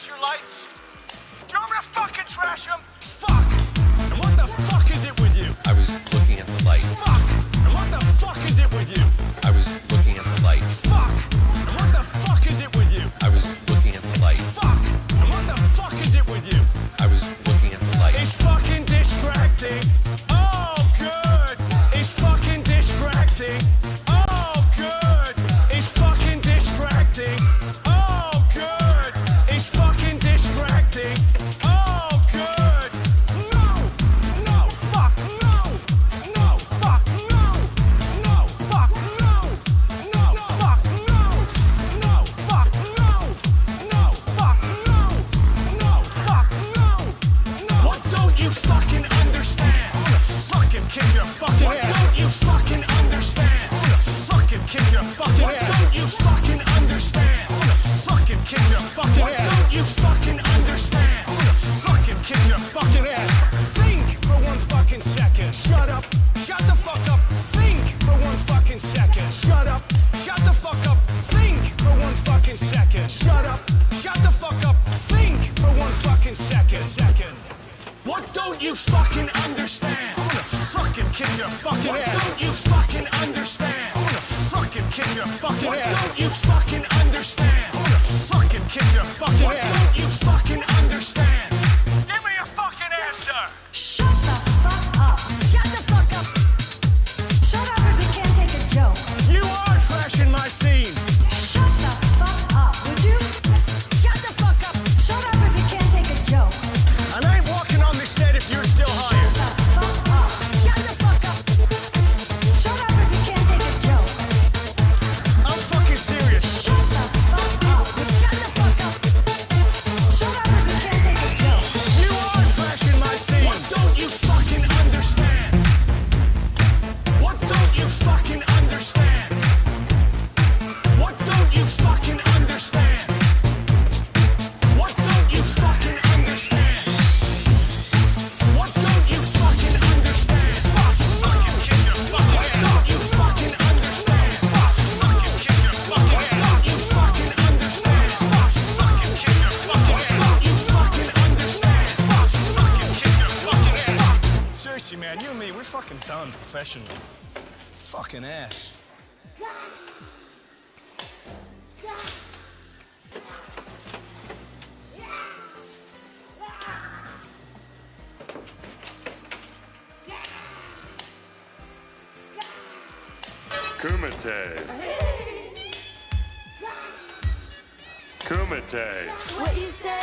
trash your lights? Do you want me to fucking trash them? Fuck! And what the fuck is it with you? I was looking at the light. Fuck! And what the fuck is it with you? I was looking at the light. Fuck! And what the fuck is it with you? I was looking at the light. Fuck! And what the fuck is it with you? I was looking at the light. It's fucking distracting. Oh, good. It's fucking distracting. Oh, good. It's fucking distracting. Oh, good. It's fucking distracting. Oh, good. No, no, fuck, no. No, fuck, no. No, fuck, no. No, fuck, no. No, fuck, no. No, fuck, no. No, fuck, no. No. What don't you fucking understand? I'm gonna fucking kick your fucking ass. What don't you fucking understand? I'm gonna fucking kick your fucking ass. What don't you fucking understand? I'm gonna fucking kick your fucking ass. What don't you fucking understand? I'm gonna fucking kick your fucking ass. Think for one fucking second. Shut up. Shut the fuck up. Think for one fucking second. Shut up. Shut the fuck up. Think for one fucking second. Shut up. Shut the fuck up. Think for one fucking second. What don't you fucking understand? I'm gonna fucking kick your fucking ass. What don't you fucking understand? I'm gonna fucking kick your fucking ass. What don't you fucking understand? I'm gonna fucking kick your fucking ass. What don't you fucking understand? Give me a fucking answer. Shut the fuck up. Shut the fuck up. Shut up if you can't take a joke. You are trashing my scene. Shut the fuck up, would you? Shut the fuck up. Shut up if you can't take a joke. And I ain't walking on the set if you're still hired. Shut the fuck up. Shut the fuck up. Shut up if you can't take a joke. I'm fucking serious. Shut the fuck up. Shut the fuck up. Shut up if you can't take a joke. You are trashing my scene. What don't you fucking understand? What don't you fucking understand? What don't you fucking understand? What don't you fucking understand? What don't you fucking understand? Fucking kick your fucking ass. Don't you fucking understand? Fucking kick your fucking ass. Don't you fucking understand? Fucking kick your fucking ass. Don't you fucking understand? Fucking kick your fucking ass. Seriously, man, you and me, we're fucking done professionally. Fucking ass. Kumite. Kumite. What you say?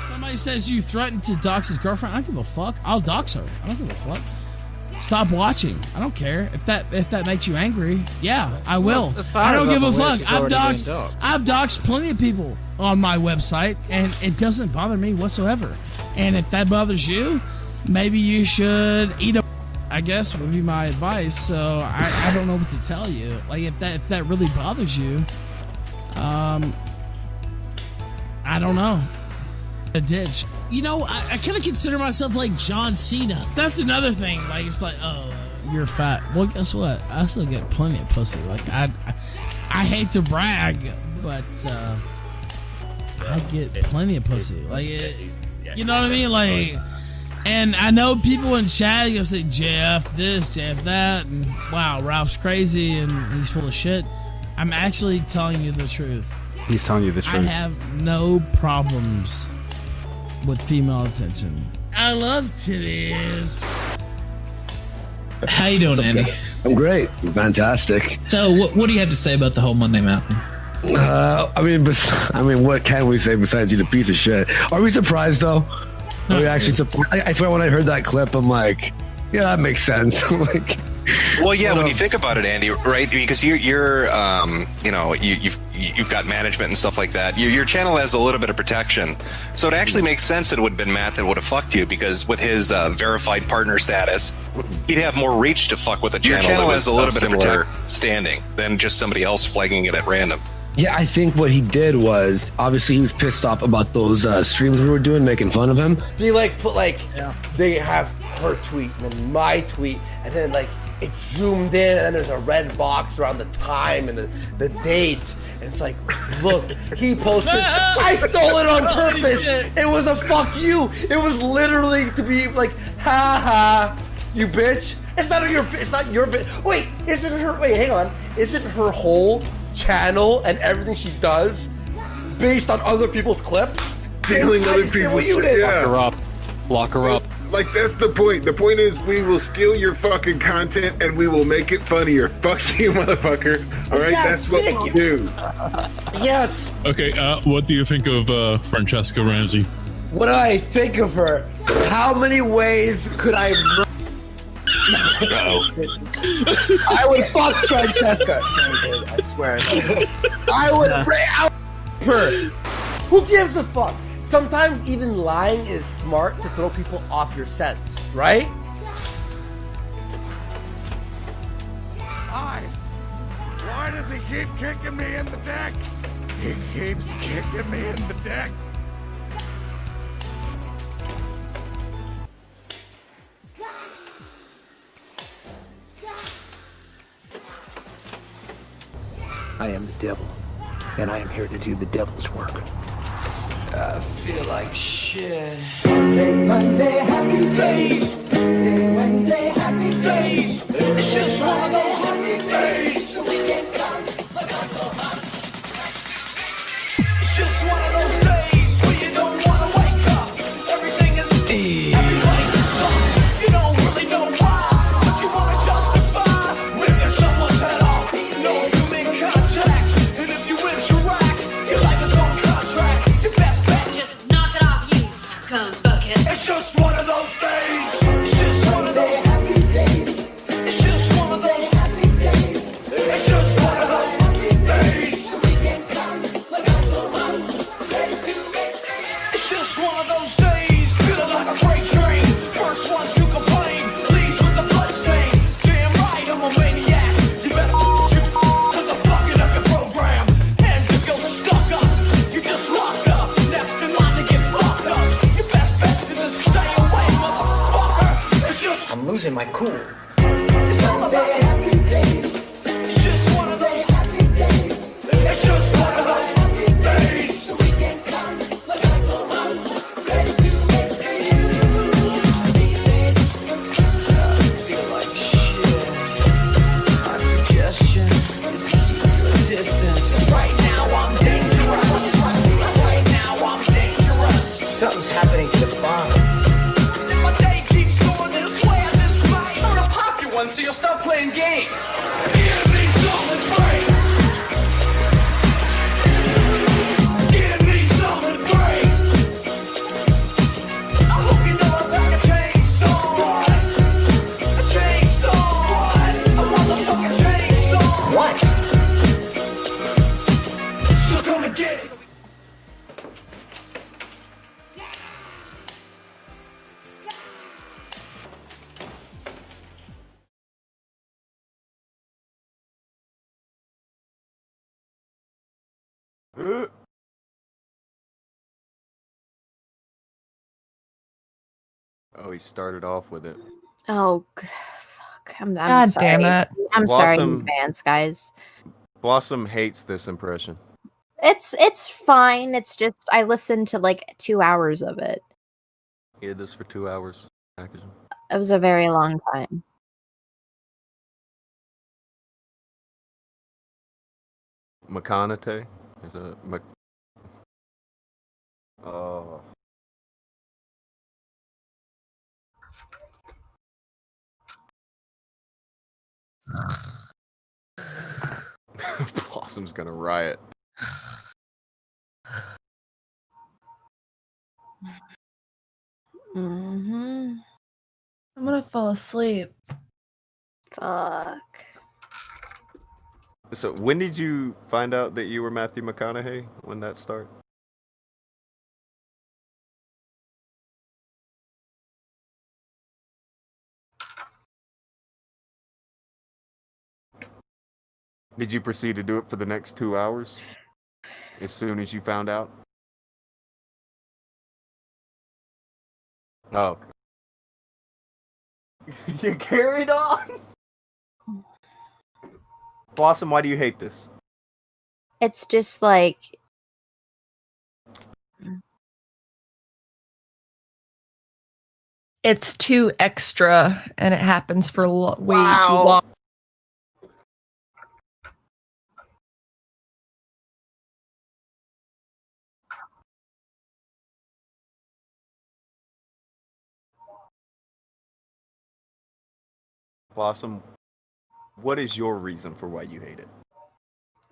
Somebody says you threatened to dox his girlfriend. I don't give a fuck. I'll dox her. I don't give a fuck. Stop watching. I don't care if that makes you angry. Yeah, I will. I don't give a fuck. I've doxed plenty of people on my website, and it doesn't bother me whatsoever. And if that bothers you, maybe you should eat a. I guess would be my advice. So I don't know what to tell you. Like if that really bothers you, I don't know. A ditch. You know, I kind of consider myself like John Cena. That's another thing. Like it's like, oh, you're fat. Well, guess what? I still get plenty of pussy. Like I hate to brag, but I get plenty of pussy. Like you know what I mean? Like, and I know people in chat are gonna say Jeff this, Jeff that, and wow, Ralph's crazy and he's full of shit. I'm actually telling you the truth. He's telling you the truth. I have no problems with female attention. I love titties. How you doing, Andy? I'm great. Fantastic. So, what do you have to say about the whole Monday Math thing? I mean, what can we say besides he's a piece of shit? Are we surprised though? Are we actually surprised? I swear when I heard that clip, I'm like, yeah, that makes sense. Like, Well, yeah, when you think about it, Andy, right? Because you've got management and stuff like that. Your channel has a little bit of protection, so it actually makes sense that it would have been Matt that would have fucked you, because with his verified partner status, he'd have more reach to fuck with a channel. Your channel has a little bit of standing than just somebody else flagging it at random. Yeah, I think what he did was, obviously he was pissed off about those streams we were doing, making fun of him. They they have her tweet and then my tweet, and then it's zoomed in, and then there's a red box around the time and the date. And it's like, look, he posted, I stole it on purpose. It was a fuck you. It was literally to be like, ha ha, you bitch. It's not your bitch. Wait, hang on. Isn't her whole channel and everything she does based on other people's clips? Stealing other people's clips. Yeah. Lock her up. Like, that's the point. The point is, we will steal your fucking content and we will make it funnier. Fuck you, motherfucker. All right, that's what we do. Yes. Okay, what do you think of Francesca Ramsey? What do I think of her? How many ways could I? I would fuck Francesca. Sorry, dude, I swear. I would bring out her. Who gives a fuck? Sometimes even lying is smart to throw people off your scent, right? Why does he keep kicking me in the dick? He keeps kicking me in the dick. I am the devil, and I am here to do the devil's work. I feel like shit. Monday, happy days. Wednesday, happy days. It's just one of those happy days. The weekend comes, let's not go home. It's just one of those days where you don't want to wake up. Everything is everybody sucks. You don't really know why, but you want to justify ripping someone's head off. No human contact, and if you interact, your life is on contract. Your best bet, Just knock it off, you bucket. it's just one of those days. It's just one of those Happy days. It's just one of those Happy days. It's just one of those days. The weekend comes, let's not go home. Ready to make It's just one of those days. Feeling like a freight train. First one to complain. Leaves with the bloodstain. Damn right, I'm a maniac. You better cause I'm fucking up your program. And if you're stuck up, you just locked up. Next in line to get fucked up. Your best bet is to stay away, motherfucker. It's just, I'm losing my cool. it's all about happy days. It's just one of those. Happy days. It's just one of those days. The weekend comes, let's not go home. Ready to make Feel like shit. My suggestion is to keep your distance. Right now I'm dangerous. Right now I'm dangerous. Something's happening to the bonds. My day keeps going this way at this rate. I'm gonna pop you one so you'll stop playing games. Give me something great. Give me something great. I hope you know about a chainsaw. A chainsaw. A motherfucking chainsaw. What? So come and get it. Oh, he started off with it. Oh, fuck. I'm God sorry. damn it. I'm sorry in Blossom- advance, guys. Blossom hates this impression. It's fine. It's just I listened to like 2 hours of it. He did this for 2 hours. Akujin. It was a very long time. McConatrain is a oh. Blossom's gonna riot. Mm-hmm. I'm gonna fall asleep. Fuck. So when did you find out that you were Matthew McConaughey? When that started? Did you proceed to do it for the next 2 hours? As soon as you found out? Oh. You carried on? Blossom, why do you hate this? It's just like It's too extra, and it happens for way too long. Blossom, what is your reason for why you hate it?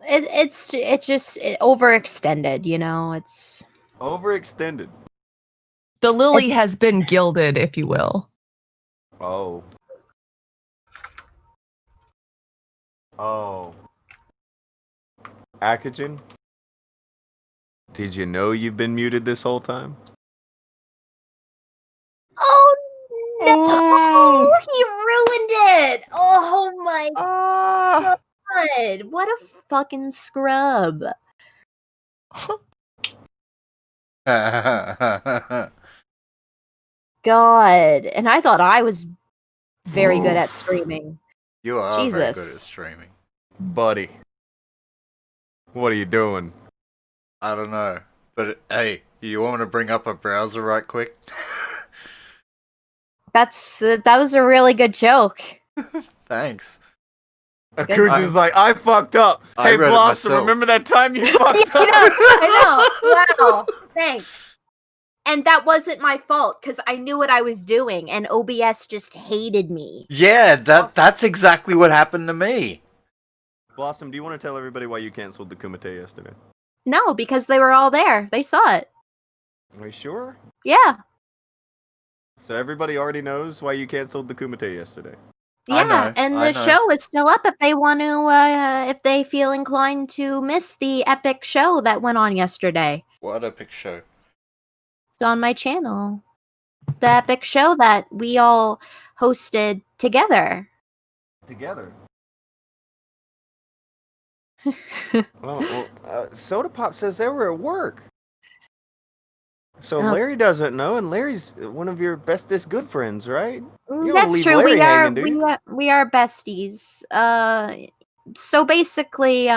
it's just overextended, you know. It's Overextended. The lily has been gilded, if you will. Oh. Oh. Akujin? Did you know you've been muted this whole time? Oh no! He ruined it! Oh my god! What a fucking scrub! God, and I thought I was very good at streaming. You are very good at Jesus. streaming. Buddy. What are you doing? I don't know. But hey, you want me to bring up a browser right quick? That was a really good joke. Thanks. Akujin's like, I fucked up. I Hey, read it Blossom, myself. remember that time you fucked up? I know. Wow. Thanks. And that wasn't my fault because I knew what I was doing, and OBS just hated me. Yeah, that's exactly what happened to me. Blossom, do you want to tell everybody why you canceled the Kumite yesterday? No, because they were all there. They saw it. Are you sure? Yeah. So everybody already knows why you canceled the Kumite yesterday. Yeah, and the show is still up if they want to, if they feel inclined to miss the epic show that went on yesterday. What epic show? It's on my channel. The epic show that we all hosted together. Together? Soda Pop says they were at work. So Oh. Larry doesn't know, and Larry's one of your bestest good friends, right? You don't That's leave true. Larry We are hanging, do you? we are besties. So basically,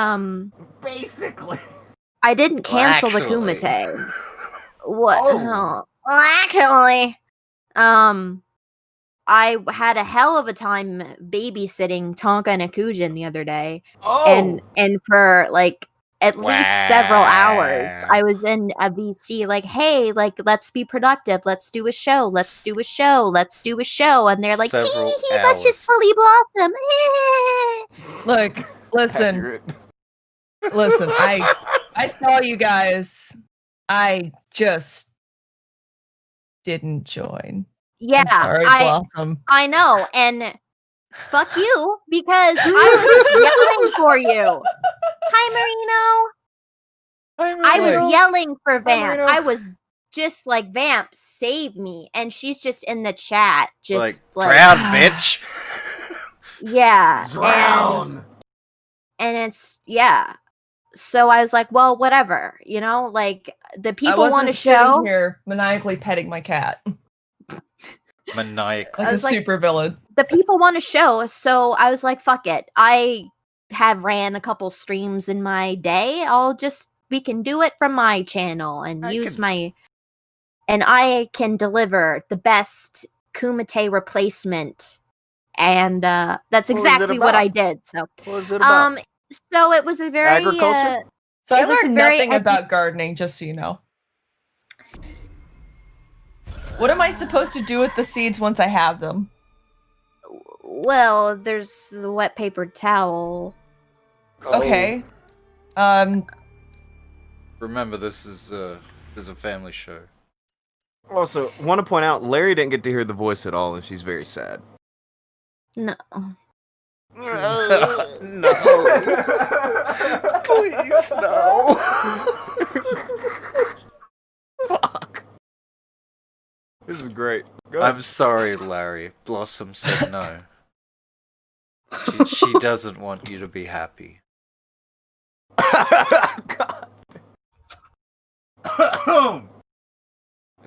Basically. I didn't cancel the actually. Kumite. What? Oh. Well, actually, I had a hell of a time babysitting Tonka and Akujin the other day, Oh. and for like at least several hours, I was in a VC like, hey, like let's be productive, let's do a show, let's do a show, let's do a show, and they're like, Several tee, let's just fully blossom. Look, listen, listen. I saw you guys. I just didn't join. Yeah, I'm sorry, Blossom. I know, and fuck you because I was yelling for you. Hi, Marino. I was yelling for Vamp. Marino. I was just like, Vamp, save me, and she's just in the chat, just like drown, bitch. yeah, Drown. and it's yeah. So I was like, well, whatever, you know, like the people want to sitting show. here maniacally petting my cat. Maniac. Like a was like- super villain. The people want to show, so I was like, fuck it. I have ran a couple streams in my day. We can do it from my channel and and I can deliver the best Kumite replacement. And that's was it exactly what about? I did. So What was it about? so it was a very Agriculture? So I it was learned very nothing about gardening, just so you know. What am I supposed to do with the seeds once I have them? well, there's the wet paper towel. Okay. Remember, this is a family show. Also, want to point out, Larry didn't get to hear the voice at all, and she's very sad. No. No. Please, no. Fuck. This is great. Go I'm sorry, Larry. Blossom said no. She doesn't want you to be happy.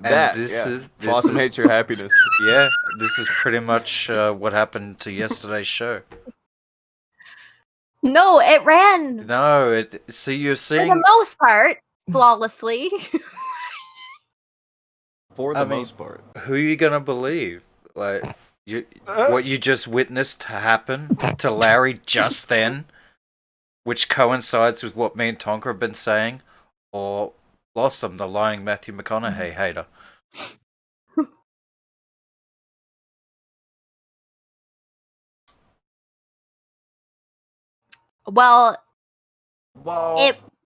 That, this yeah. is Blossom hates your happiness. Yeah, this is pretty much what happened to yesterday's show. No, it ran No, so you're for seeing. the most part flawlessly. For the most part. Who are you gonna believe? Like what you just witnessed happen to Larry just then, which coincides with what me and Tonka have been saying, or Blossom, the lying Matthew McConaughey hater. Well,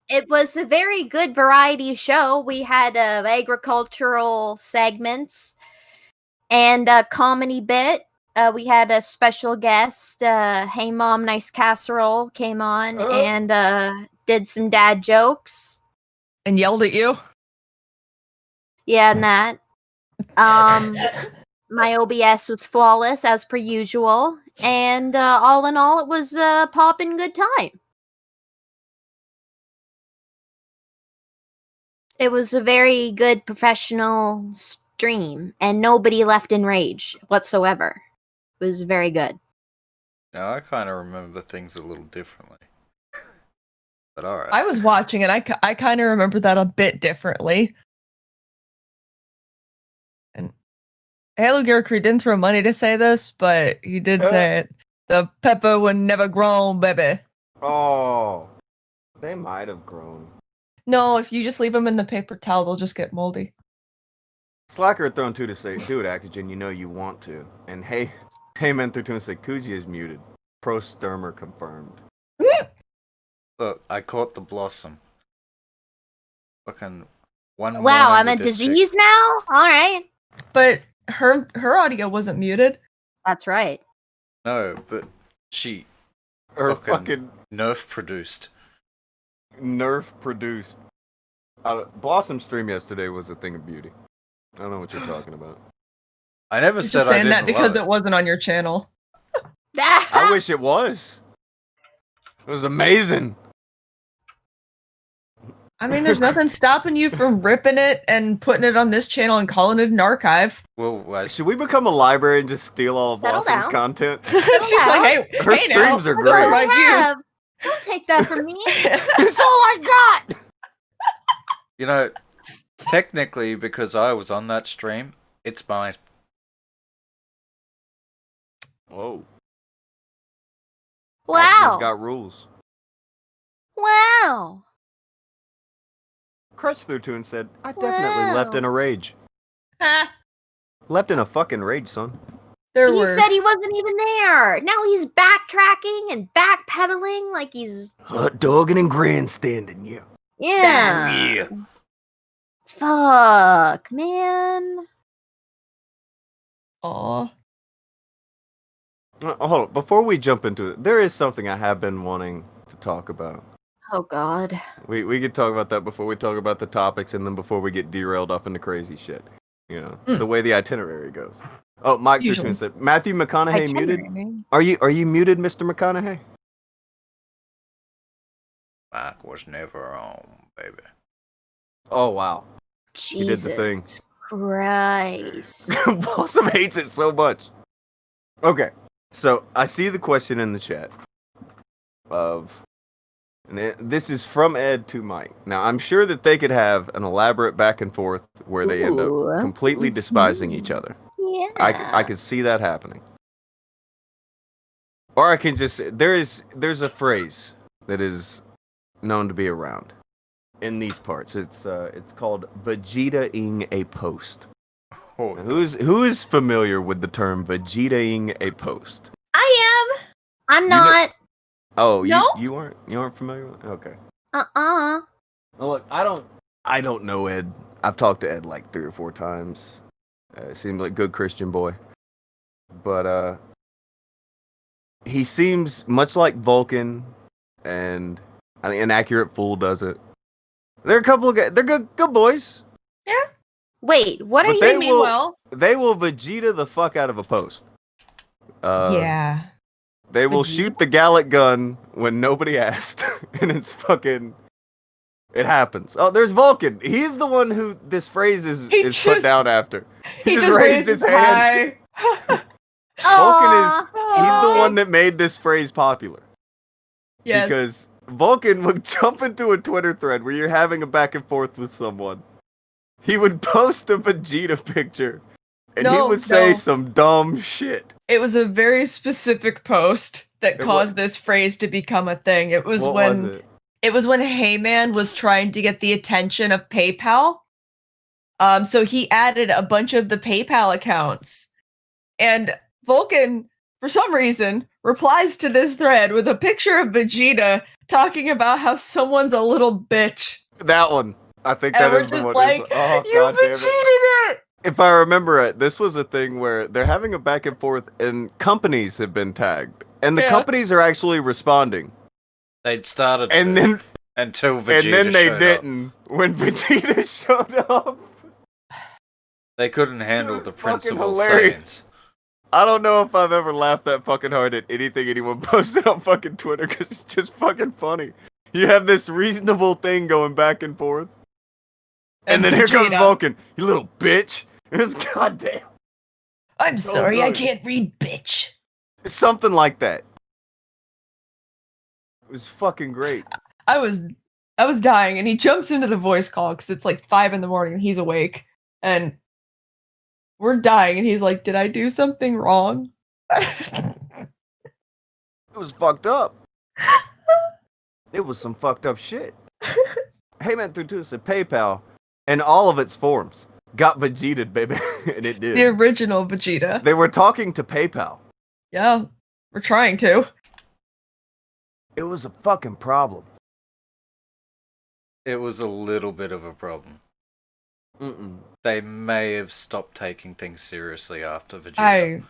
it was a very good variety show. We had agricultural segments and a comedy bit. We had a special guest, Hey Mom, Nice Casserole, came on and did some dad jokes. And yelled at you? Yeah, and that. My OBS was flawless as per usual, and all in all, it was a poppin' good time. It was a very good professional stream, and nobody left in rage whatsoever. It was very good. Now I kind of remember things a little differently, but all right. I was watching it. I kind of remember that a bit differently. And Halo Gear Creed didn't throw money to say this, but he did say it. The pepper would never grown, baby. Oh, they might have grown. No, if you just leave them in the paper towel, they'll just get moldy. Slacker had thrown two to say, do it, Akujin, you know you want to. And hey man threw two and said, Kuji is muted. Pro Sturmer confirmed. Look, I caught the Blossom. Fucking one. Wow, I'm morning a with this disease now? Alright. But her audio wasn't muted. That's right. No, but she. Her fucking Nerf produced. Nerf produced. Blossom stream yesterday was a thing of beauty. I don't know what you're talking about. I never You're said just I saying didn't that because love it wasn't on your channel. I wish it was. It was amazing. I mean, there's nothing stopping you from ripping it and putting it on this channel and calling it an archive. Well, should we become a library and just steal all of Settle Blossom's down. content? She's like, hey, Her hey now, streams are those great. my views. Don't take that from me. That's all I got. You know, technically, because I was on that stream, it's mine. Whoa. Wow. Got rules. Wow. Crutch threw two and said, I definitely left in a rage. Ha, Left in a fucking rage, son. there He were. said he wasn't even there. Now he's backtracking and backpedaling like he's Hot dogging and grandstanding, yeah. yeah. Yeah. Fuck, man. Aw. Hold on, before we jump into it, there is something I have been wanting to talk about. Oh God. We could talk about that before we talk about the topics, and then before we get derailed up into crazy shit. You know, the way the itinerary goes. Oh, Mike Usually. Fishman said, Matthew McConaughey muted. Itinerary. Are you muted, Mr. McConaughey? Mike was never on, baby. Oh wow. Jesus He did the thing. Christ. Blossom hates it so much. Okay, so I see the question in the chat this is from Ed to Mike. Now I'm sure that they could have an elaborate back and forth where they end up completely despising each other. Yeah. I could see that happening. Or I can just there's a phrase that is known to be around in these parts. It's called Vegeta-ing a post. Oh, Now, who is familiar with the term Vegeta-ing a post? I am. I'm not. Oh, No? you aren't familiar with it? Okay. Uh-uh. Well, look, I don't know Ed. I've talked to Ed like 3 or 4 times. Seems like a good Christian boy. But he seems much like Vulcan, and I mean, an accurate fool does it. They're a couple of guys. They're good boys. Wait, what are But you? they Meanwhile, they will Vegeta the fuck out of a post. yeah. They will Vegeta? shoot the Gallic gun when nobody asked, and it's fucking. It happens. Oh, there's Vulcan. He's the one who this phrase is put down after. He just raised his hand. Vulcan he's the one that made this phrase popular. Yes. Because Vulcan would jump into a Twitter thread where you're having a back and forth with someone. He would post a Vegeta picture, and he would say some dumb shit. It was a very specific post that caused this phrase to become a thing. It was when Heyman was trying to get the attention of PayPal. So he added a bunch of the PayPal accounts, and Vulcan, for some reason, replies to this thread with a picture of Vegeta talking about how someone's a little bitch. That one. I think And that we're is the just one. like, Oh, you God damn Vegeta it! If I remember it, this was a thing where they're having a back and forth, and companies have been tagged, and the companies are actually responding. They'd started, and then until Vegeta and then they showed didn't when Vegeta showed up. They couldn't handle the principal hilarious. scenes. I don't know if I've ever laughed that fucking hard at anything anyone posted on fucking Twitter, because it's just fucking funny. You have this reasonable thing going back and forth. And then here comes Vulcan, you little bitch. It was goddamn. I'm So sorry, I good. can't read bitch. Something like that. It was fucking great. I was dying, and he jumps into the voice call because it's like 5 a.m. and he's awake, and we're dying, and he's like, "Did I do something wrong?" It was fucked up. It was some fucked up shit. Heyman through two said PayPal, and all of its forms got Vegeta, baby, and it did. The original Vegeta. They were talking to PayPal. Yeah, we're trying to. It was a fucking problem. It was a little bit of a problem. Mm-mm. They may have stopped taking things seriously after Vegeta.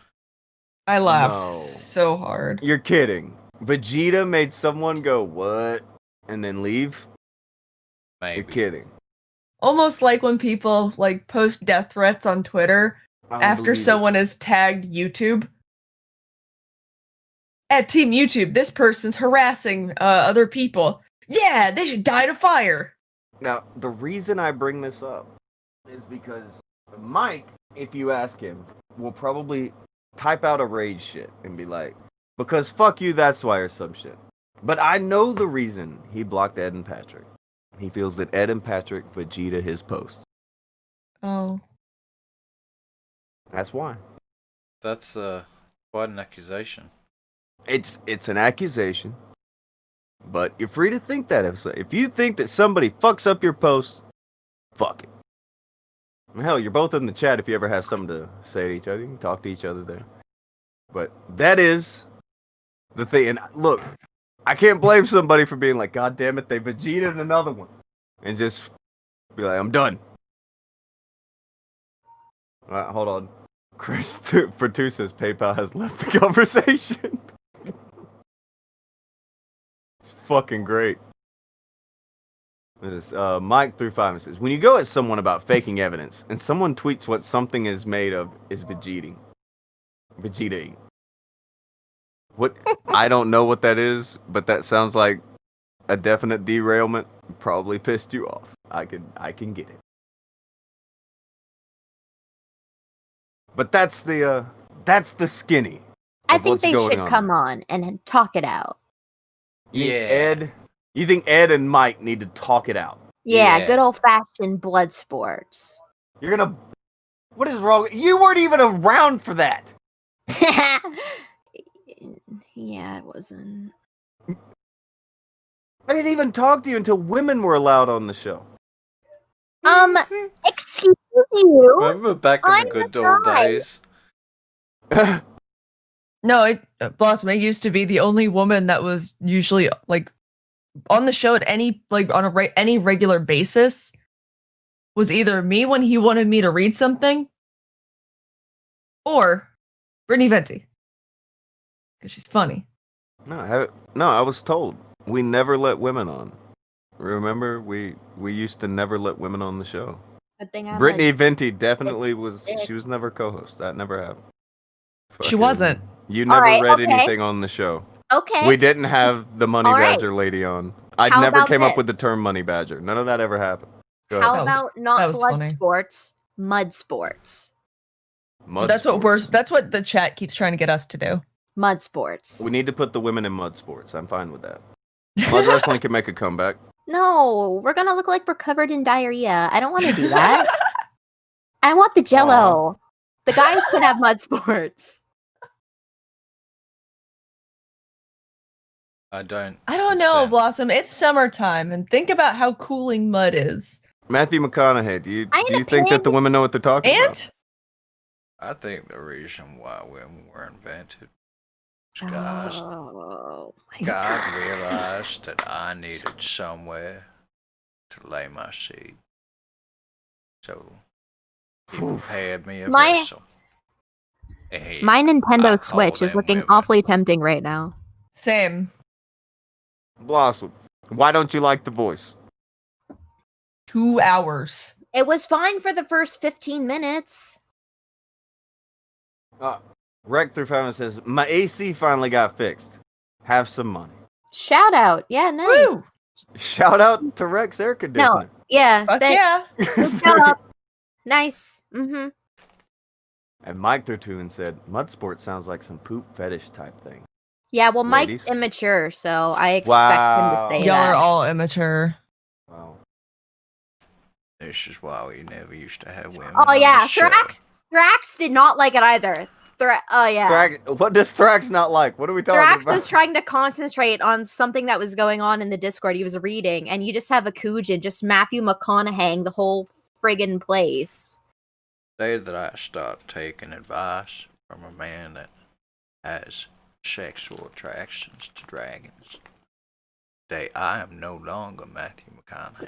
I laughed No. so hard. You're kidding. Vegeta made someone go, what? And then leave? Maybe. You're kidding. Almost like when people like post death threats on Twitter I don't after believe it. someone has tagged YouTube. At Team YouTube, this person's harassing other people. Yeah, they should die to fire. Now, the reason I bring this up is because Mike, if you ask him, will probably type out a rage shit and be like, because fuck you, that's why, or some shit. But I know the reason he blocked Ed and Patrick. He feels that Ed and Patrick Vegeta his posts. Oh. That's why. That's quite an accusation. It's an accusation, but you're free to think that. If you think that somebody fucks up your post, fuck it. Hell, you're both in the chat if you ever have something to say to each other. You can talk to each other there. But that is the thing. And look, I can't blame somebody for being like, God damn it, they Vegeta'd another one. And just be like, I'm done. Alright, hold on. Chris for two says PayPal has left the conversation. It's fucking great. This Mike through 5 says, when you go at someone about faking evidence and someone tweets what something is made of is Vegeta. What I don't know what that is, but that sounds like a definite derailment. Probably pissed you off. I can get it. But that's the skinny. I think they should come on and talk it out. You think Ed and Mike need to talk it out? Yeah, good old fashioned blood sports. What is wrong? You weren't even around for that. Yeah, it wasn't. I didn't even talk to you until women were allowed on the show. Excuse you. Remember back in the good old days? No, Blossom, I used to be the only woman that was usually like on the show at any any regular basis. Was either me when he wanted me to read something, or Brittany Venti. because she's funny. No, I was told we never let women on. Remember, we used to never let women on the show. Good thing I'm Brittany a- Venti definitely was. She was never co-host. That never happened. She wasn't. You All never right, read okay. anything on the show. Okay. We didn't have the money All right. badger lady on. I How never about came up with the this? term money badger. None of that ever happened. Go How ahead. about that not was blood funny. sports, mud sports? Mud That's sports. that's what the chat keeps trying to get us to do. Mud sports. We need to put the women in mud sports. I'm fine with that. Mud wrestling can make a comeback. No, we're gonna look like we're covered in diarrhea. I don't want to do that. I want the Jello. The guys can have mud sports. I don't know, consent. Blossom. It's summertime, and think about how cooling mud is. Matthew McConaughey, do I'm you a think that the pig. women know what they're talking about? And I think the reason why women were invented was guys. Oh my God realized that I needed somewhere to lay my seed. So he prepared me a My- vessel. And My I Nintendo call Switch is them looking women. awfully tempting right now. same. Blossom, why don't you like the voice? 2 hours. It was fine for the first 15 minutes. Rec through Fountain says, my AC finally got fixed. Have some money. Shout out. Yeah, nice. Woo! Shout out to Rex Air Conditioner. No, yeah. Fuck that- yeah. Good job. Nice. Mm-hmm. And Mike Thurtoon said, mud sport sounds like some poop fetish type thing. Yeah, well, Mike's Ladies? immature, so I expect Wow. him to say Y'all that. are all immature. Wow. This is why we never used to have women. Oh on yeah, the show. Thrax did not like it either. Oh yeah. What does Thrax not like? What are we talking Thrax about? was trying to concentrate on something that was going on in the Discord he was reading, and you just have Akujin, just Matthew McConaughey the whole friggin' place. The day that I start taking advice from a man that has sexual attractions to dragons, day I am no longer Matthew McConaughey.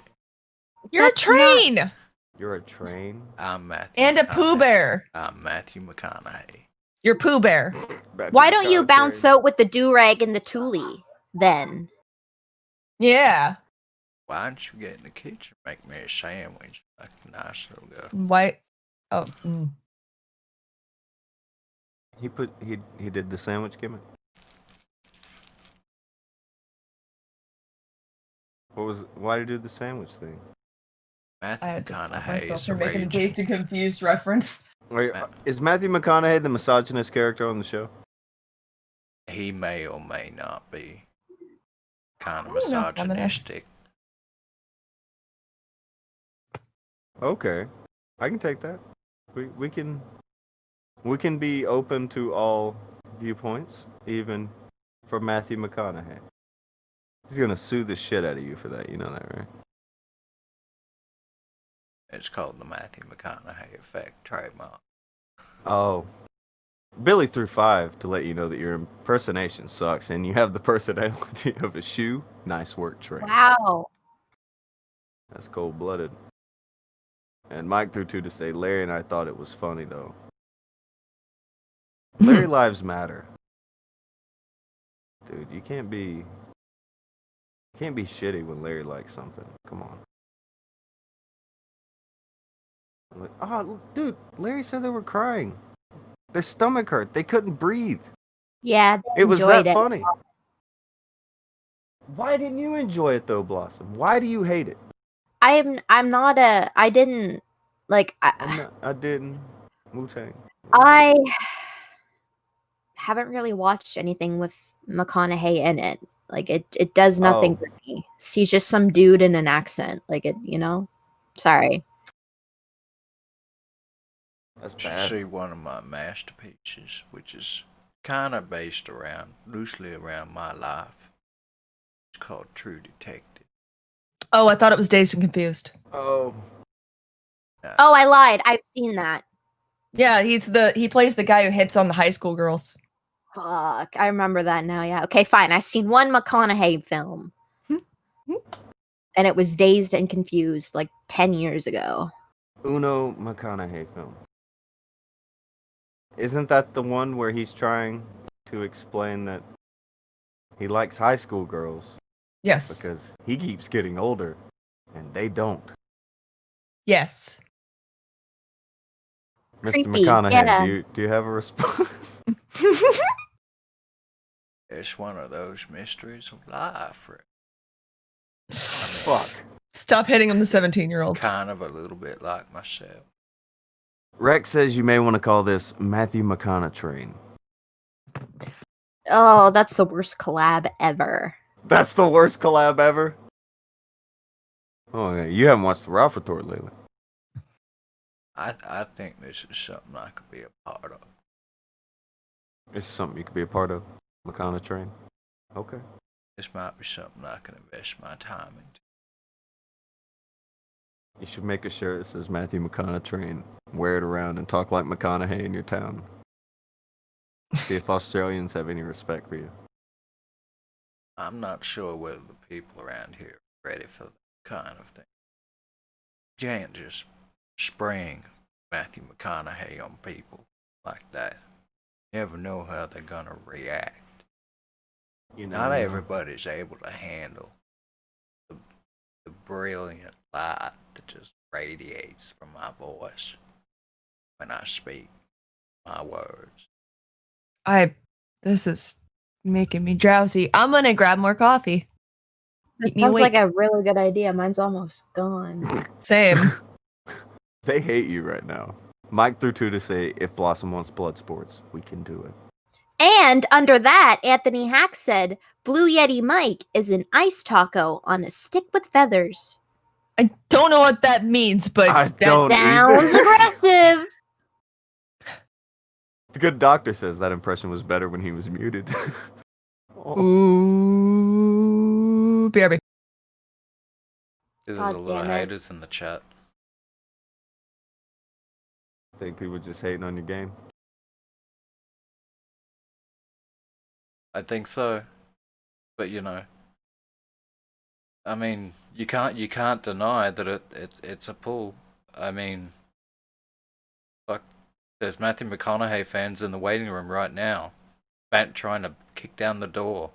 You're a train! You're a train? I'm Matthew And a Pooh McConaughey. Bear. I'm Matthew McConaughey. You're Pooh Bear. Why don't you bounce out with the do-rag and the Thule, then? Yeah. Why don't you get in the kitchen and make me a sandwich like a nice little girl? Why? Oh. He did the sandwich gimmick. Why did he do the sandwich thing? Matthew I had to stop McConaughey myself is from making a raging. Dazed and Confused reference. Wait, is Matthew McConaughey the misogynist character on the show? He may or may not be kind of I don't know, misogynistic. Okay, I can take that. We can be open to all viewpoints, even for Matthew McConaughey. He's gonna sue the shit out of you for that. You know that, right? It's called the Matthew McConaughey effect trademark. Oh, Billy threw 5 to let you know that your impersonation sucks, and you have the personality of a shoe. Nice work, Trey. Wow. That's cold-blooded. And Mike threw 2 to say, Larry and I thought it was funny, though. Larry lives matter. Dude, you can't be shitty when Larry likes something. Come on. Like, oh, dude, Larry said they were crying. Their stomach hurt. They couldn't breathe. Yeah, they It was that enjoyed it. funny. Why didn't you enjoy it though, Blossom? Why do you hate it? I'm not a. I didn't like. I didn't. Wu-Tang. I haven't really watched anything with McConaughey in it. Like it does nothing for me. He's just some dude in an accent. Like it, you know. Sorry. That's You should bad. see one of my masterpieces, which is kind of based loosely around my life. It's called True Detective. Oh, I thought it was Dazed and Confused. Oh. Oh, I lied. I've seen that. Yeah, he plays the guy who hits on the high school girls. Fuck, I remember that now. Yeah. Okay, fine. I've seen one McConaughey film, and it was Dazed and Confused, like 10 years ago. Uno McConaughey film. Isn't that the one where he's trying to explain that he likes high school girls. Yes. Because he keeps getting older, and they don't. Yes. Mr. Creepy, McConaughey, yeah. do you have a response? It's one of those mysteries of life, Rick. Fuck. Stop hitting on the 17-year-olds. Kind of a little bit like myself. Rex says you may want to call this Matthew McConatrain. Oh, that's the worst collab ever. That's the worst collab ever? Oh, yeah. You haven't watched the Ralph Retort lately. I think this is something I could be a part of. This is something you could be a part of, McConatrain. Okay. This might be something I can invest my time into. You should make a shirt that says Matthew McConatrain. Wear it around and talk like McConaughey in your town. See if Australians have any respect for you. I'm not sure whether the people around here are ready for that kind of thing. You can't just spring Matthew McConaughey on people like that. You never know how they're gonna react. Not everybody's able to handle the brilliant light that just radiates from my voice when I speak my words. This is making me drowsy. I'm gonna grab more coffee. That Keep me sounds awake. like a really good idea. Mine's almost gone. Same. They hate you right now. Mike threw two to say, if Blossom wants blood sports, we can do it. And under that, Anthony Hack said, Blue Yeti Mike is an ice taco on a stick with feathers. I don't know what that means, but that sounds aggressive. The good doctor says that impression was better when he was muted. Ooh, BRB. There's God a lot of damn it. haters in the chat. Think people just hating on your game? I think so. But you know, I mean, you can't deny that it's a pull. I mean, fuck, there's Matthew McConaughey fans in the waiting room right now, trying to kick down the door.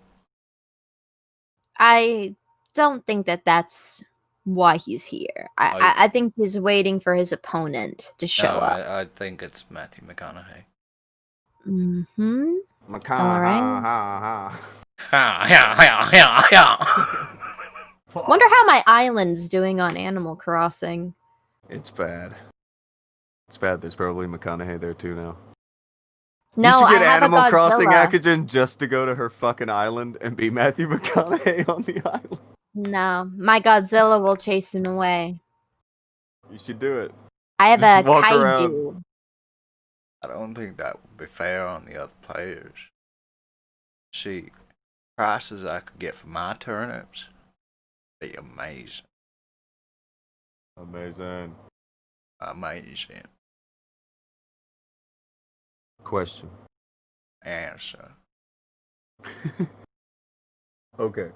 I don't think that that's why he's here. I think he's waiting for his opponent to show up. I think it's Matthew McConaughey. Mm-hmm. McConaughey. Wonder how my island's doing on Animal Crossing. It's bad. It's bad. There's probably McConaughey there too now. No, you should I get have a Animal Crossing Godzilla. Akujin just to go to her fucking island and be Matthew McConaughey on the island. No, my Godzilla will chase him away. You should do it. I have Just a walk kaiju. around. I don't think that would be fair on the other players. See, prices I could get for my turnips be amazing. Amazing. Amazing. Question. Answer. Okay.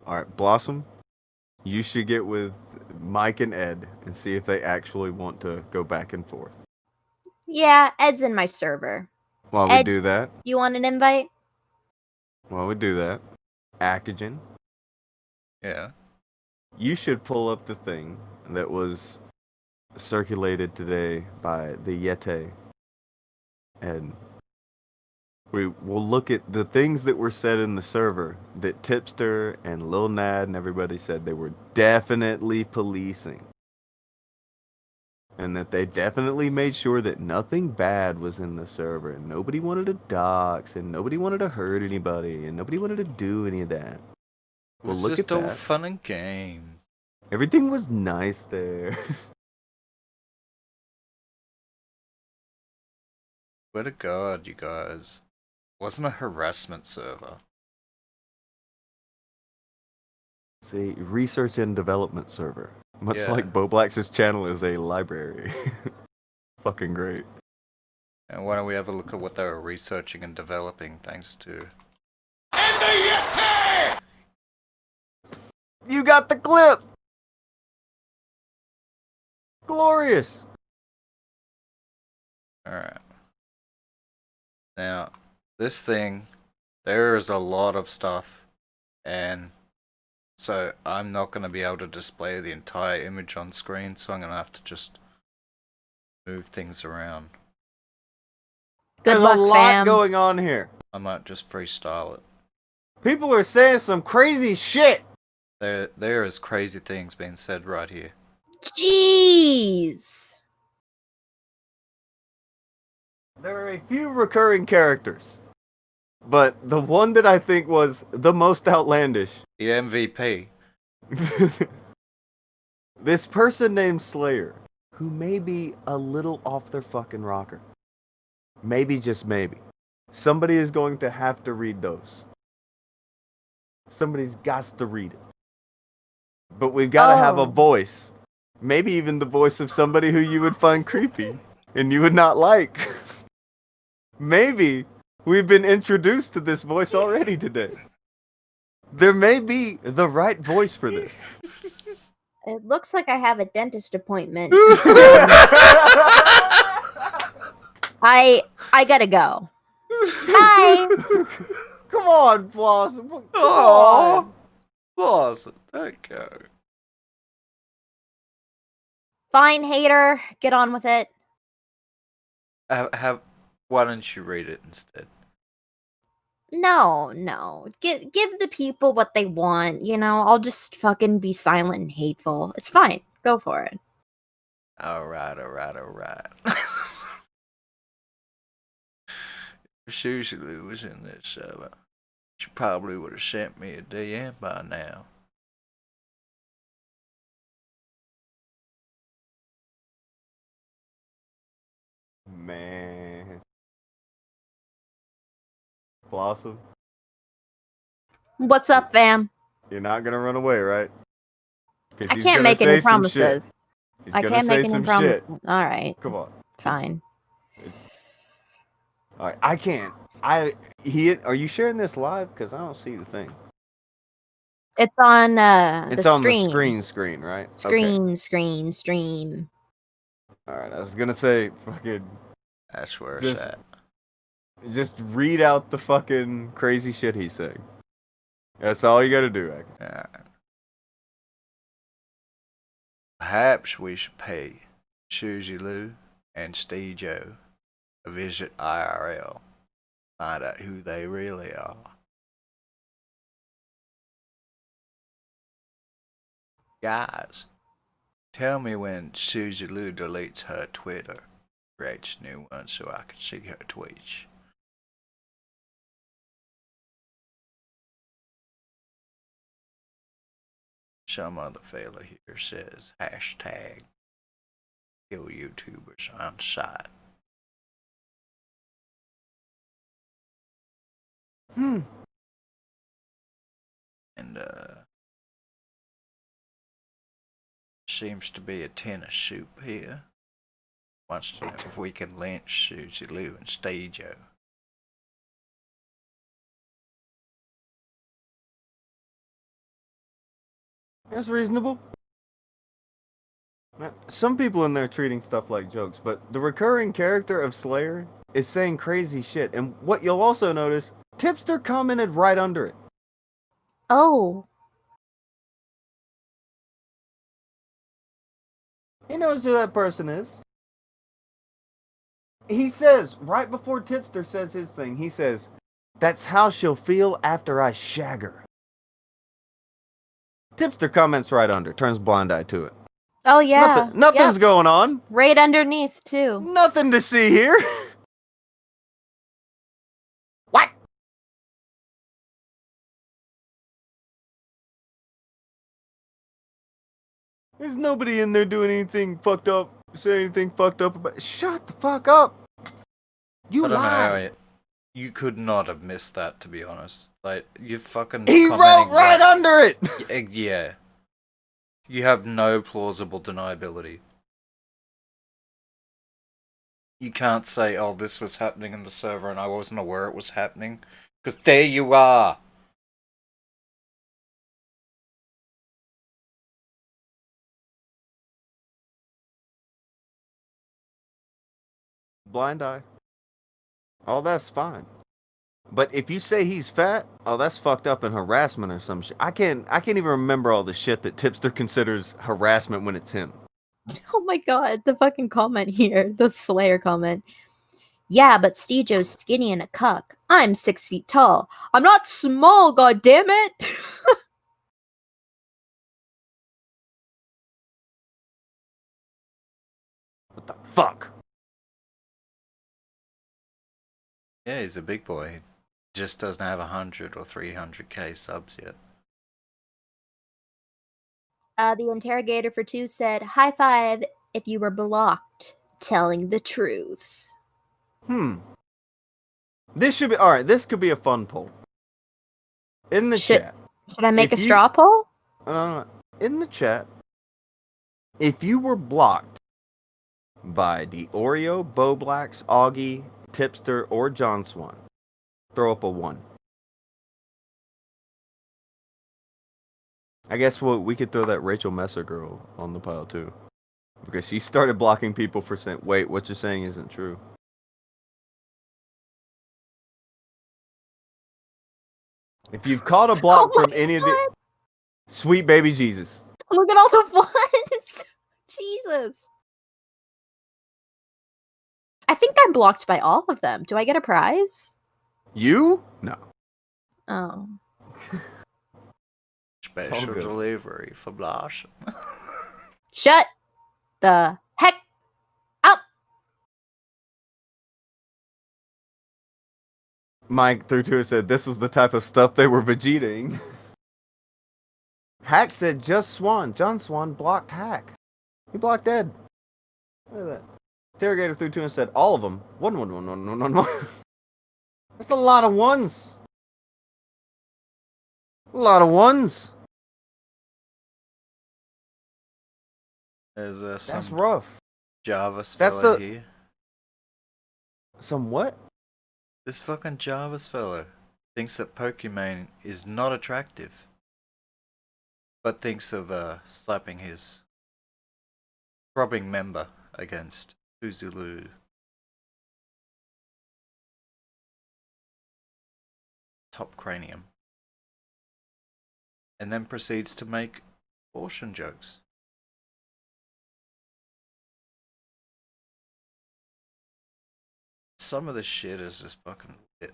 Alright, Blossom, you should get with Mike and Ed and see if they actually want to go back and forth. Yeah, Ed's in my server. While Ed, we do that, You want an invite? Akujin, Yeah. you should pull up the thing that was circulated today by the Yeti. And we will look at the things that were said in the server that Tipster and Lil Nad and everybody said they were definitely policing. And that they definitely made sure that nothing bad was in the server. And nobody wanted to dox, and nobody wanted to hurt anybody, and nobody wanted to do any of that. It Well, was look just at all that. fun and games. Everything was nice there. Swear to God, you guys. Wasn't a harassment server. See, research and development server. Much Yeah. like Boblax's channel is a library. Fucking great. And why don't we have a look at what they were researching and developing thanks to... You got the clip! Glorious! Alright. Now, this thing, there is a lot of stuff, and so I'm not going to be able to display the entire image on screen, so I'm going to have to just move things around. There's a lot going on here. I might just freestyle it. People are saying some crazy shit. There is crazy things being said right here. Jeez. There are a few recurring characters, but the one that I think was the most outlandish. The MVP. This person named Slayer, who may be a little off their fucking rocker. Maybe, just maybe. Somebody is going to have to read those. Somebody's got to read it. But we've got to have a voice. Maybe even the voice of somebody who you would find creepy and you would not like. Maybe we've been introduced to this voice already today. There may be the right voice for this. It looks like I have a dentist appointment. I gotta go. Bye. Come on, Blossom. Come Oh, on. Blossom, don't go. Fine, hater. Get on with it. Why don't you read it instead? No. Give the people what they want, you know? I'll just fucking be silent and hateful. It's fine. Go for it. Alright. If Susie was in this server, she probably would have sent me a DM by now. Man. Blossom, What's up, fam? you're not gonna run away, right? I can't make any promises. I can't make any some promises. shit. All right. Come on. Fine. All right. I can't. Are you sharing this live? Because I don't see the thing. It's on It's the on screen. the screen, right? Stream. All right. I was gonna say, fucking. That's where it's at. Just read out the fucking crazy shit he's saying. That's all you gotta do, actually. Alright. Perhaps we should pay Suzy Lou and Steve Joe a visit IRL. Find out who they really are. Guys, tell me when Suzy Lou deletes her Twitter. Creates new one so I can see her tweets. Some other fella here says hashtag kill YouTubers on site. And seems to be a tennis soup here. Wants to know if we can lynch Suzy Lou and Stajo. That's reasonable. Now, some people in there treating stuff like jokes, but the recurring character of Slayer is saying crazy shit. And what you'll also notice, Tipster commented right under it. Oh. He knows who that person is. He says, right before Tipster says his thing, he says, "That's how she'll feel after I shag her." Tipster comments right under, turns blind eye to it. Oh yeah. Nothing's going on. Right underneath too. Nothing to see here. What? There's nobody in there doing anything fucked up, saying anything fucked up about. Shut the fuck up. You I don't lied. know. You could not have missed that, to be honest. Like, you fucking. He wrote right under it. Yeah. You have no plausible deniability. You can't say, "Oh, this was happening in the server and I wasn't aware it was happening," because there you are. Blind eye. Oh, that's fine. But if you say he's fat, oh, that's fucked up and harassment or some shit. I can't even remember all the shit that Tipster considers harassment when it's him. Oh my god, the fucking comment here, the Slayer comment. Yeah, but Stejo's skinny and a cuck. I'm 6 feet tall. I'm not small, god damn it. What the fuck? Yeah, he's a big boy. He just doesn't have 100 or 300k subs yet. The interrogator for 2 said, high five if you were blocked, telling the truth. This should be alright. This could be a fun poll. In the chat. Should I make a straw poll? In the chat, if you were blocked by the Oreo, Boblax, Augie, Tipster, or John Swan, throw up a 1. I guess we could throw that Rachel Messer girl on the pile too, because she started blocking people for saying, "Wait, what you're saying isn't true." If you've caught a block from any of the sweet baby Jesus. Look at all the ones. Jesus. I think I'm blocked by all of them. Do I get a prize? You? No. Oh. Special delivery for Blush. Shut the heck up. Mike through to it said this was the type of stuff they were Vegetaing. Hack said just Swan. John Swan blocked Hack. He blocked Ed. Look at that. Interrogator through to and said all of them. One. That's a lot of ones. A lot of ones. There's That's some rough. Jarvis That's fella here. Some what? This fucking Jarvis fella thinks that Pokemon is not attractive, but thinks of slapping his throbbing member against Uzulu. Top cranium. And then proceeds to make abortion jokes. Some of the shit is just fucking lit.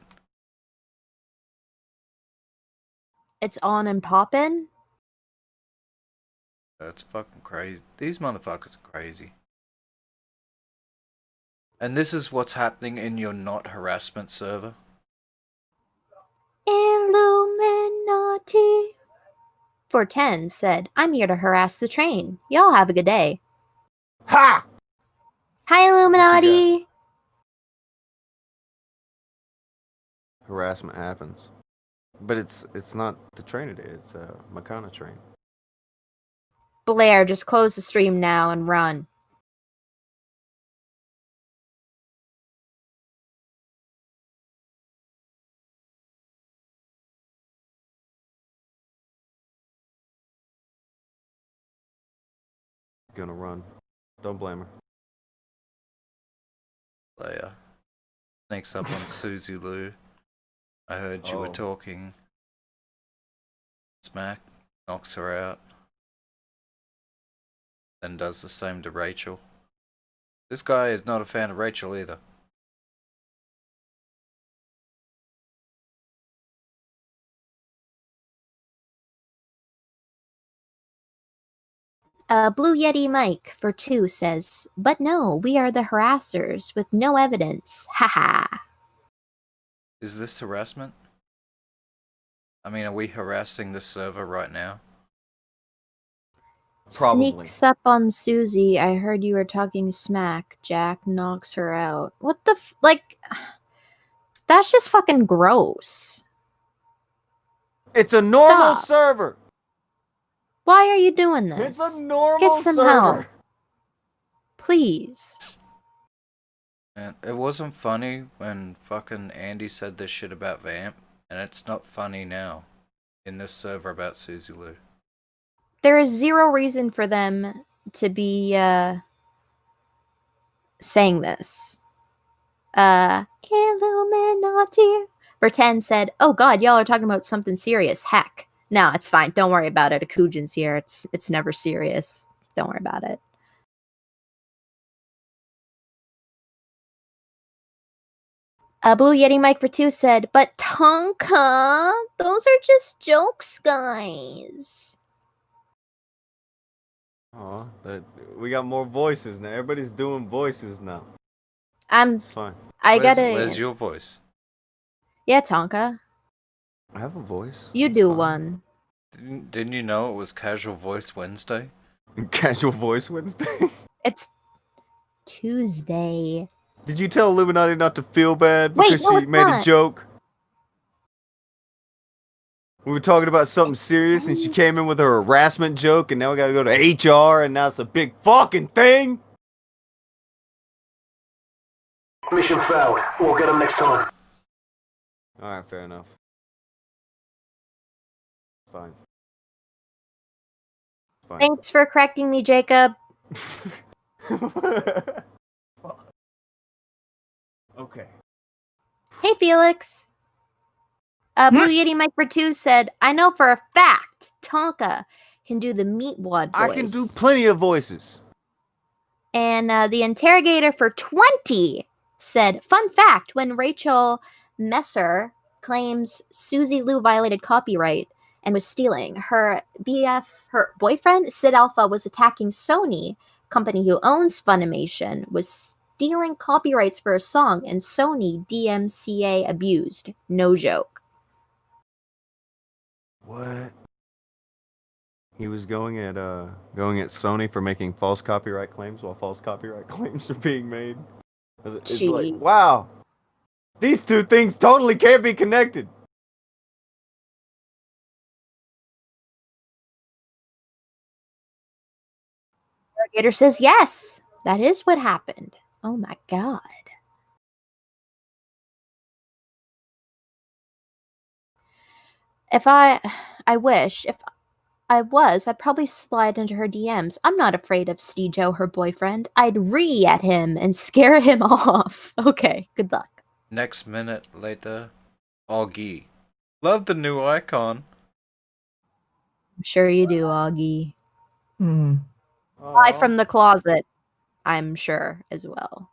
It's on and poppin'? That's fucking crazy. These motherfuckers are crazy. And this is what's happening in your not harassment server? Illuminati. 410 said, I'm here to harass the train. Y'all have a good day. Ha! Hi, Illuminati. Harassment happens. But it's not the train today, it's McConatrain. Blair, just close the stream now and run. Gonna run. Don't blame her. Leia sneaks up on Susie Lou. I heard you were talking smack, knocks her out, then does the same to Rachel. This guy is not a fan of Rachel either. Blue Yeti Mike for 2 says, but no, we are the harassers with no evidence. Haha. Is this harassment? I mean, are we harassing the server right now? Probably. Sneaks up on Susie. I heard you were talking smack. Jack knocks her out. What the like? That's just fucking gross. It's a normal Stop. server. Why are you doing this? It's a normal Get some server. help. Please. And it wasn't funny when fucking Andy said this shit about Vamp, and it's not funny now in this server about Susie Lou. There is zero reason for them to be saying this. Illuminati. Pretend said, "Oh God, y'all are talking about something serious. Heck, no, it's fine. Don't worry about it. Akujin's here. It's never serious. Don't worry about it." Blue Yeti Mike for 2 said, "But Tonka, those are just jokes, guys." Oh, we got more voices now. Everybody's doing voices now. It's fine. Where's your voice? Yeah, Tonka. I have a voice. You do one. Didn't you know it was Casual Voice Wednesday? Casual Voice Wednesday? It's Tuesday. Did you tell Illuminati not to feel bad because Wait, no, she it's made a not. joke? We were talking about something serious and she came in with her harassment joke and now we gotta go to HR and now it's a big fucking thing? Mission failed. We'll get them next time. Alright, fair enough. Fine. Thanks for correcting me, Jacob. Okay. Hey, Felix. Blue Yeti Mike for 2 said, "I know for a fact Tonka can do the Meatwad voice." I can do plenty of voices. And the interrogator for 20 said, "Fun fact, when Rachel Messer claims Susie Lou violated copyright and was stealing, her boyfriend, Sid Alpha, was attacking Sony, company who owns Funimation, was stealing copyrights for a song, and Sony DMCA abused. No joke." What? He was going at Sony for making false copyright claims while false copyright claims are being made. It's like, wow. These two things totally can't be connected. Interrogator says, "Yes, that is what happened. Oh my god." If I wish, if I was, I'd probably slide into her DMs. I'm not afraid of Steejo, her boyfriend. I'd ree at him and scare him off. Okay, good luck. Next minute later, Augie. Love the new icon. I'm sure you do, Augie. Live from the closet, I'm sure, as well.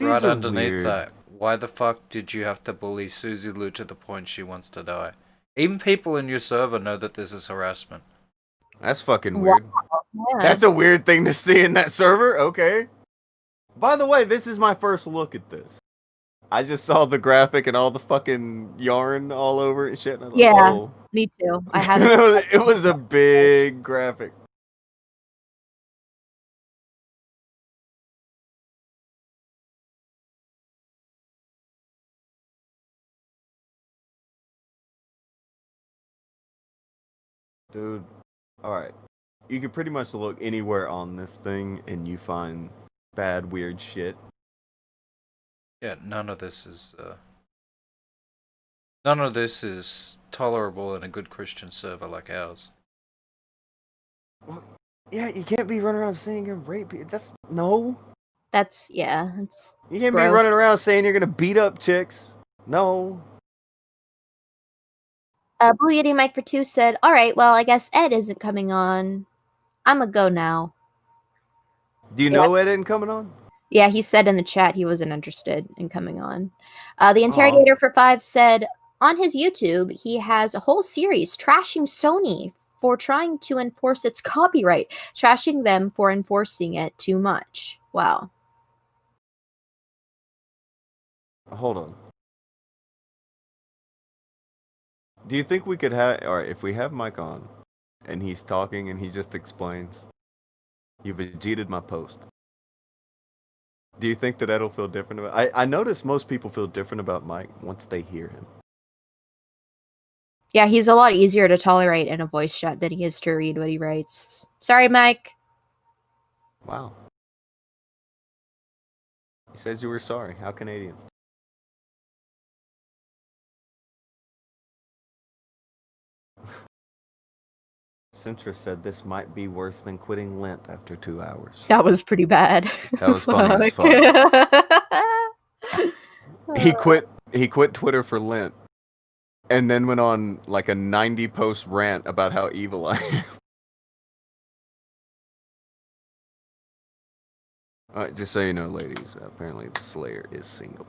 Right underneath that, why the fuck did you have to bully Susie Lou to the point she wants to die? Even people in your server know that this is harassment. That's fucking weird. Yeah. That's a weird thing to see in that server. Okay. By the way, this is my first look at this. I just saw the graphic and all the fucking yarn all over it and shit. And I was like, Yeah, whoa. me too. I haven't. It was a big graphic. Dude, alright. You can pretty much look anywhere on this thing and you find bad, weird shit. Yeah, none of this is tolerable in a good Christian server like ours. Yeah, you can't be running around saying you're rape. That's no. That's yeah. It's You can't be gross. running around saying you're gonna beat up chicks. No. Blue Yeti Mike for 2 said, "All right, well, I guess Ed isn't coming on. I'ma go now." Do you know Ed isn't coming on? Yeah, he said in the chat he wasn't interested in coming on. The interrogator for 5 said, on his YouTube, he has a whole series trashing Sony for trying to enforce its copyright, trashing them for enforcing it too much. Wow. Hold on. Do you think we could have... Alright, if we have Mike on, and he's talking and he just explains, "You Vegeted my post." Do you think that Ed'll feel different about... I notice most people feel different about Mike once they hear him. Yeah, he's a lot easier to tolerate in a voice chat than he is to read what he writes. Sorry, Mike. Wow. He says you were sorry. How Canadian. Centra said this might be worse than quitting Lent after 2 hours. That was pretty bad. That was funny as fuck. He quit Twitter for Lent, and then went on like a 90 post rant about how evil I am. Alright, just so you know, ladies, apparently the Slayer is single.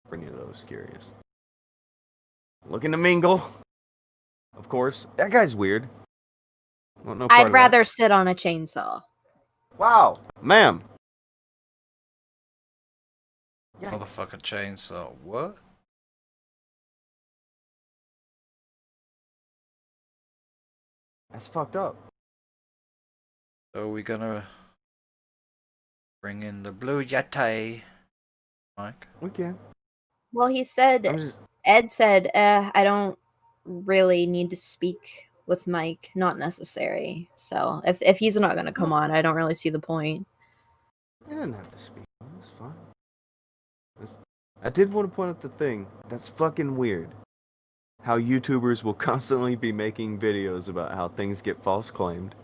For any of those curious. Looking to mingle. Of course. That guy's weird. Want no part I'd of rather sit on a chainsaw. that. Wow, ma'am. Motherfucking chainsaw. What? That's fucked up. So are we gonna bring in the blue yeti, Mike? We can. Well, he said, Ed said, I don't really need to speak with Mike. Not necessary. So if he's not going to come on, I don't really see the point. You didn't have to speak. It's fine. I did want to point out the thing. That's fucking weird. How YouTubers will constantly be making videos about how things get false claimed.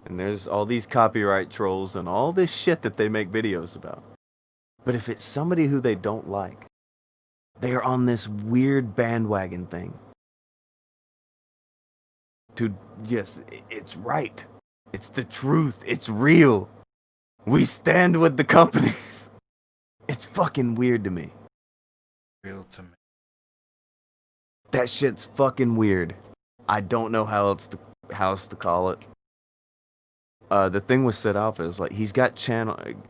And there's all these copyright trolls and all this shit that they make videos about. But if it's somebody who they don't like, they are on this weird bandwagon thing. Yes, it's right. It's the truth. It's real. We stand with the companies. It's fucking weird to me. Real to me. That shit's fucking weird. I don't know how else to call it. The thing with Sid Alpha is like he's got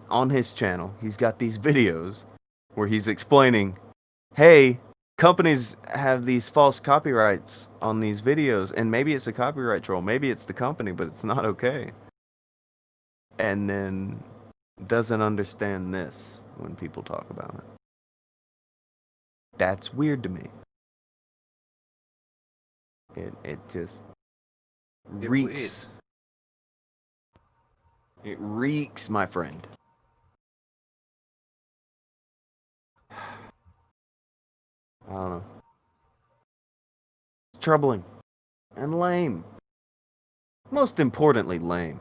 on his channel. He's got these videos where he's explaining, hey, companies have these false copyrights on these videos, and maybe it's a copyright troll, maybe it's the company, but it's not okay. And then doesn't understand this when people talk about it. That's weird to me. It just reeks. It reeks, my friend. I don't know. Troubling. And lame. Most importantly, lame.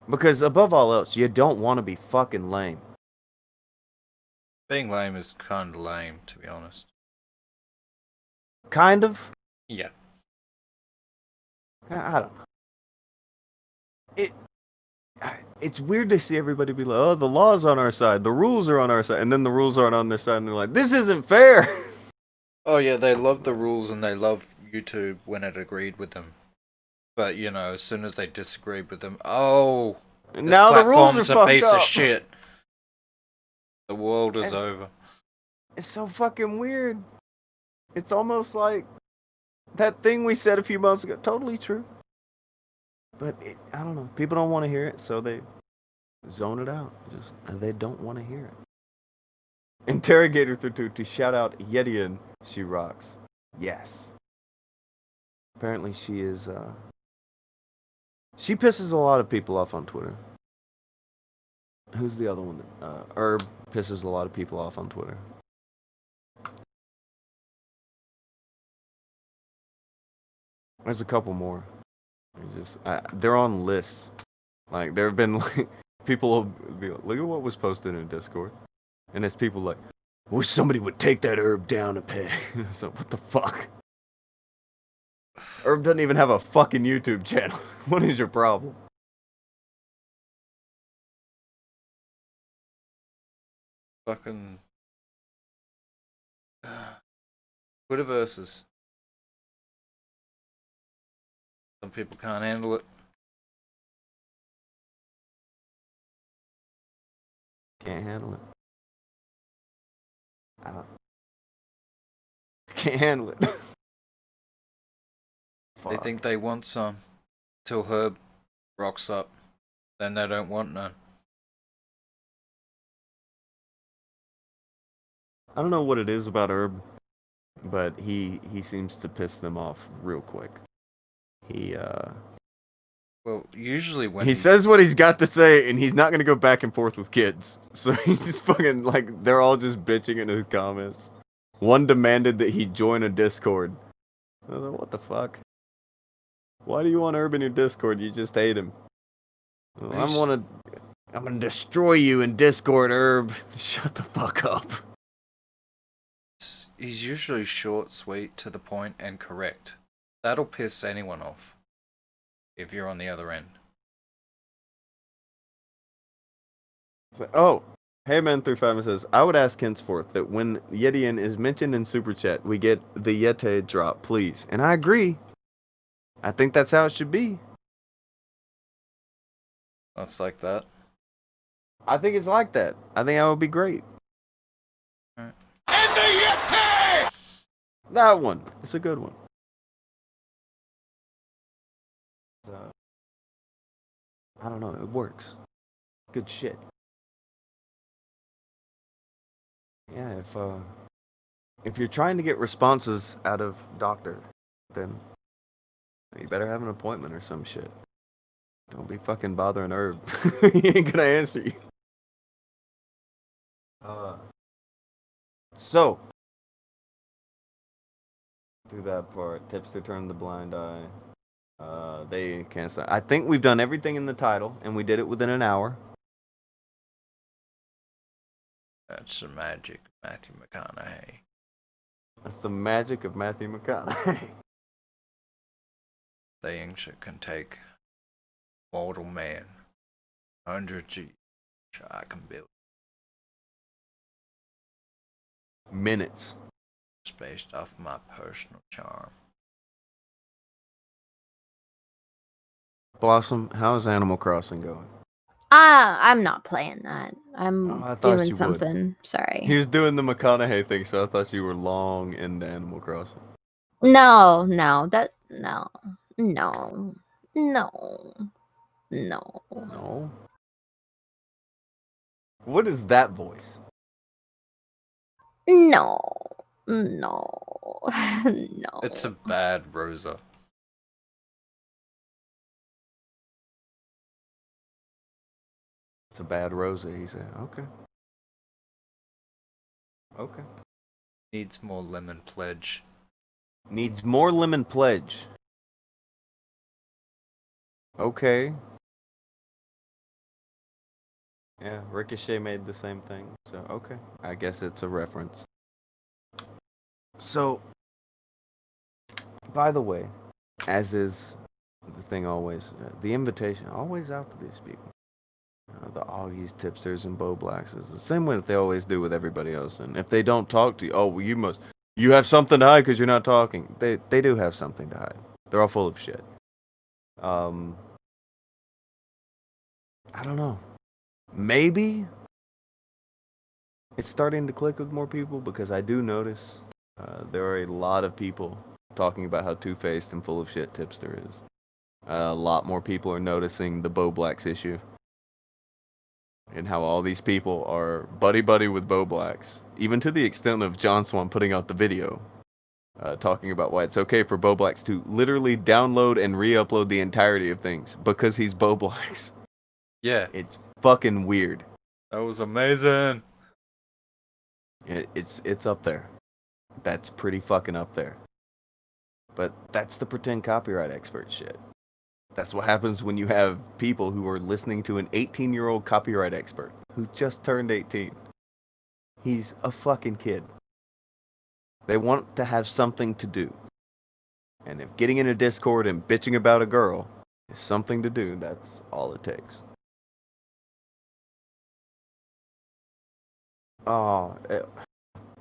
Because above all else, you don't want to be fucking lame. Being lame is kind of lame, to be honest. Kind of? Yeah. I don't know. It's weird to see everybody be like, oh, the law's on our side, the rules are on our side, and then the rules aren't on their side, and they're like, this isn't fair! Oh yeah, they love the rules and they love YouTube when it agreed with them. But, you know, as soon as they disagreed with them, oh, this now the rules are platform's a fucked piece up. of shit. The world is over. It's so fucking weird. It's almost like that thing we said a few months ago. Totally true. But I don't know. People don't want to hear it, so they zone it out. They don't want to hear it. Interrogator to shout out Yetian. She rocks. Yes. Apparently she is, she pisses a lot of people off on Twitter. Who's the other one? Herb pisses a lot of people off on Twitter. There's a couple more. They're on lists. Like, there have been, like, people will be like, look at what was posted in Discord. And it's people like, wish somebody would take that Herb down a peg. So, what the fuck? Herb doesn't even have a fucking YouTube channel. What is your problem? Fucking Twitterverses. Some people can't handle it. Can't handle it. I don't. Can't handle it. They think they want some. Till Herb rocks up. Then they don't want none. I don't know what it is about Herb, but he seems to piss them off real quick. Well, usually when he says what he's got to say, and he's not gonna go back and forth with kids. So he's just fucking like they're all just bitching in his comments. One demanded that he join a Discord. I was like, what the fuck? Why do you want Herb in your Discord? You just hate him. Well, I'm gonna destroy you in Discord, Herb. Shut the fuck up. He's usually short, sweet, to the point, and correct. That'll piss anyone off. If you're on the other end. Oh, hey man, through Famine says, I would ask henceforth that when Yetian is mentioned in Super Chat, we get the Yeti drop, please. And I agree. I think that's how it should be. That's like that. I think it's like that. I think that would be great. Right. And the Yeti! That one. It's a good one. I don't know. It works. Good shit. Yeah, if you're trying to get responses out of Doctor, then you better have an appointment or some shit. Don't be fucking bothering Herb. He ain't gonna answer you. So, do that part. Tipster turned the blind eye. They can't say. I think we've done everything in the title, and we did it within an hour. That's the magic of Matthew McConaughey. That's the magic of Matthew McConaughey. Things that can take mortal man hundreds of years. I can build minutes. It's based off my personal charm. Blossom, how's Animal Crossing going? I'm not playing that. I'm I thought doing you would. something. Sorry. He was doing the McConaughey thing, so I thought you were long into Animal Crossing. No. No? What is that voice? No. It's a bad Rosa. It's a bad Rosa, he said. Okay. Okay. Needs more lemon pledge. Needs more lemon pledge. Okay. Yeah, Ricochet made the same thing, so okay. I guess it's a reference. So, by the way, as is the thing always, the invitation always out to these people. The Augies, Tipsters, and Bo Blacks is the same way that they always do with everybody else. And if they don't talk to you, oh, well, you have something to hide because you're not talking. They do have something to hide. They're all full of shit. I don't know. Maybe it's starting to click with more people because I do notice there are a lot of people talking about how two-faced and full of shit Tipster is. A lot more people are noticing the Bo Blacks issue. And how all these people are buddy-buddy with Bo Blacks. Even to the extent of John Swan putting out the video. Talking about why it's okay for Bo Blacks to literally download and re-upload the entirety of things. Because he's Bo Blacks. Yeah. It's fucking weird. That was amazing. It's up there. That's pretty fucking up there. But that's the pretend copyright expert shit. That's what happens when you have people who are listening to an 18-year-old copyright expert who just turned 18. He's a fucking kid. They want to have something to do. And if getting in a Discord and bitching about a girl is something to do, that's all it takes. Oh,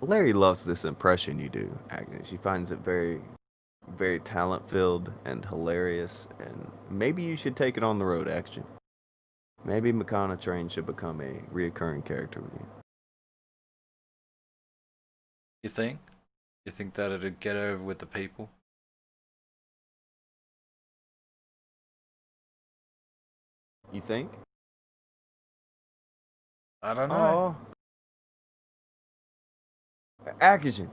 Larry loves this impression you do, Agnes. She finds it very, very talent-filled and hilarious, and maybe you should take it on the road, action. Maybe McConatrain should become a reoccurring character with you. You think? You think that it'd get over with the people? You think? I don't know. Akujin,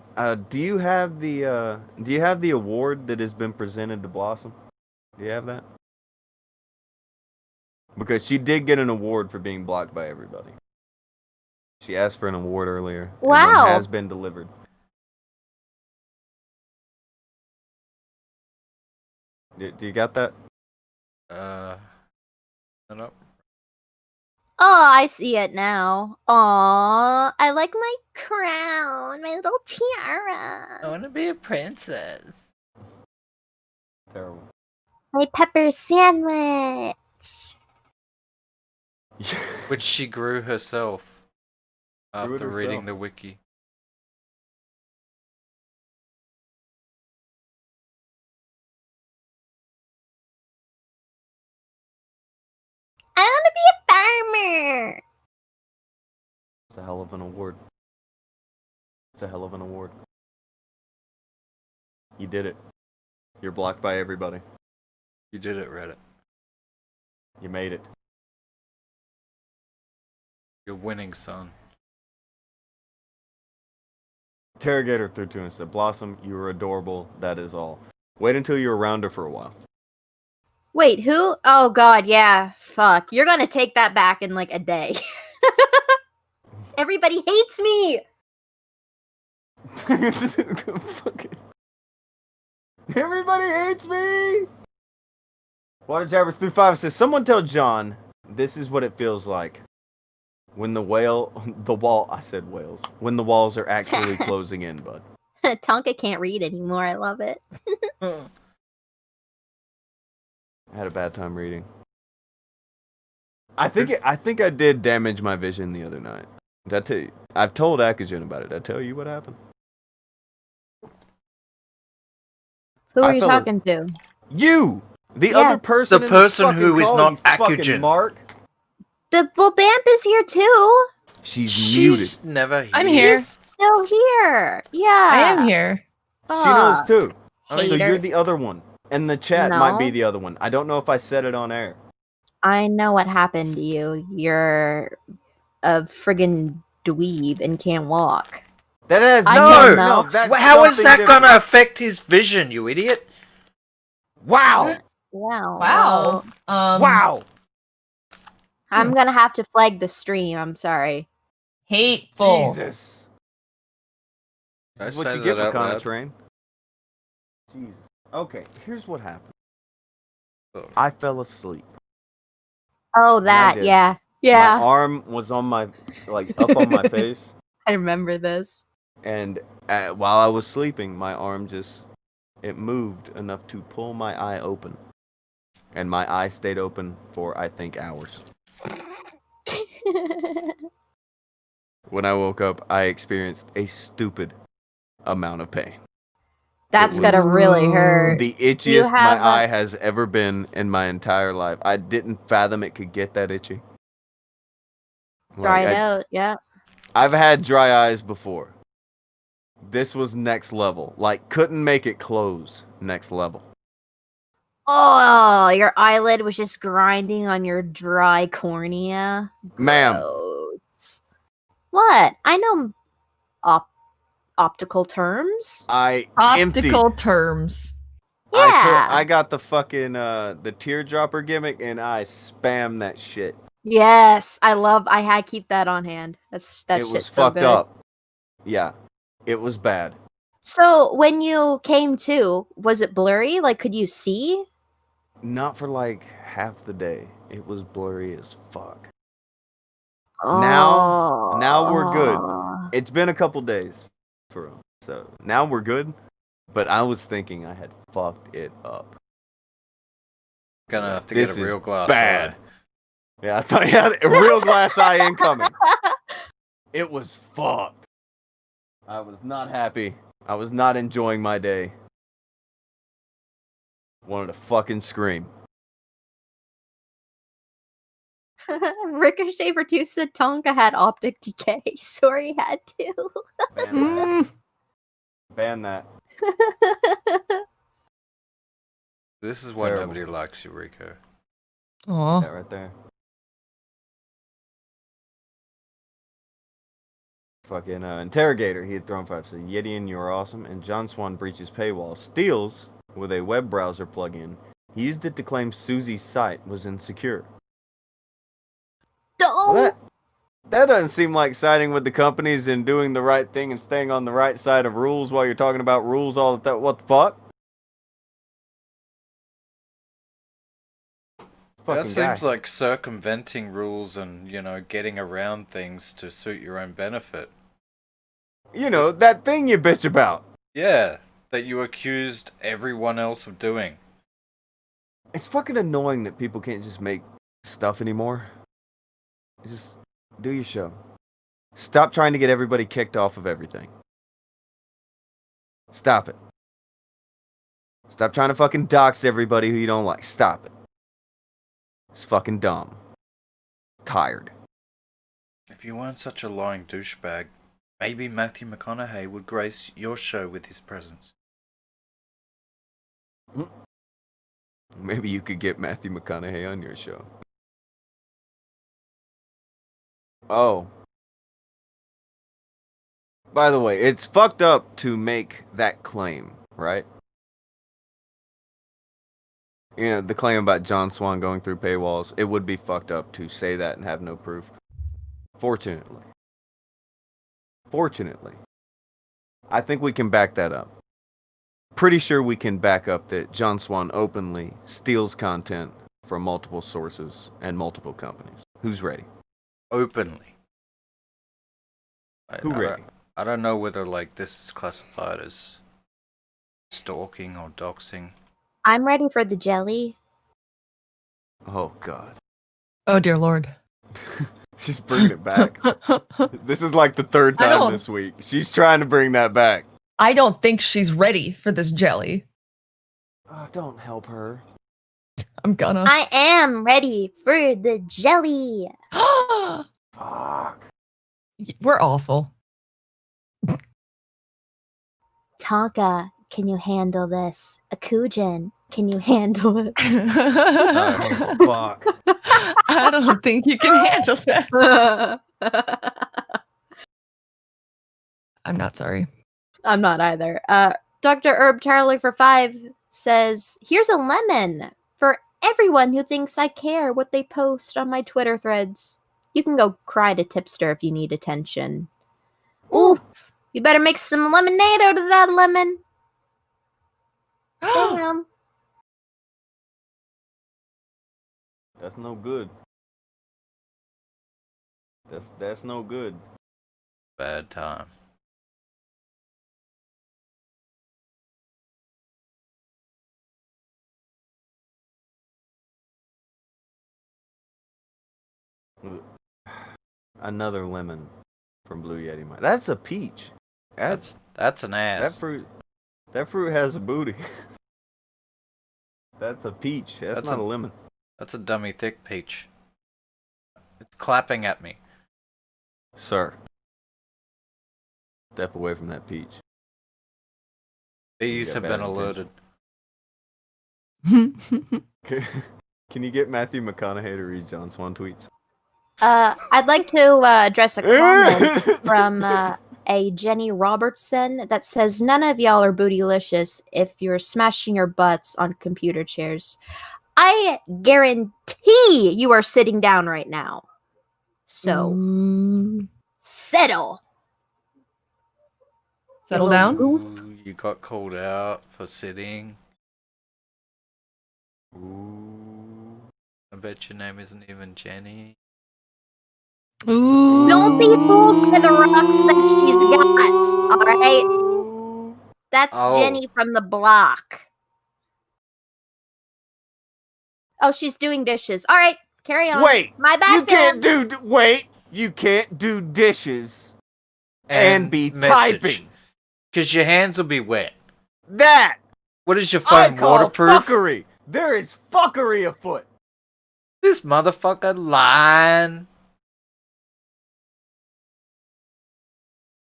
do you have the award that has been presented to Blossom? Do you have that? Because she did get an award for being blocked by everybody. She asked for an award earlier. Wow. And one has been delivered. Do you got that? No. Oh, I see it now. Aw, I like my crown, my little tiara. I want to be a princess. Terrible. My pepper sandwich. Which she grew herself Grew it after reading herself. the wiki. I want to be a farmer. It's a hell of an award. It's a hell of an award. You did it. You're blocked by everybody. You did it, Reddit. You made it. You're winning, son. Interrogator threw to him and said, Blossom, you were adorable. That is all. Wait until you're around her for a while. Wait, who? Oh god, yeah. Fuck. You're gonna take that back in like a day. Everybody hates me! Everybody hates me! Water Jabbers through 5 says, someone tell John this is what it feels like when when the walls are actually closing in, bud. Tonka can't read anymore. I love it. I had a bad time reading. I think I did damage my vision the other night. Did I tell you? I've told Akujin about it. Did I tell you what happened? Who are you talking to? You! The other person. The in person fucking who is call, not you fucking Akujin. Mark. Well, Vamp is here too. She's muted. Never here. I'm here. He's still here. Yeah. I am here. She knows too. So Hater. you're the other one. And the chat might be No. the other one. I don't know if I said it on air. I know what happened to you. You're a friggin' dweeb and can't walk. That has I No! don't know. that's How is something that different. gonna affect his vision, you idiot? Wow! Wow. Wow. Wow! I'm gonna have to flag the stream. I'm sorry. Hateful. Jesus. I This is what said you get, that out loud. McConatrain. Jesus. Okay, here's what happened. Oh. I fell asleep. Oh, I that. did. Yeah. My Yeah. arm was on my, up on my face. I remember this. And while I was sleeping, my arm it moved enough to pull my eye open. And my eye stayed open for, I think, hours. When I woke up, I experienced a stupid amount of pain. That's It gotta was really hurt. The You itchiest my have eye has ever been in my entire life. I didn't fathom it could get that itchy. Dried out. Yeah. I've had dry eyes before. This was next level. Like, couldn't make it close. Next level. Oh, your eyelid was just grinding on your dry cornea. Ma'am. Gross. What? I know optical terms. I Optical emptied. terms. Yeah. I got the fucking the teardropper gimmick and I spammed that shit. Yes, I keep that on hand. That It shit's was so fucked good. up. Yeah. It was bad. So when you came to, was it blurry? Like, could you see? Not for like half the day. It was blurry as fuck. Oh. Now we're good. It's been a couple days for real. So now we're good. But I was thinking I had fucked it up. Gonna have to This get a is real glass bad. eye. Yeah, I thought you had a real glass eye incoming. It was fucked. I was not happy. I was not enjoying my day. Wanted to fucking scream. Ricochet Vertu said Tonka had optic decay, so he had to. Ban that. This is why Terrible. nobody likes you, Rico. Aw. That right there. Fucking interrogator, he had thrown 5. So Yetian, you're awesome. And John Swan breaches paywall. Steals with a web browser plugin. He used it to claim Susie's site was insecure. Well, that doesn't seem like siding with the companies and doing the right thing and staying on the right side of rules while you're talking about rules all the time. What the fuck? fucking That guy. seems like circumventing rules and, getting around things to suit your own benefit. You know, that thing you bitch about. Yeah, that you accused everyone else of doing. It's fucking annoying that people can't just make stuff anymore. Just do your show. Stop trying to get everybody kicked off of everything. Stop it. Stop trying to fucking dox everybody who you don't like. Stop it. It's fucking dumb. Tired. If you weren't such a lying douchebag, maybe Matthew McConaughey would grace your show with his presence. Maybe you could get Matthew McConaughey on your show. Oh. By the way, it's fucked up to make that claim, right? You know, the claim about John Swan going through paywalls, it would be fucked up to say that and have no proof. Fortunately, I think we can back that up. Pretty sure we can back up that John Swan openly steals content from multiple sources and multiple companies. Who's ready? Openly. Who ready? I don't know whether this is classified as stalking or doxing. I'm ready for the jelly. Oh God. Oh dear Lord. She's bringing it back. This is like the third time this week. She's trying to bring that back. I don't think she's ready for this jelly. Don't help her. I'm gonna. I am ready for the jelly. Fuck. We're awful. Tonka, can you handle this? Akujin, can you handle it? Oh, fuck. I don't think you can handle this. I'm not sorry. I'm not either. Dr. Herb Charlie for 5 says, here's a lemon for everyone who thinks I care what they post on my Twitter threads. You can go cry to Tipster if you need attention. Oof. You better make some lemonade out of that lemon. Damn. That's no good. That's no good. Bad time. Another lemon from Blue Yeti. That's a peach. That's an ass. That fruit has a booty. That's a peach. That's not a lemon. That's a dummy thick peach. It's clapping at me. Sir. Step away from that peach. Bees have been alerted. Can you get Matthew McConaughey to read John Swan tweets? I'd like to address a comment from a Jenny Robertson that says, none of y'all are bootylicious if you're smashing your butts on computer chairs. I guarantee you are sitting down right now. So, settle. Settle down? Ooh, you got called out for sitting. Ooh. I bet your name isn't even Jenny. Ooh. Don't be fooled by the rocks that she's got, alright? That's Jenny from the block. Oh, she's doing dishes. Alright, carry on. Wait! My bad, You can't you can't do dishes and be typing. Because your hands will be wet. That! What is your I phone, call waterproof? fuckery! There is fuckery afoot! This motherfucker lying.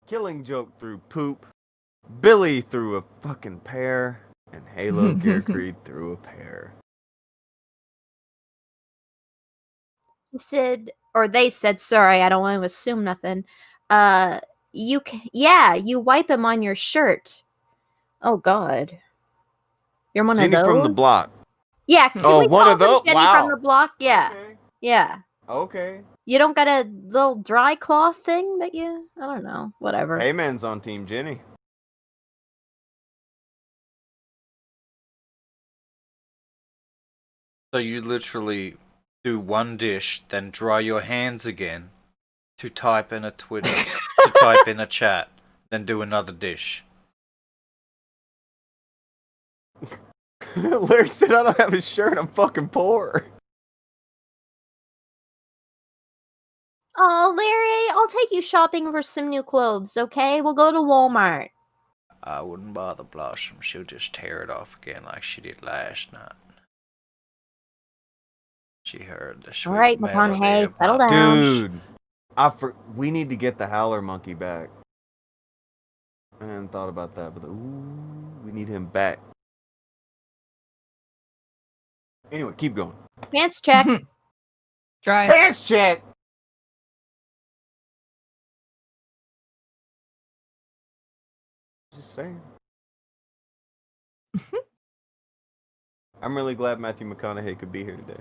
Killing Joke threw poop. Billy threw a fucking pear. And Halo Gear Creed threw a pear. He said, or they said, sorry, I don't want to assume nothing. You wipe him on your shirt. Oh, God. You're one Jenny of those? from the block. Yeah, can we one call of those? him Jenny Wow. from the block? Yeah. Okay. Yeah. Okay. You don't got a little dry cloth thing that you... I don't know. Whatever. Heyman's on Team Jenny. So you literally do one dish, then dry your hands again to type in a Twitter, to type in a chat, then do another dish. Larry said, I don't have a shirt, I'm fucking poor. Oh, Larry, I'll take you shopping for some new clothes, okay? We'll go to Walmart. I wouldn't bother Blossom. She'll just tear it off again like she did last night. She heard the sweet Alright, melody McConaughey, of settle my down. Dude, we need to get the howler monkey back. I hadn't thought about that, but we need him back. Anyway, keep going. Pants check. Try. Pants check! Just saying. I'm really glad Matthew McConaughey could be here today.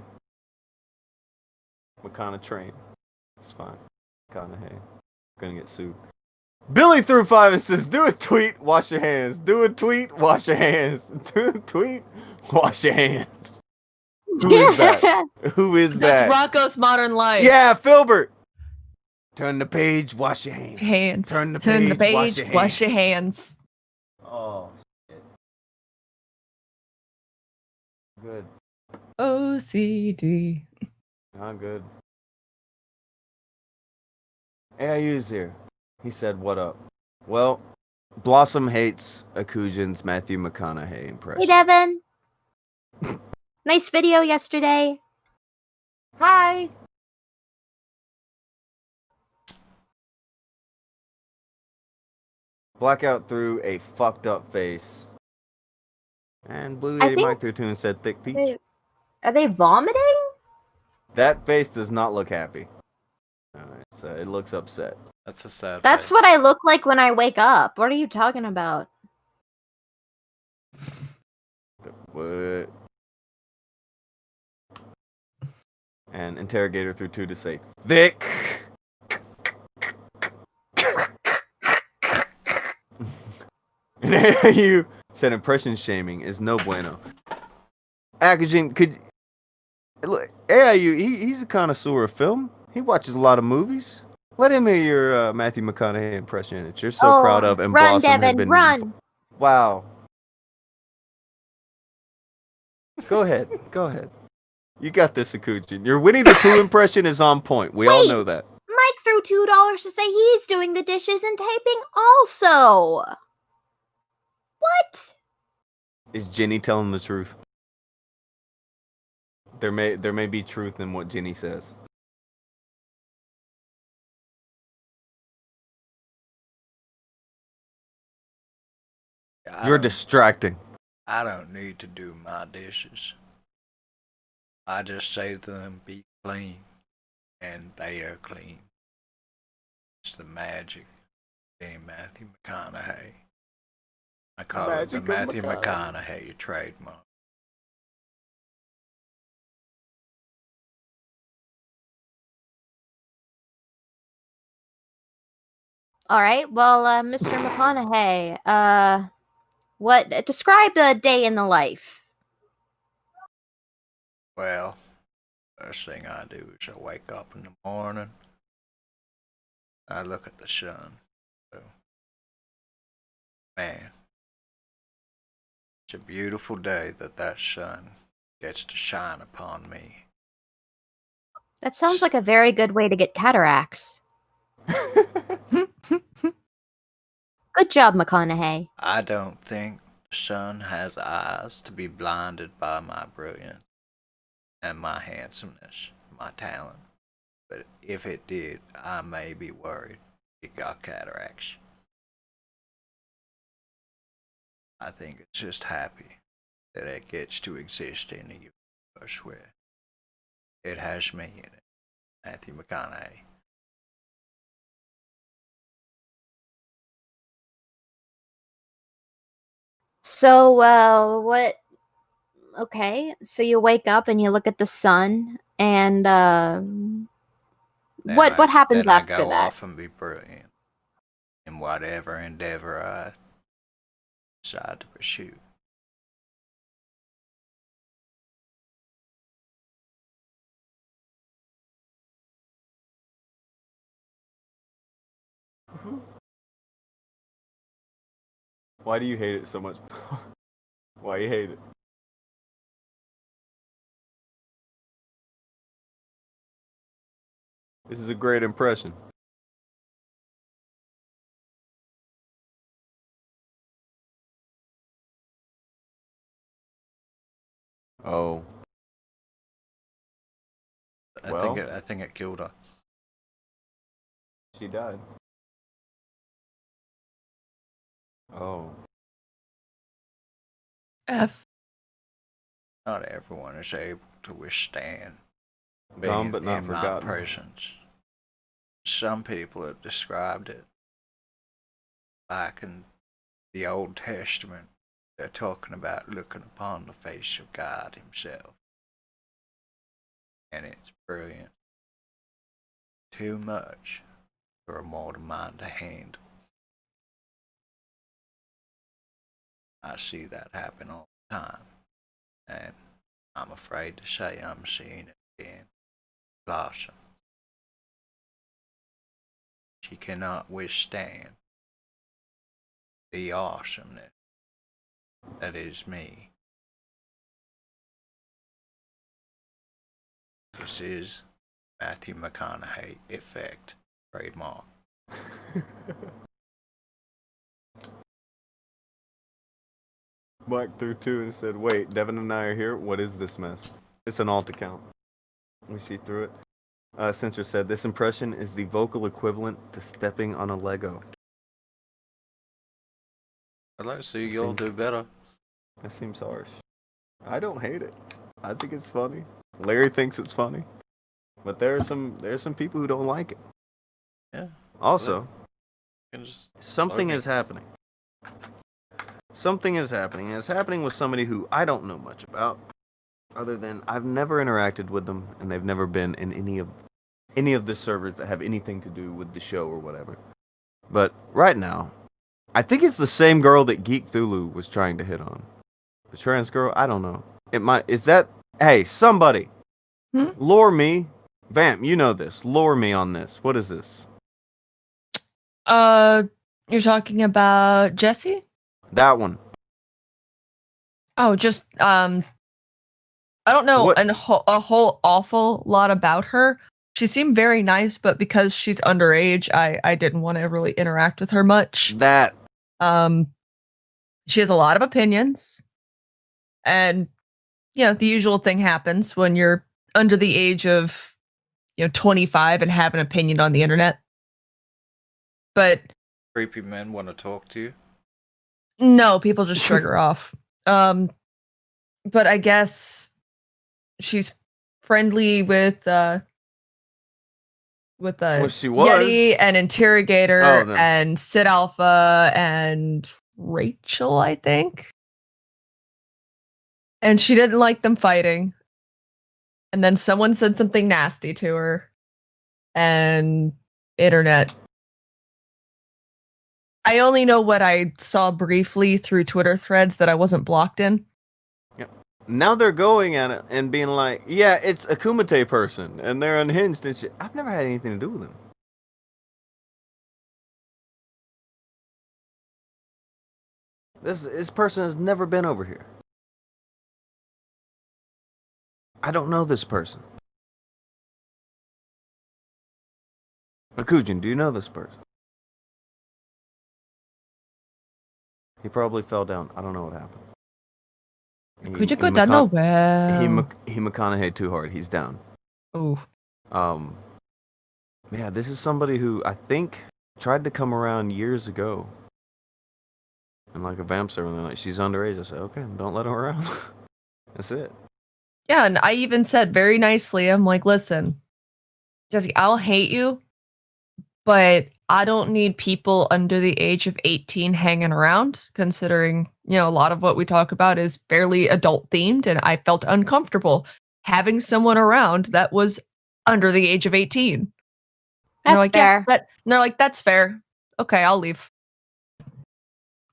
McConatrain. It's fine. McConaughey. Gonna get sued. Billy threw 5 and says, do a tweet, wash your hands. Do a tweet, wash your hands. Do a tweet, wash your hands. Who is that? Who is that? That's Rocco's Modern Life. Yeah, Filbert. Turn the page, wash your hands. Hands. Turn the page, wash your hands. Wash your hands. Oh, shit. Good. OCD. Not good. AIU's here. He said, what up? Well, Blossom hates Akujin's Matthew McConaughey impression. Hey, Devin. Nice video yesterday. Hi. Blackout threw a fucked up face. And Blue I Lady think Mike threw two and said thick peach. Are they vomiting? That face does not look happy. Alright, so it looks upset. That's a sad That's what I look like when I wake up. What are you talking about? What? And Interrogator threw two to say thick. And you said impression shaming is no bueno. Akujin, could look, AIU, he's a connoisseur of film. He watches a lot of movies. Let him hear your Matthew McConaughey impression that you're so proud of. And run, Blossom Devin, had been. run. Wow. Go ahead. Go ahead. You got this, Akujin. Your Winnie the Pooh impression is on point. We all know that. Mike threw $2 to say he's doing the dishes and taping also. What? Is Jenny telling the truth? There may be truth in what Jenny says. You're distracting. I don't need to do my dishes. I just say to them, be clean, and they are clean. It's the magic of being Matthew McConaughey. I call it the Matthew McConaughey trademark. All right. Well, Mr. McConaughey, describe a day in the life. Well, first thing I do is I wake up in the morning. I look at the sun. So, man, it's a beautiful day that sun gets to shine upon me. That sounds like a very good way to get cataracts. Good job, McConaughey. I don't think the sun has eyes to be blinded by my brilliance and my handsomeness, my talent. But if it did, I may be worried it got cataracts. I think it's just happy that it gets to exist in a universe where it has me in it, Matthew McConaughey. So, okay, so you wake up and you look at the sun, and what happens after I go that? off and be brilliant in whatever endeavor I decide to pursue. Why do you hate it so much? Why you hate it? This is a great impression. Oh. I think it killed her. She died. Oh. F. Not everyone is able to withstand Gone being but not in my forgotten. presence. Some people have described it like in the Old Testament. They're talking about looking upon the face of God himself. And it's brilliant. Too much for a mortal mind to handle. I see that happen all the time. And I'm afraid to say I'm seeing it again. Blossom. She cannot withstand the awesomeness that is me. This is Matthew McConaughey effect trademark. Black threw two and said, "Wait, Devin and I are here. What is this mess?" It's an alt account. We see through it. Censor said, "This impression is the vocal equivalent to stepping on a Lego." I'd like to see you all do better. That seems harsh. I don't hate it. I think it's funny. Larry thinks it's funny, but there's some people who don't like it. Yeah. Also, something okay. is happening. Something is happening, and it's happening with somebody who I don't know much about, other than I've never interacted with them, and they've never been in any of the servers that have anything to do with the show or whatever. But right now, I think it's the same girl that Geek Thulu was trying to hit on. The trans girl? I don't know. Is that, hey, somebody, lure me. Vamp, you know this. Lure me on this. What is this? You're talking about Jessie? That one. Oh, just, I don't know a whole awful lot about her. She seemed very nice, but because she's underage, I didn't want to really interact with her much. She has a lot of opinions. And, the usual thing happens when you're under the age of, 25 and have an opinion on the internet. But Creepy men want to talk to you. no, people just shrug her off. But I guess she's friendly with Well, she was. Yeti and Interrogator then. and Sid Alpha and Rachel, I think. And she didn't like them fighting. And then someone said something nasty to her. And internet. I only know what I saw briefly through Twitter threads that I wasn't blocked in. Now they're going at it and being like, yeah, it's a Kumite person, and they're unhinged and shit. I've never had anything to do with them. This person has never been over here. I don't know this person. Akujin, do you know this person? He probably fell down. I don't know what happened. Could you go down the well? He McConaughey too hard. He's down. Oh. Yeah, this is somebody who I think tried to come around years ago. And like a vamp server, and they're like, she's underage. I said, okay, don't let her around. That's it. Yeah, and I even said very nicely, I'm like, listen, Jesse, I'll hate you, but I don't need people under the age of 18 hanging around, considering, a lot of what we talk about is fairly adult themed, and I felt uncomfortable having someone around that was under the age of 18. That's fair. Yeah, they're like, that's fair. Okay, I'll leave.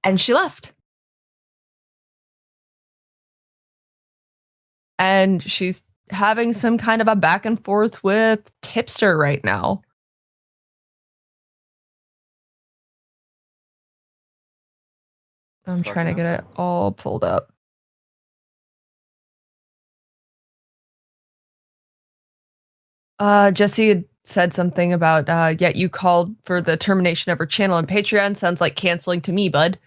And she left. And she's having some kind of a back and forth with Tipster right now. I'm trying to get it all pulled up. Jesse had said something about, yet you called for the termination of her channel on Patreon. Sounds like canceling to me, bud.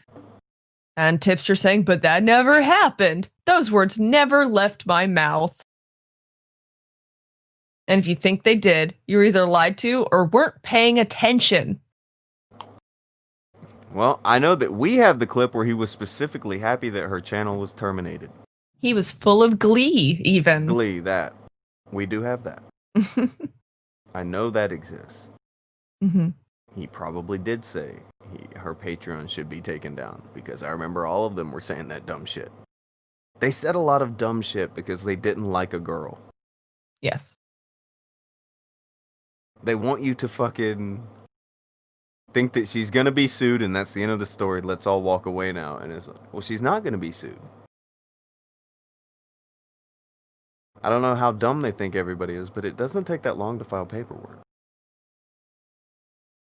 And Tipster saying, but that never happened. Those words never left my mouth. And if you think they did, you were either lied to or weren't paying attention. Well, I know that we have the clip where he was specifically happy that her channel was terminated. He was full of glee, even. Glee, that. We do have that. I know that exists. Mm-hmm. He probably did say her Patreon should be taken down, because I remember all of them were saying that dumb shit. They said a lot of dumb shit because they didn't like a girl. Yes. They want you to fucking think that she's gonna be sued and that's the end of the story. Let's all walk away now. And it's like, well, she's not gonna be sued. I don't know how dumb they think everybody is, but it doesn't take that long to file paperwork.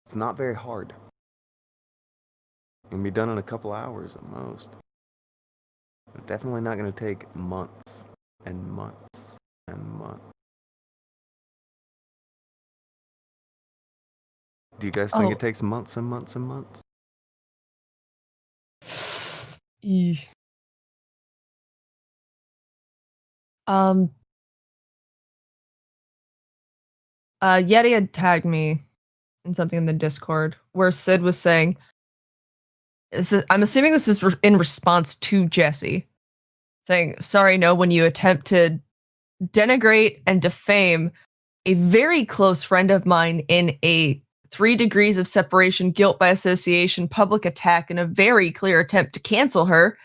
It's not very hard. It can be done in a couple hours at most. But definitely not going to take months and months and months. Do you guys think it takes months and months and months? Yeti had tagged me in something in the Discord where Sid was saying, I'm assuming this is in response to Jesse, saying, sorry, no, when you attempt to denigrate and defame a very close friend of mine in a 3 degrees of separation, guilt by association, public attack, and a very clear attempt to cancel her,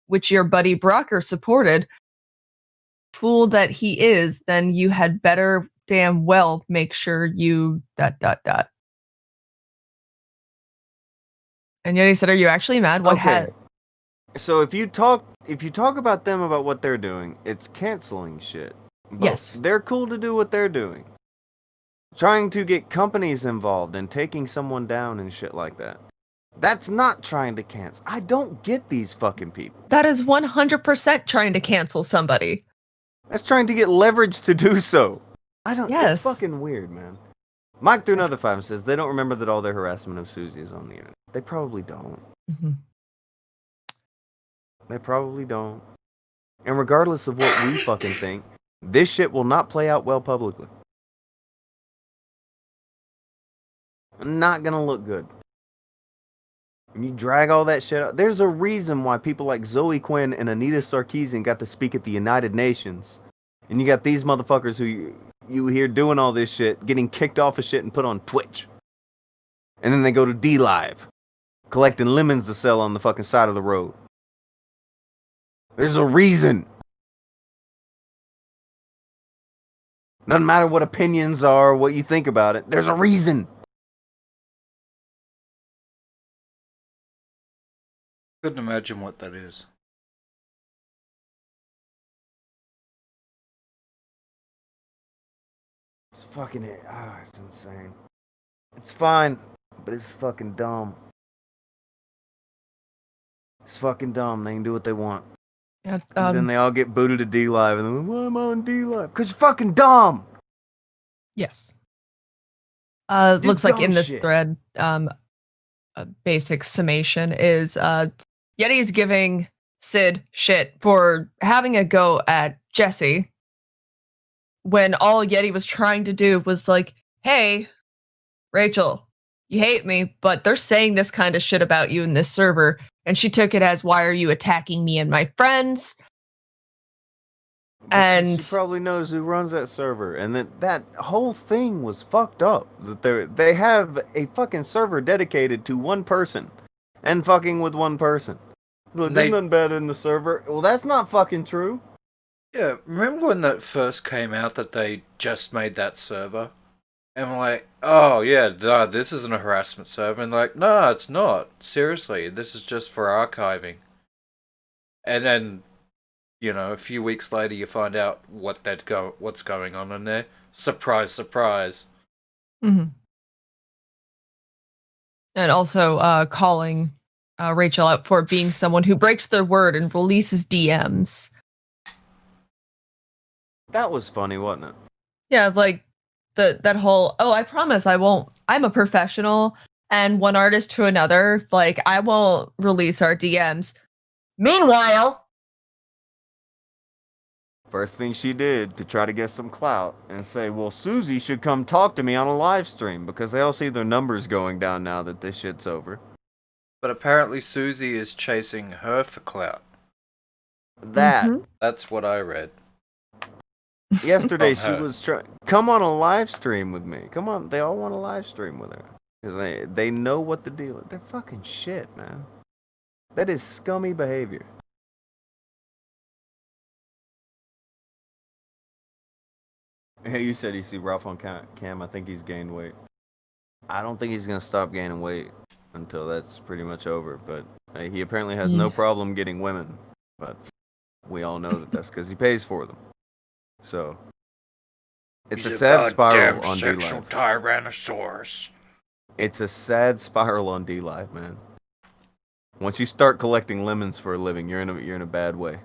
which your buddy Brocker supported, fool that he is, then you had better damn well make sure you ... And yet he said, are you actually mad? What had... So if you talk about them about what they're doing, it's canceling shit. But yes. They're cool to do what they're doing. Trying to get companies involved and taking someone down and shit like that. That's not trying to cancel. I don't get these fucking people. That is 100% trying to cancel somebody. That's trying to get leverage to do so. I don't... Yes. It's fucking weird, man. Mike through another 5 says they don't remember that all their harassment of Susie is on the internet. They probably don't. Mm-hmm. They probably don't. And regardless of what we fucking think, this shit will not play out well publicly. Not gonna look good. When you drag all that shit out, there's a reason why people like Zoe Quinn and Anita Sarkeesian got to speak at the United Nations. And you got these motherfuckers who you hear doing all this shit, getting kicked off of shit and put on Twitch. And then they go to D-Live, collecting lemons to sell on the fucking side of the road. There's a reason. Doesn't matter what opinions are, what you think about it. There's a reason. Couldn't imagine what that is. It's fucking it. It's insane. It's fine, but it's fucking dumb. It's fucking dumb. They can do what they want. Yeah, and then they all get booted to D-Live, and then, why am I on D-Live? Because you're fucking dumb! Yes. Looks like in this shit. thread, a basic summation is Yeti's giving Sid shit for having a go at Jesse when all Yeti was trying to do was like, hey, Rachel, you hate me, but they're saying this kind of shit about you in this server. And she took it as, why are you attacking me and my friends? And she probably knows who runs that server, and that whole thing was fucked up. That they have a fucking server dedicated to one person, and fucking with one person. Look, there's nothing bad in the server. Well, that's not fucking true. Yeah, remember when that first came out that they just made that server? And we're like, oh yeah, no, this isn't a harassment server. And like, no, it's not. Seriously, this is just for archiving. And then, you know, a few weeks later, you find out what's going on in there. Surprise, surprise. Mm-hmm. And also calling Rachel out for being someone who breaks their word and releases DMs. That was funny, wasn't it? Yeah, like that whole, oh, I promise I won't, I'm a professional, and one artist to another, like, I won't release our DMs. Meanwhile, First thing she did to try to get some clout and say, well, Susie should come talk to me on a live stream because they all see their numbers going down now that this shit's over. But apparently Susie is chasing her for clout. That. That's what I read. Yesterday From she her. was trying, come on a live stream with me. Come on, they all want a live stream with her. Because they know what the deal is. They're fucking shit, man. That is scummy behavior. Hey, you said you see Ralph on cam. I think he's gained weight. I don't think he's going to stop gaining weight until that's pretty much over. But he apparently has no problem getting women. But we all know that that's because he pays for them. So, it's He's a sad spiral goddamn on sexual D-Live. Tyrannosaurus. It's a sad spiral on D-Live, man. Once you start collecting lemons for a living, you're in a bad way.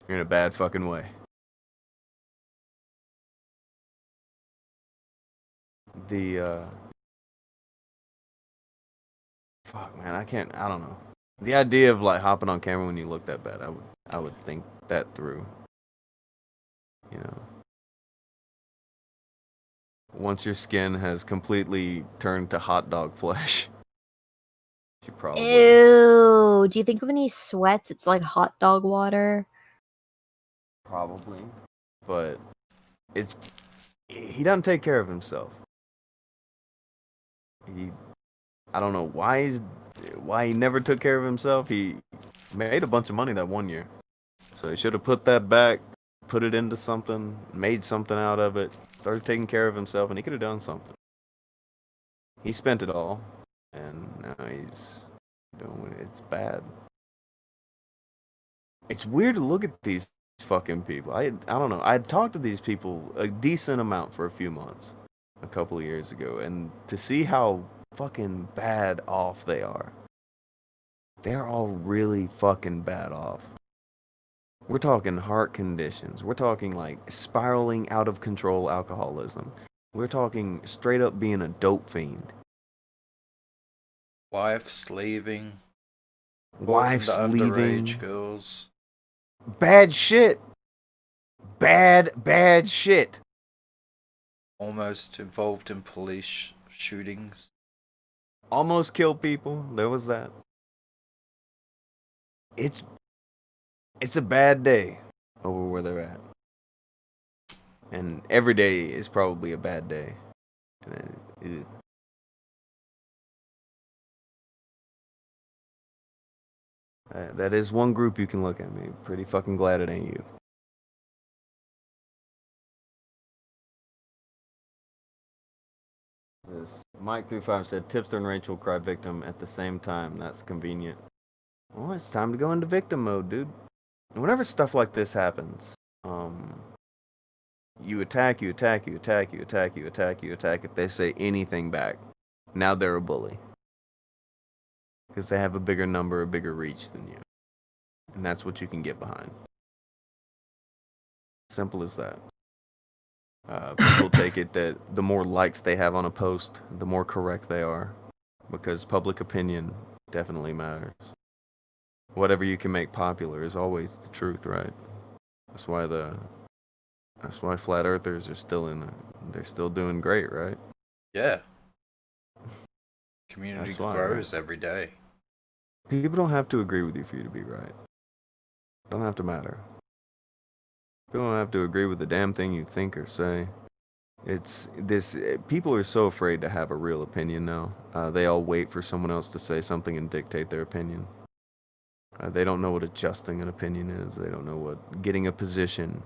You're in a bad fucking way. Fuck, man, I don't know. The idea of like hopping on camera when you look that bad, I would think that through. You know. Once your skin has completely turned to hot dog flesh. You probably. Ew. Do you think when he sweats, it's like hot dog water? Probably. But he doesn't take care of himself. I don't know why he never took care of himself. He made a bunch of money that one year. So he should have put that back, put it into something, made something out of it, started taking care of himself, and he could have done something. He spent it all, and now he's doing it. It's bad. It's weird to look at these fucking people. I don't know. I had talked to these people a decent amount for a few months, a couple of years ago, and to see how fucking bad off they are. They're all really fucking bad off. We're talking heart conditions. We're talking like spiraling out of control alcoholism. We're talking straight up being a dope fiend. Wives leaving. Wives leaving. Underage girls. Bad shit. Bad shit. Almost involved in police shootings. Almost killed people. There was that. It's a bad day over where they're at. And every day is probably a bad day. And that is one group you can look at me. Pretty fucking glad it ain't you. Mike35 said, Tipster and Rachel cry victim at the same time. That's convenient. Well, it's time to go into victim mode, dude. And whenever stuff like this happens, you attack. If they say anything back, now they're a bully. Because they have a bigger number, a bigger reach than you. And that's what you can get behind. Simple as that. People take it that the more likes they have on a post, the more correct they are. Because public opinion definitely matters. Whatever you can make popular is always the truth, right? That's why flat earthers are they're still doing great, right? Yeah. Community That's why, grows right? every day. People don't have to agree with you for you to be right. Don't have to matter. People don't have to agree with the damn thing you think or say. People are so afraid to have a real opinion now. They all wait for someone else to say something and dictate their opinion. They don't know what adjusting an opinion is. They don't know what getting a position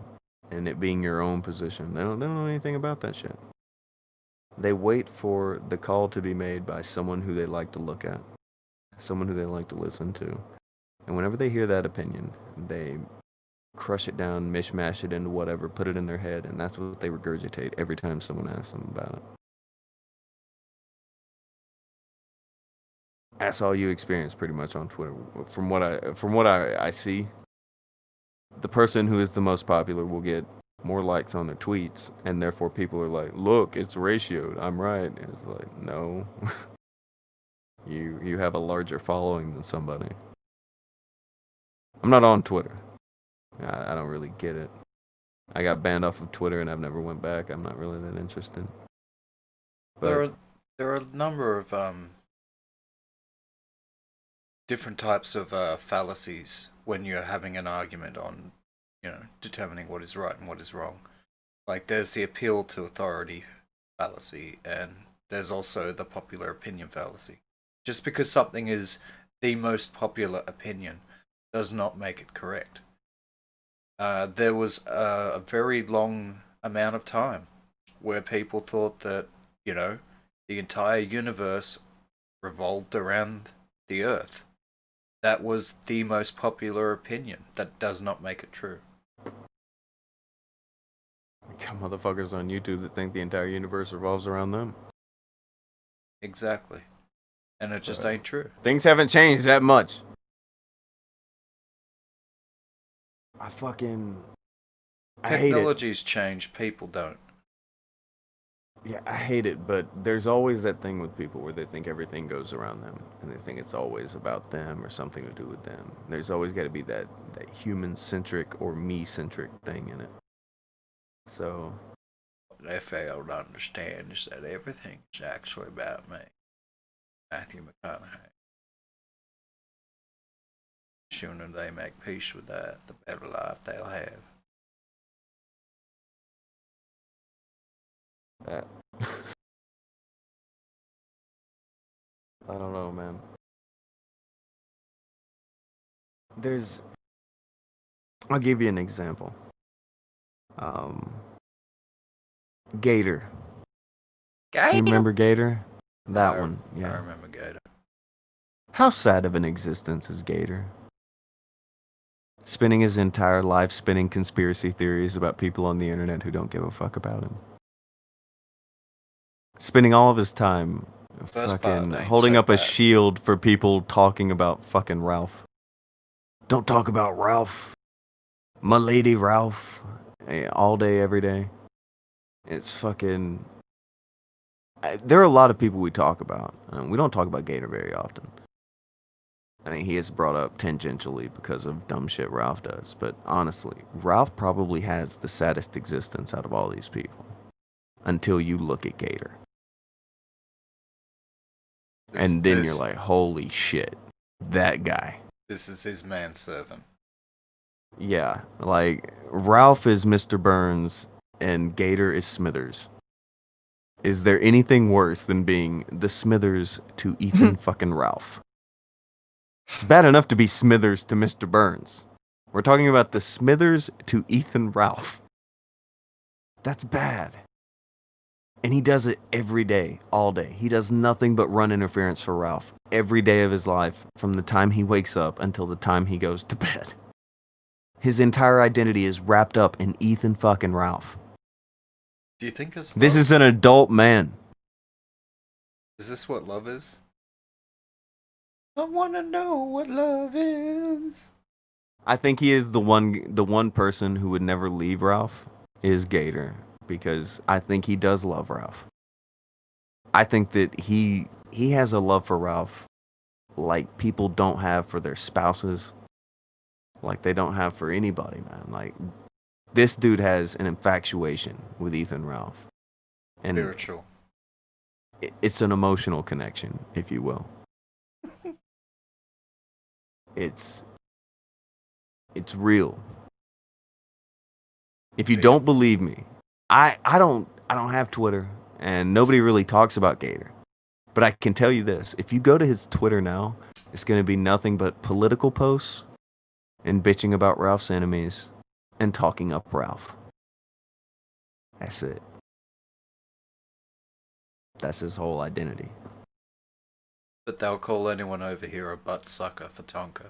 and it being your own position. They don't know anything about that shit. They wait for the call to be made by someone who they like to look at, someone who they like to listen to. And whenever they hear that opinion, they crush it down, mishmash it into whatever, put it in their head, and that's what they regurgitate every time someone asks them about it. That's all you experience pretty much on Twitter. From what I see, the person who is the most popular will get more likes on their tweets, and therefore people are like, "Look, it's ratioed. I'm right." And it's like, no, you have a larger following than somebody. I'm not on Twitter. I don't really get it. I got banned off of Twitter, and I've never went back. I'm not really that interested. But There are a number of different types of fallacies when you're having an argument on, determining what is right and what is wrong. Like, there's the appeal to authority fallacy, and there's also the popular opinion fallacy. Just because something is the most popular opinion does not make it correct. There was a very long amount of time where people thought that, the entire universe revolved around the Earth. That was the most popular opinion. That does not make it true. got motherfuckers on YouTube that think the entire universe revolves around them. Exactly. And it just ain't true. Things haven't changed that much. I hate it. Technology's changed, people don't. Yeah, I hate it, but there's always that thing with people where they think everything goes around them, and they think it's always about them or something to do with them. There's always got to be that human-centric or me-centric thing in it. So what they fail to understand is that everything is actually about me. Matthew McConatrain. The sooner they make peace with that, the better life they'll have. That. I don't know, man. I'll give you an example. Gator. You remember Gator? That one, yeah. I remember Gator. How sad of an existence is Gator? Spending his entire life spinning conspiracy theories about people on the internet who don't give a fuck about him. Spending all of his time fucking holding up a shield for people talking about fucking Ralph. Don't talk about Ralph. My lady Ralph. All day, every day. It's fucking... There are a lot of people we talk about. We don't talk about Gator very often. I mean, he is brought up tangentially because of dumb shit Ralph does. But honestly, Ralph probably has the saddest existence out of all these people. Until you look at Gator. And then you're like, holy shit, that guy. This is his manservant. Yeah, like, Ralph is Mr. Burns and Gator is Smithers. Is there anything worse than being the Smithers to Ethan fucking Ralph? It's bad enough to be Smithers to Mr. Burns. We're talking about the Smithers to Ethan Ralph. That's bad. And he does it every day, all day. He does nothing but run interference for Ralph every day of his life, from the time he wakes up until the time he goes to bed. His entire identity is wrapped up in Ethan fucking Ralph. Do you think it's This is an adult man. Is this what love is? I wanna know what love is. I think he is the one person who would never leave Ralph is Gator. Because I think he does love Ralph. I think that he has a love for Ralph like people don't have for their spouses. Like they don't have for anybody, man. Like, this dude has an infatuation with Ethan Ralph. And spiritual. It's an emotional connection, if you will. It's real. If you don't believe me, I don't have Twitter, and nobody really talks about Gator. But I can tell you this, if you go to his Twitter now, it's going to be nothing but political posts and bitching about Ralph's enemies and talking up Ralph. That's it. That's his whole identity. But they'll call anyone over here a butt sucker for Tonka.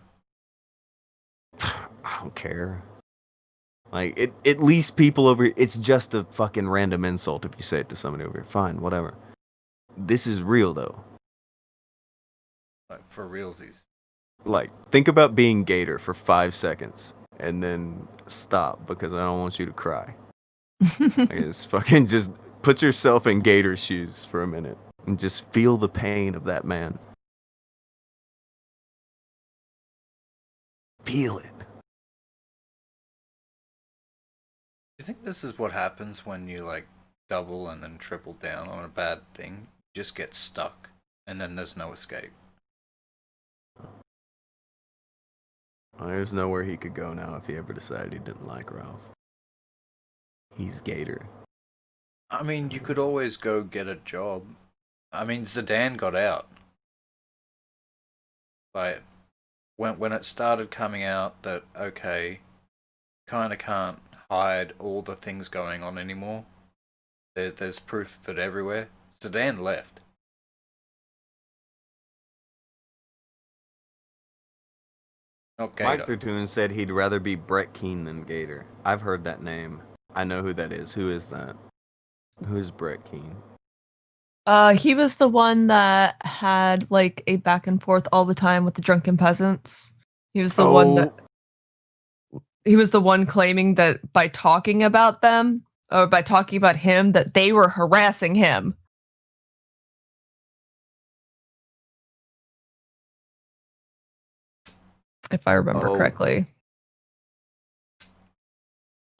I don't care. Like, at least people over... It's just a fucking random insult if you say it to somebody over here. Fine, whatever. This is real, though. Like, for realsies. Like, think about being Gator for 5 seconds and then stop because I don't want you to cry. Like, it's fucking just put yourself in Gator's shoes for a minute and just feel the pain of that man. Feel it. Do you think this is what happens when you like double and then triple down on a bad thing? You just get stuck and then there's no escape. Well, there's nowhere he could go now if he ever decided he didn't like Ralph. He's Gator. I mean, you could always go get a job. I mean, Zidane got out. Like, when it started coming out that, okay, kind of can't hide all the things going on anymore. There's proof of it everywhere. Zidane left. Not Gator. Mike Thurtoon said he'd rather be Brett Keane than Gator. I've heard that name. I know who that is. Who is that? Who's Brett Keane? He was the one that had like a back and forth all the time with the drunken peasants. He was the one that he was the one claiming that by talking about them or by talking about him that they were harassing him. If I remember correctly.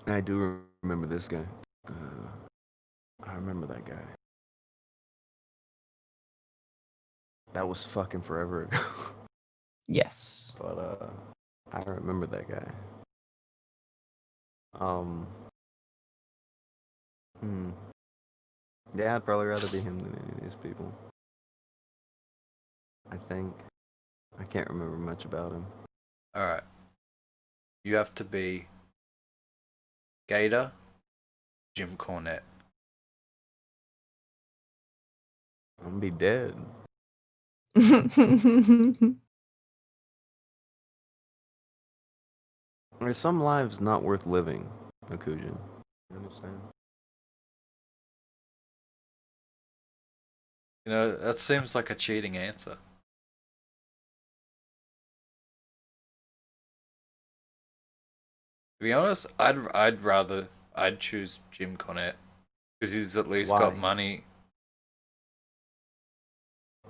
I do remember this guy. I remember that guy. That was fucking forever ago. Yes. But I remember that guy. Yeah, I'd probably rather be him than any of these people. I think. I can't remember much about him. Alright. You have to be Gator, Jim Cornette. I'm gonna be dead. There's some lives not worth living, Akujin. You understand? You know, that seems like a cheating answer. To be honest, I'd choose Jim Cornette because he's at least got money.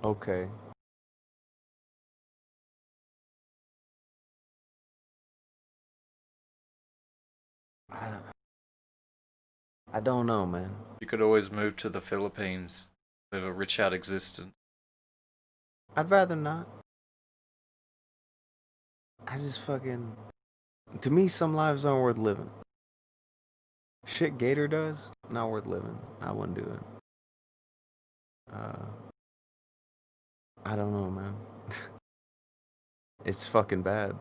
Okay. I don't know, man. You could always move to the Philippines, live a rich out existence. I'd rather not. I just fucking... To me, some lives aren't worth living. Shit Gator does, not worth living. I wouldn't do it. I don't know, man. It's fucking bad.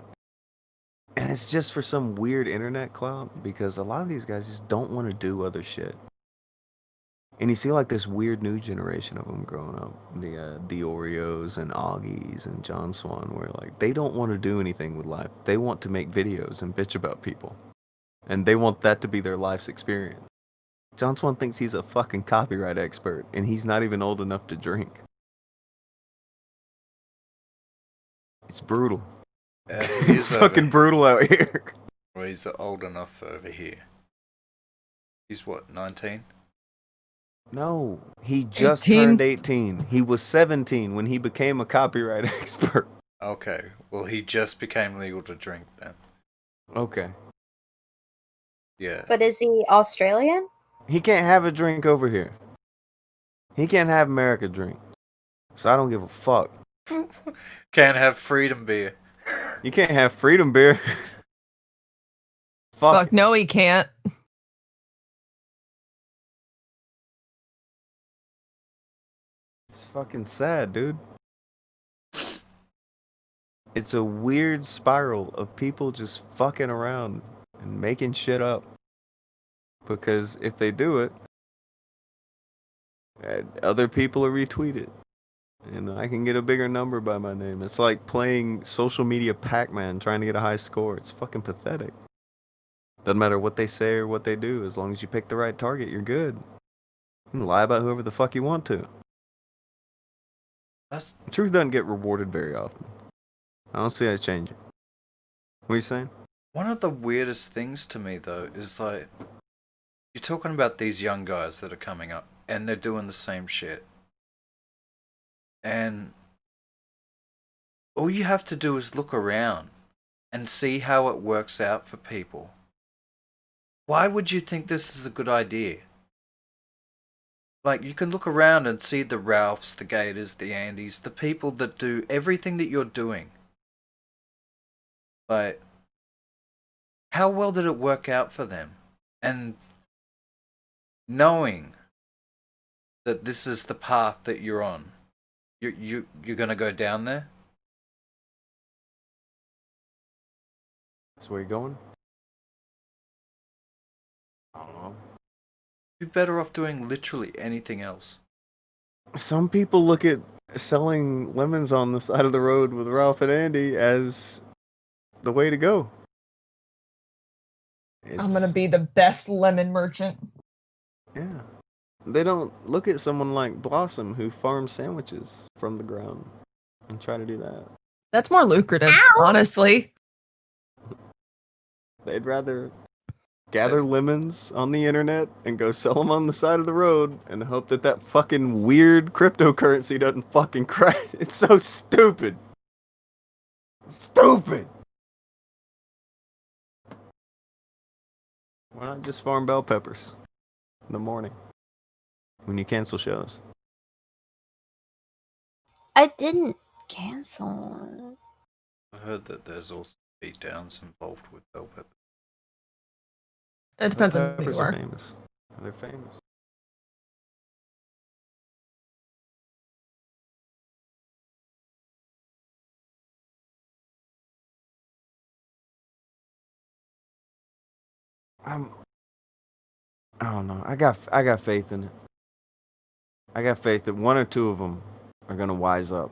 And it's just for some weird internet clout, because a lot of these guys just don't want to do other shit. And you see like this weird new generation of them growing up. The Dioreos and Augies and John Swan, where like they don't want to do anything with life. They want to make videos and bitch about people. And they want that to be their life's experience. John Swan thinks he's a fucking copyright expert, and he's not even old enough to drink. It's brutal. It's fucking brutal out here. Well, he's old enough over here. He's what, 19? No, he just 18? turned 18. He was 17 when he became a copyright expert. Okay, well he just became legal to drink then. Okay. Yeah. But is he Australian? He can't have a drink over here. He can't have America drink. So I don't give a fuck. Can't have freedom beer. You can't have freedom beer. Fuck, no, he can't. It's fucking sad, dude. It's a weird spiral of people just fucking around and making shit up. Because if they do it, other will retweet it. And I can get a bigger number by my name. It's like playing social media Pac-Man trying to get a high score. It's fucking pathetic. Doesn't matter what they say or what they do. As long as you pick the right target, you're good. You can lie about whoever the fuck you want to. Truth doesn't get rewarded very often. I don't see that changing. What are you saying? One of the weirdest things to me, though, is like, you're talking about these young guys that are coming up, and they're doing the same shit. And all you have to do is look around and see how it works out for people. Why would you think this is a good idea? Like, you can look around and see the Ralphs, the Gators, the Andys, the people that do everything that you're doing. Like, how well did it work out for them? And knowing that this is the path that you're on, you're gonna go down there? That's where you're going? I don't know. You're better off doing literally anything else. Some people look at selling lemons on the side of the road with Ralph and Andy as the way to go. I'm gonna be the best lemon merchant. Yeah. They don't look at someone like Blossom who farms sandwiches from the ground and try to do that. That's more lucrative, honestly. They'd rather gather lemons on the internet and go sell them on the side of the road and hope that that fucking weird cryptocurrency doesn't fucking crash. It's so stupid. Stupid! Why not just farm bell peppers in the morning when you cancel shows? I didn't cancel. I heard that there's also beatdowns involved with bell peppers. It depends on who Peppers you are are. famous. They're famous. I don't know. I got faith in it. I got faith that one or two of them are gonna wise up.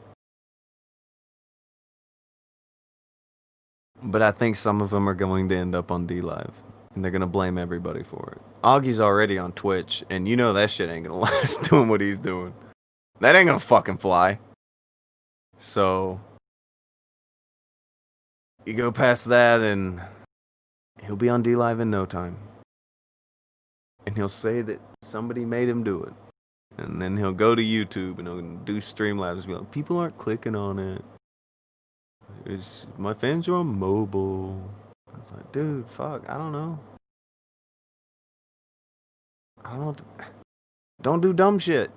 But I think some of them are going to end up on D Live, and they're gonna blame everybody for it. Augie's already on Twitch, and you know that shit ain't gonna last doing what he's doing. That ain't gonna fucking fly. So you go past that, and he'll be on D Live in no time. And he'll say that somebody made him do it. And then he'll go to YouTube and he'll do Streamlabs and be like, people aren't clicking on it. My fans are on mobile. I was like, dude, fuck, I don't know. Don't do dumb shit.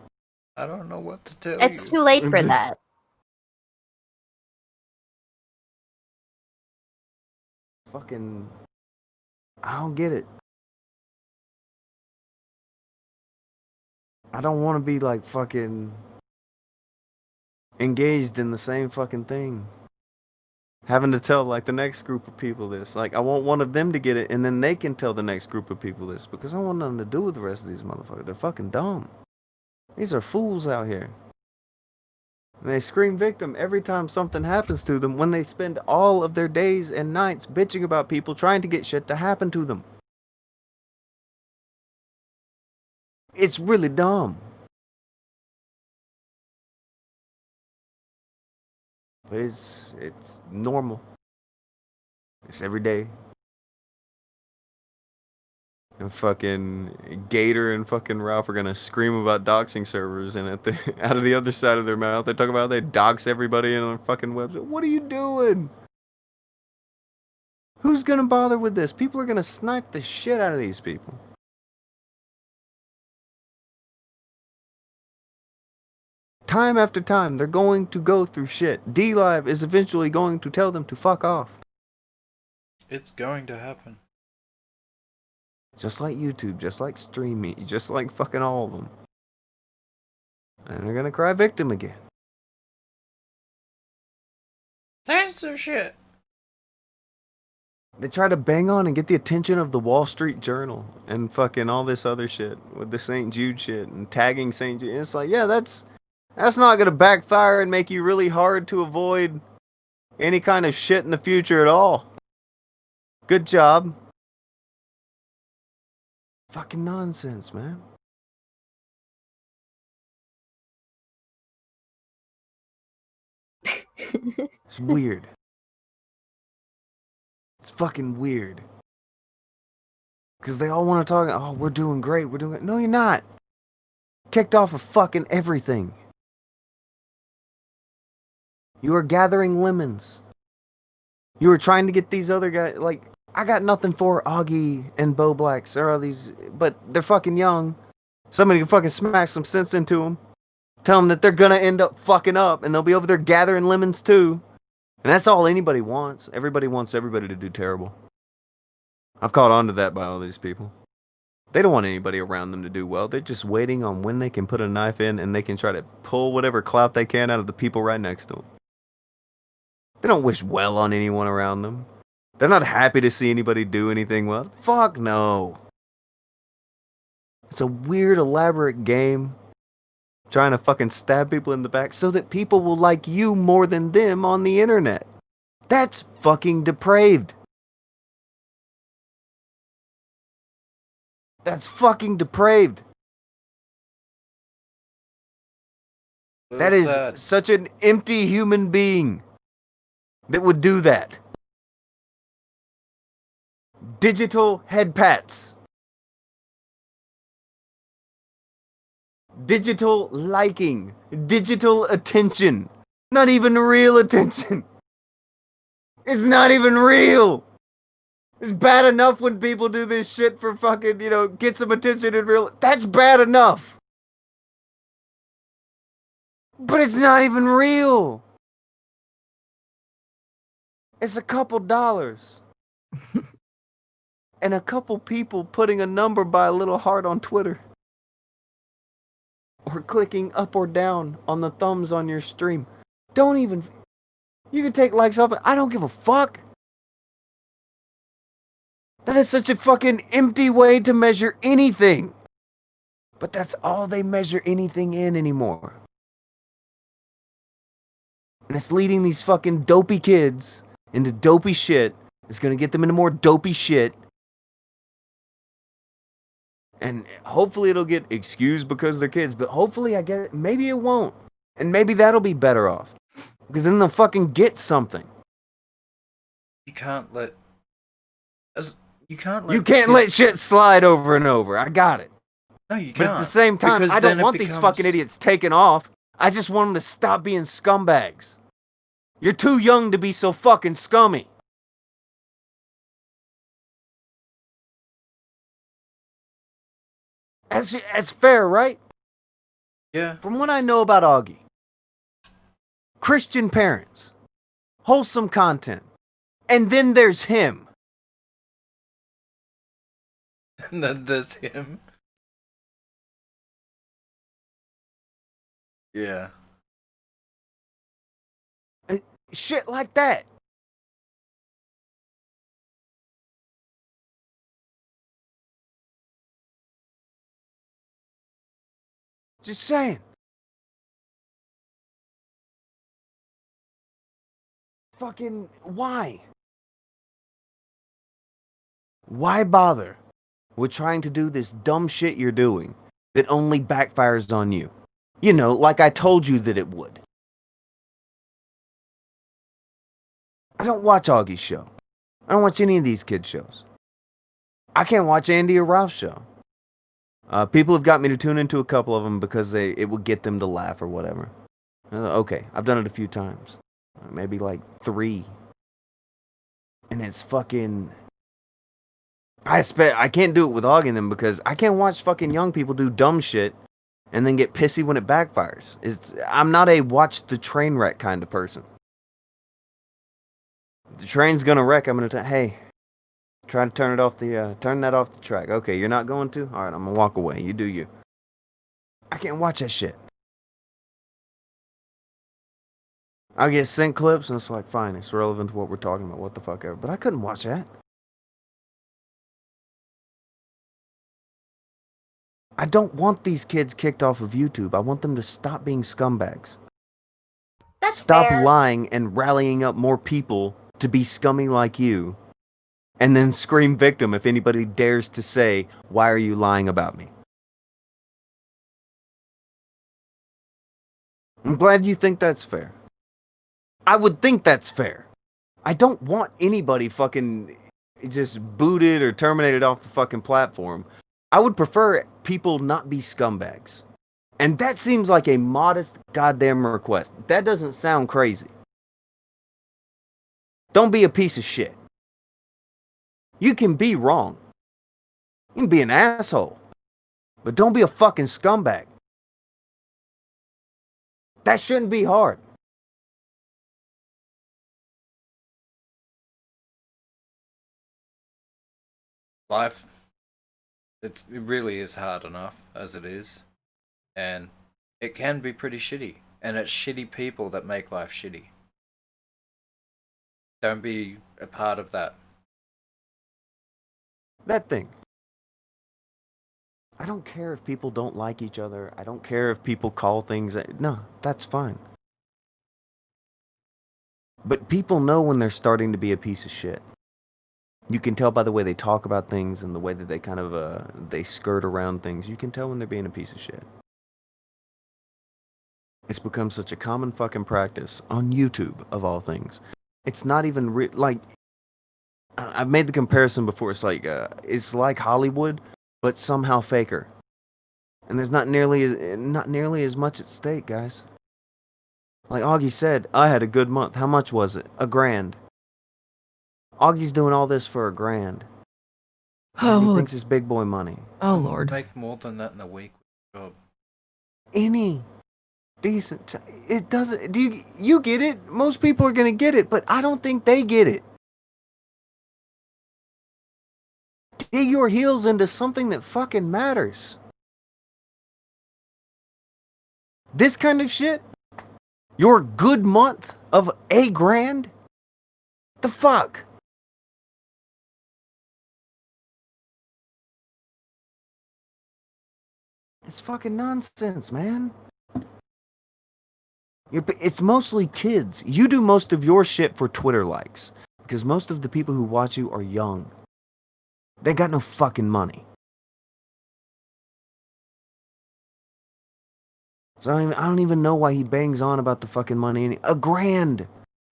I don't know what to tell you. It's too late for that. Fucking, I don't get it. I don't want to be like fucking engaged in the same fucking thing. Having to tell like the next group of people this. Like I want one of them to get it and then they can tell the next group of people this because I don't want nothing to do with the rest of these motherfuckers. They're fucking dumb. These are fools out here. And they scream victim every time something happens to them when they spend all of their days and nights bitching about people trying to get shit to happen to them. It's really dumb. But it's normal. It's every day. And fucking Gator and fucking Ralph are gonna scream about doxing servers, and out of the other side of their mouth they talk about how they dox everybody on their fucking website. What are you doing? Who's gonna bother with this? People are gonna snipe the shit out of these people. Time after time, they're going to go through shit. D-Live is eventually going to tell them to fuck off. It's going to happen. Just like YouTube, just like StreamMe, just like fucking all of them. And they're gonna cry victim again. Censorship! They try to bang on and get the attention of the Wall Street Journal and fucking all this other shit with the St. Jude shit and tagging St. Jude. And it's like, yeah, that's not gonna backfire and make you really hard to avoid any kind of shit in the future at all. Good job. Fucking nonsense, man. It's weird. It's fucking weird. Because they all want to talk, oh, we're doing great, we're doing it. No, you're not. Kicked off of fucking everything. You are gathering lemons. You were trying to get these other guys, like, I got nothing for Augie and Bo Blacks, or all these, but they're fucking young. Somebody can fucking smack some sense into them. Tell them that they're gonna end up fucking up, and they'll be over there gathering lemons too. And that's all anybody wants. Everybody wants everybody to do terrible. I've caught on to that by all these people. They don't want anybody around them to do well. They're just waiting on when they can put a knife in and they can try to pull whatever clout they can out of the people right next to them. They don't wish well on anyone around them. They're not happy to see anybody do anything well. Fuck no. It's a weird, elaborate game trying to fucking stab people in the back so that people will like you more than them on the internet. That's fucking depraved. That's fucking depraved. That is such an empty human being that would do that. Digital head pats. Digital liking. Digital attention. Not even real attention. It's not even real. It's bad enough when people do this shit for fucking, get some attention in real. That's bad enough. But it's not even real. It's a couple dollars. And a couple people putting a number by a little heart on Twitter. Or clicking up or down on the thumbs on your stream. Don't even. You can take likes off it. I don't give a fuck. That is such a fucking empty way to measure anything. But that's all they measure anything in anymore. And it's leading these fucking dopey kids into dopey shit. It's gonna get them into more dopey shit. And hopefully it'll get excused because they're kids. But hopefully, maybe it won't. And maybe that'll be better off. Because then they'll fucking get something. You can't let... You can't let shit slide over and over. I got it. No, you can't. But at the same time, I don't want these fucking idiots taken off. I just want them to stop being scumbags. You're too young to be so fucking scummy. That's fair, right? Yeah. From what I know about Augie, Christian parents, wholesome content, and then there's him. And then there's him. Yeah. Shit like that. Just saying. Fucking why? Why bother with trying to do this dumb shit you're doing that only backfires on you? Like I told you that it would. I don't watch Augie's show. I don't watch any of these kids' shows. I can't watch Andy or Ralph's show. People have got me to tune into a couple of them because it would get them to laugh or whatever. Okay, I've done it a few times. Maybe like 3. And it's fucking... I can't do it with Augie and them because I can't watch fucking young people do dumb shit and then get pissy when it backfires. I'm not a watch the train wreck kind of person. The train's gonna wreck. I'm gonna hey, try to turn that off the track. Okay, you're not going to? All right, I'm gonna walk away. You do you. I can't watch that shit. I'll get sent clips and it's like, fine, it's relevant to what we're talking about. What the fuck ever. But I couldn't watch that. I don't want these kids kicked off of YouTube. I want them to stop being scumbags. Stop lying and rallying up more people to be scummy like you. And then scream victim if anybody dares to say, why are you lying about me? I'm glad you think that's fair. I would think that's fair. I don't want anybody fucking just booted or terminated off the fucking platform. I would prefer people not be scumbags. And that seems like a modest goddamn request. That doesn't sound crazy. Don't be a piece of shit. You can be wrong. You can be an asshole. But don't be a fucking scumbag. That shouldn't be hard. Life, it really is hard enough as it is, and it can be pretty shitty, and it's shitty people that make life shitty. Don't be a part of that. That thing. I don't care if people don't like each other. I don't care if people call things. No, that's fine. But people know when they're starting to be a piece of shit. You can tell by the way they talk about things and the way that they kind of they skirt around things. You can tell when they're being a piece of shit. It's become such a common fucking practice on YouTube of all things. It's not even like I've made the comparison before. It's like Hollywood, but somehow faker. And there's not nearly as much at stake, guys. Like Augie said, I had a good month. How much was it? $1,000. Augie's doing all this for $1,000. He thinks it's big boy money. Oh Lord. Make more than that in a week with a job. Any decent. It doesn't. Do you get it? Most people are gonna get it, but I don't think they get it. Dig your heels into something that fucking matters. This kind of shit. Your good month of $1,000. The fuck. It's fucking nonsense, man. It's mostly kids. You do most of your shit for Twitter likes. Because most of the people who watch you are young. They got no fucking money. So I don't even know why he bangs on about the fucking money. $1,000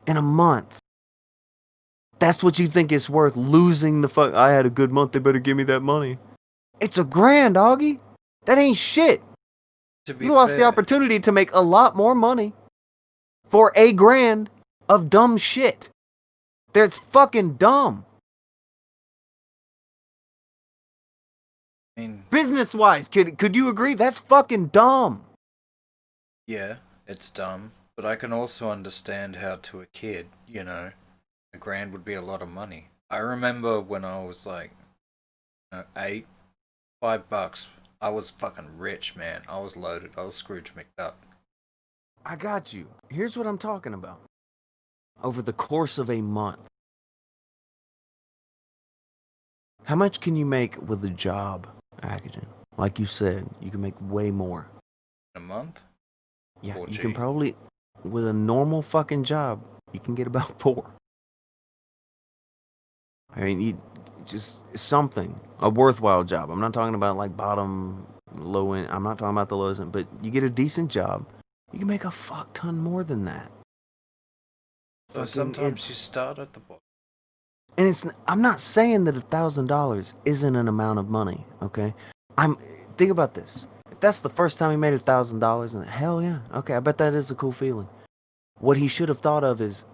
in a month. That's what you think it's worth, losing the fuck. I had a good month, they better give me that money. It's $1,000, Augie. That ain't shit. You lost the opportunity to make a lot more money for $1,000 of dumb shit. That's fucking dumb. I mean, business-wise, could you agree? That's fucking dumb. Yeah, it's dumb, but I can also understand how to a kid, $1,000 would be a lot of money. I remember when I was like, 8, $5. I was fucking rich, man. I was loaded. I was Scrooge McDuck. I got you. Here's what I'm talking about. Over the course of a month, how much can you make with a job, Akujin? Like you said, you can make way more. In a month? Yeah, 4G. You can probably, with a normal fucking job, you can get about 4. I mean, you just something, a worthwhile job. I'm not talking about like bottom, low end. I'm not talking about the lowest end, but you get a decent job, you can make a fuck ton more than that. So sometimes you start at the bottom. And I'm not saying that $1,000 isn't an amount of money, okay? Think about this. If that's the first time he made $1,000, and hell yeah, okay, I bet that is a cool feeling. What he should have thought of is,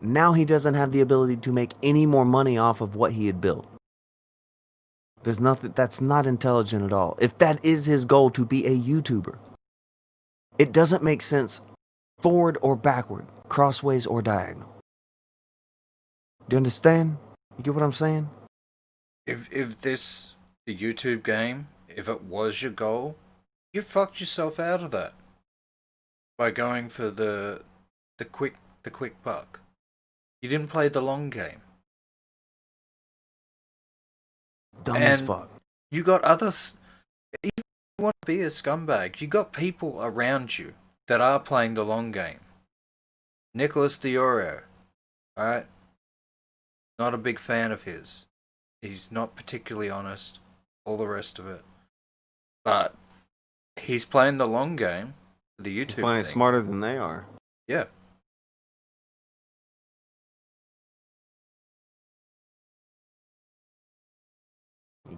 now he doesn't have the ability to make any more money off of what he had built. There's nothing, that's not intelligent at all. If that is his goal, to be a YouTuber, it doesn't make sense forward or backward, crossways or diagonal. Do you understand? You get what I'm saying? If the YouTube game, if it was your goal, you fucked yourself out of that by going for the quick buck. You didn't play the long game. Dumb as fuck. You got others. If you want to be a scumbag, you got people around you that are playing the long game. Nicholas Diorio, alright? Not a big fan of his. He's not particularly honest. All the rest of it. But he's playing the long game for the YouTube He's playing thing. smarter than they are. Yeah.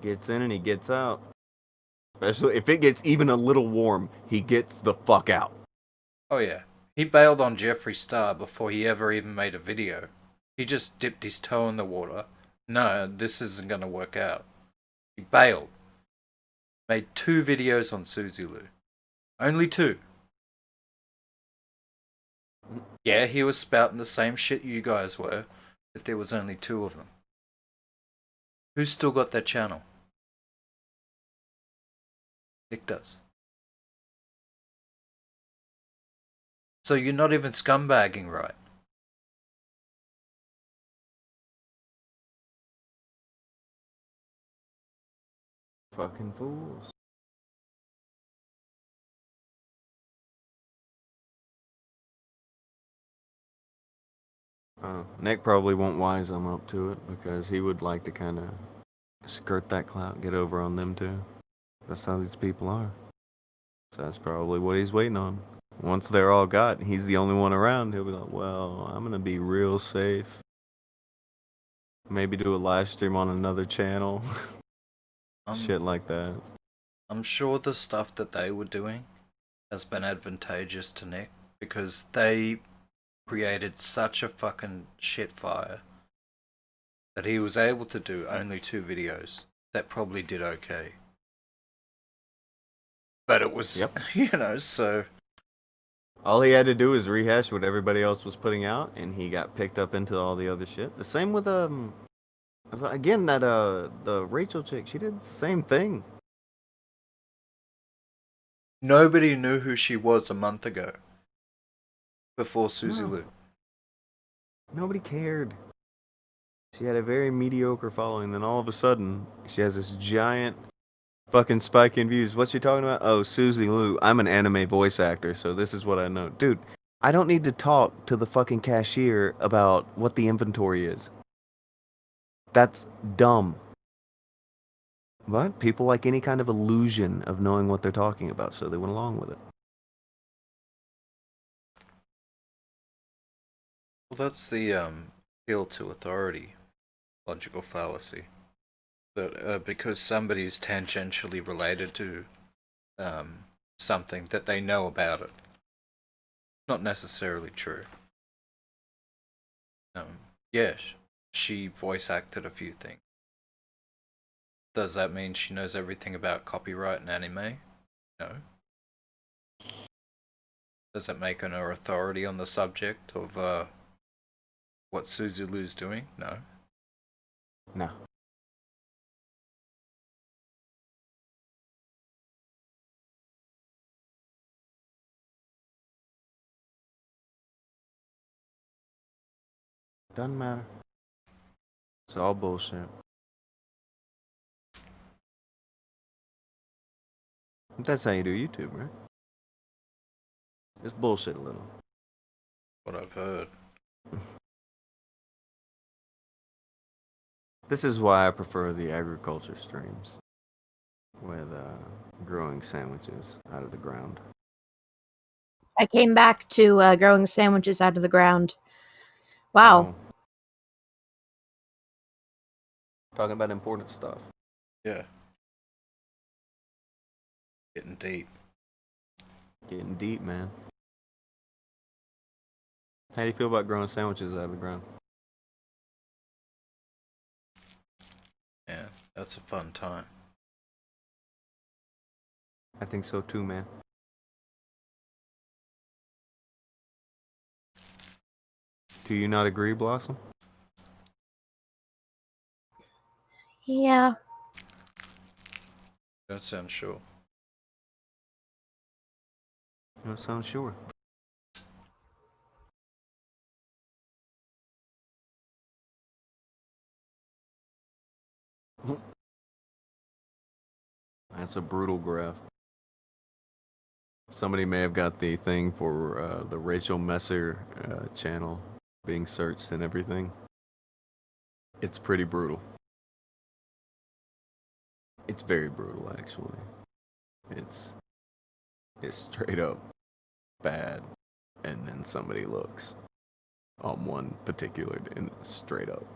gets in and he gets out. Especially if it gets even a little warm, he gets the fuck out. Oh yeah. He bailed on Jeffree Star before he ever even made a video. He just dipped his toe in the water. No, this isn't gonna work out. He bailed. Made 2 videos on Suzy Lou. Only 2. Yeah, he was spouting the same shit you guys were, but there was only 2 of them. Who's still got their channel? Nick does. So you're not even scumbagging right. Fucking fools. Nick probably won't wise them up to it because he would like to kind of skirt that clout, get over on them too. That's how these people are. So that's probably what he's waiting on. Once they're all got, he's the only one around. He'll be like, well, I'm gonna be real safe. Maybe do a live stream on another channel. Shit like that. I'm sure the stuff that they were doing has been advantageous to Nick because they created such a fucking shit fire that he was able to do only 2 videos that probably did okay. But it was, you know, so... All he had to do was rehash what everybody else was putting out, and he got picked up into all the other shit. The same with, again, that, the Rachel chick, she did the same thing. Nobody knew who she was a month ago. Before Suzy Lou. Nobody cared. She had a very mediocre following, then all of a sudden, she has this giant fucking spike in views. What's she talking about? Oh, Suzy Lou. I'm an anime voice actor, so this is what I know. Dude, I don't need to talk to the fucking cashier about what the inventory is. That's dumb. But people like any kind of illusion of knowing what they're talking about, so they went along with it. Well, that's the appeal to authority, logical fallacy. That because somebody is tangentially related to something that they know about it, not necessarily true. Yes, she voice acted a few things. Does that mean she knows everything about copyright and anime? No. Does it make her authority on the subject of what Suzy Lou's doing? No. No. Doesn't matter. It's all bullshit. That's how you do YouTube, right? It's bullshit a little. What I've heard. This is why I prefer the agriculture streams with growing sandwiches out of the ground. I came back to growing sandwiches out of the ground. Wow. Talking about important stuff. Yeah. Getting deep. Getting deep, man. How do you feel about growing sandwiches out of the ground? Yeah, that's a fun time. I think so too, man. Do you not agree, Blossom? Yeah. Don't sound sure. You don't sound sure. That's a brutal graph. Somebody may have got the thing for the Rachel Messer channel being searched and everything. It's pretty brutal. It's very brutal, actually. It's straight up bad, and then somebody looks on one particular and straight up.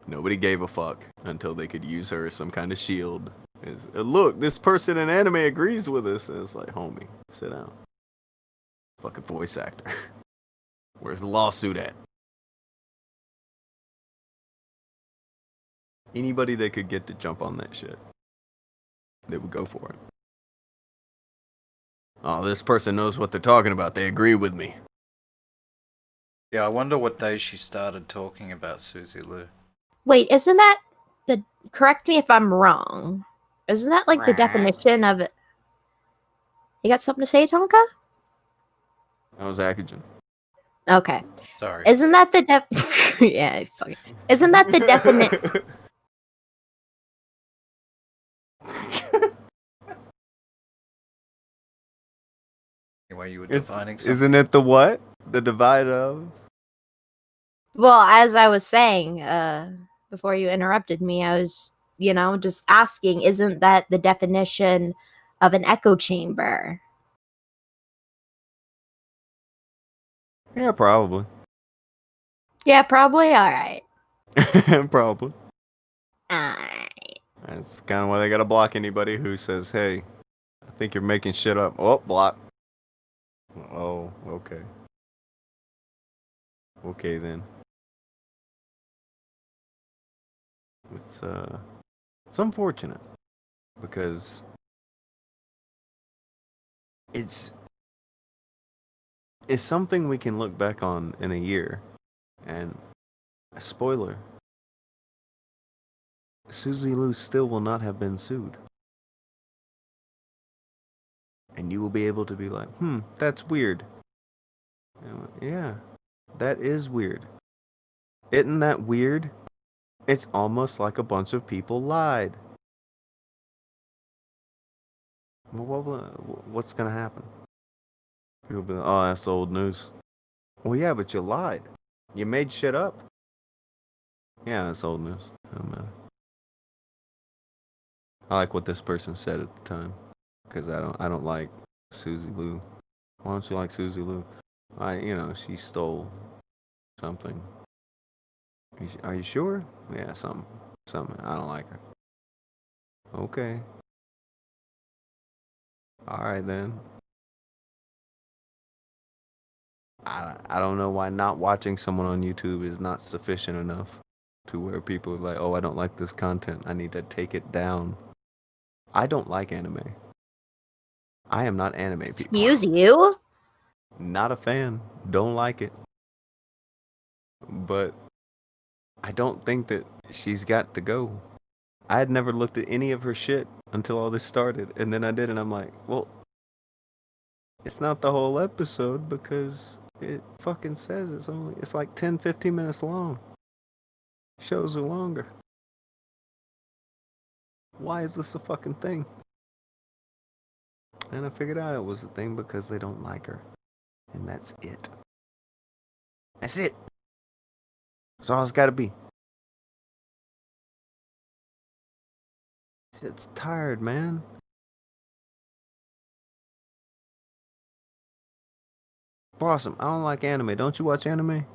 Nobody gave a fuck until they could use her as some kind of shield. Look, this person in anime agrees with us. And it's like, homie, sit down. Fucking voice actor. Where's the lawsuit at? Anybody they could get to jump on that shit, they would go for it. Oh, this person knows what they're talking about. They agree with me. Yeah, I wonder what day she started talking about Susie Lou. Wait, isn't that the? Correct me if I'm wrong. Isn't that like the definition of it? You got something to say, Tonka? That was Akujin. Okay. Sorry. Isn't that the yeah, fuck it. Isn't that the definition? Anyway, you were defining something. Isn't it the what? The divide of? Well, as I was saying, before you interrupted me, I was, just asking, isn't that the definition of an echo chamber? Yeah, probably. Yeah, probably. All right. Probably. All right. That's kind of why they gotta block anybody who says, hey, I think you're making shit up. Oh, block. Oh, okay. Okay, then. It's unfortunate because it's something we can look back on in a year, and a spoiler, Susie Lou still will not have been sued. And you will be able to be like, that's weird. Yeah, that is weird. Isn't that weird? It's almost like a bunch of people lied. Well, what's gonna happen? People will be like, oh, that's old news. Well, yeah, but you lied. You made shit up. Yeah, that's old news. Don't matter. I like what this person said at the time, because I don't like Susie Lou. Why don't you like Susie Lou? She stole something. Are you sure? Yeah, something. I don't like her. Okay. All right then. I don't know why not watching someone on YouTube is not sufficient enough to where people are like, oh, I don't like this content. I need to take it down. I don't like anime. I am not anime people. Excuse you? Not a fan. Don't like it. But I don't think that she's got to go. I had never looked at any of her shit until all this started. And then I did, and I'm like, well, it's not the whole episode because it fucking says it's like 10, 15 minutes long. Shows are longer. Why is this a fucking thing? And I figured out it was a thing because they don't like her. And that's it. That's it. That's all it's gotta be. Shit's tired, man. Blossom, I don't like anime. Don't you watch anime?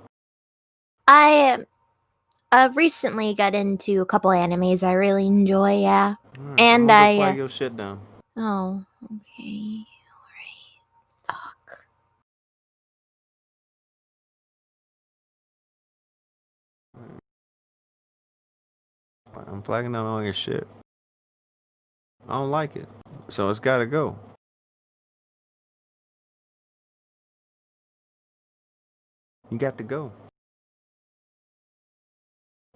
I recently got into a couple animes I really enjoy, yeah. Right, And I'm gonna flag your shit down. Oh, okay. Alright. Fuck. I'm flagging down all your shit. I don't like it. So it's gotta go. You got to go.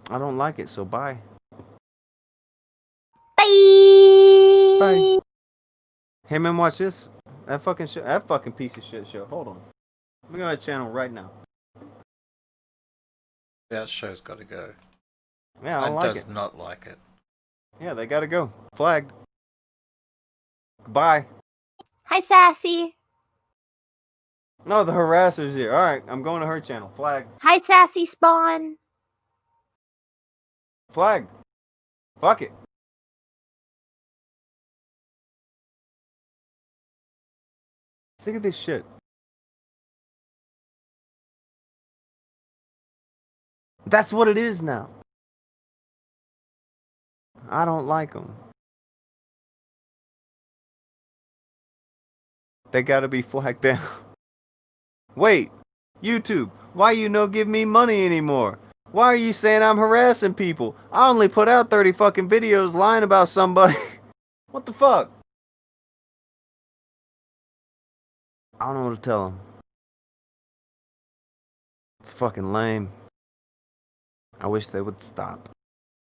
I don't like it, so bye. Bye. Bye. Hey man, watch this. That fucking shit. That fucking piece of shit show. Hold on. Let me go to that channel right now. That show's got to go. Yeah, I don't like does it. not like it. Yeah, they gotta go. Flagged. Goodbye. Hi, Sassy. No, the harasser's here. Alright, I'm going to her channel. Flagged. Hi, Sassy Spawn. Flagged. Fuck it. Look at this shit. That's what it is now. I don't like them. They gotta be flagged down. Wait, YouTube, why you no give me money anymore? Why are you saying I'm harassing people? I only put out 30 fucking videos lying about somebody. What the fuck? I don't know what to tell them. It's fucking lame. I wish they would stop.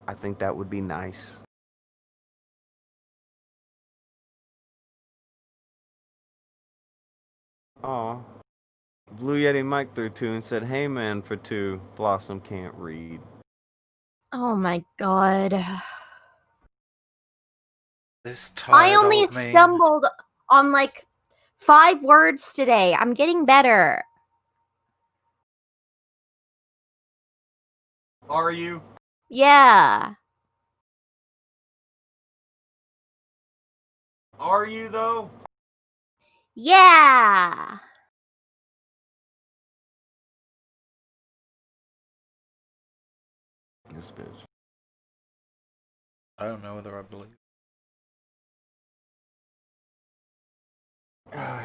I think that would be nice. Aw. Blue Yeti Mike threw 2 and said, "Hey man," for 2. Blossom can't read. Oh my god. This I tired only old man. stumbled on like 5 words today. I'm getting better. Are you? Yeah. Are you though? Yeah. This bitch. I don't know whether I believe.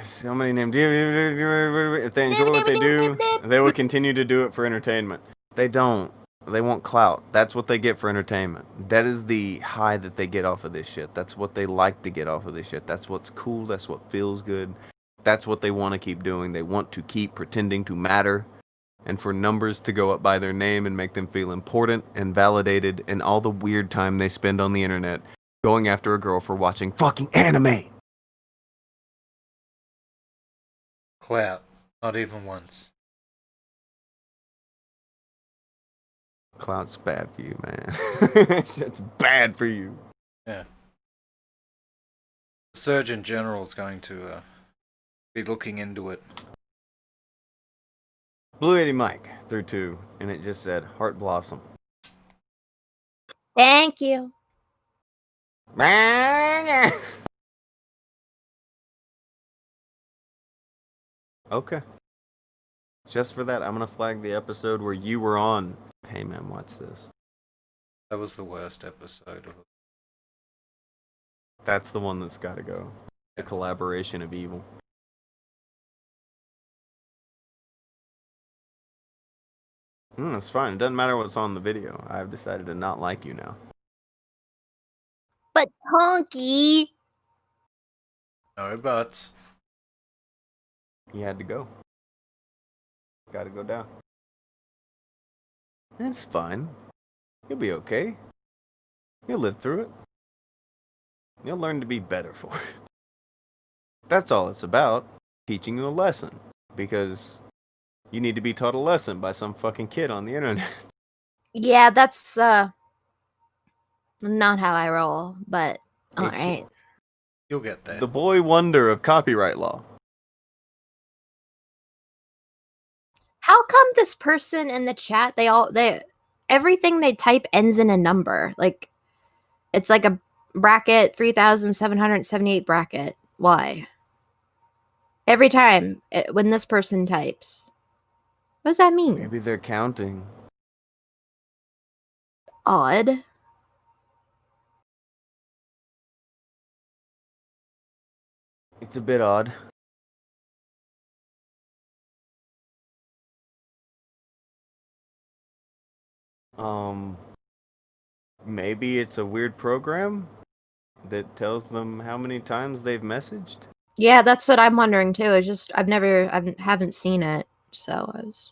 So many names. If they enjoy what they do, they will continue to do it for entertainment. They don't. They want clout. That's what they get for entertainment. That is the high that they get off of this shit. That's what they like to get off of this shit. That's what's cool. That's what feels good. That's what they want to keep doing. They want to keep pretending to matter and for numbers to go up by their name and make them feel important and validated and all the weird time they spend on the internet going after a girl for watching fucking anime. Clout. Not even once. Clout's bad for you, man. Shit's bad for you. Yeah. The Surgeon General is going to be looking into it. Blue 80 Mike through 2, and it just said Heart Blossom. Thank you. Okay. Just for that, I'm gonna flag the episode where you were on. Hey man, watch this. That was the worst episode of. That's the one that's gotta go. The collaboration of evil. That's fine. It doesn't matter what's on the video. I've decided to not like you now. But Honky. No buts. You had to go. Gotta go down. It's fine. You'll be okay. You'll live through it. You'll learn to be better for it. That's all it's about. Teaching you a lesson. Because you need to be taught a lesson by some fucking kid on the internet. Yeah, that's not how I roll, but alright. You'll get there. The boy wonder of copyright law. How come this person in the chat, everything they type ends in a number? Like, it's like a bracket, 3,778 bracket. Why? Every time when this person types. What does that mean? Maybe they're counting. Odd. It's a bit odd. Maybe it's a weird program that tells them how many times they've messaged. Yeah, that's what I'm wondering too. It's just I haven't seen it, so I was.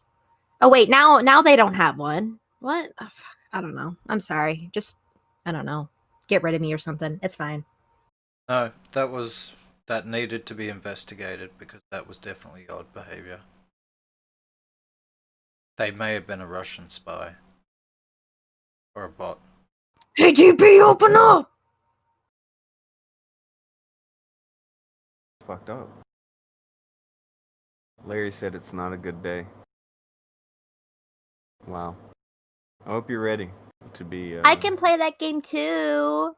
Oh wait, now they don't have one. What? Oh, fuck. I don't know. I'm sorry. Just I don't know. Get rid of me or something. It's fine. No, that needed to be investigated because that was definitely odd behavior. They may have been a Russian spy. Or a bot. KGB, open up! Fucked up. Larry said it's not a good day. Wow. I hope you're ready to be. I can play that game too.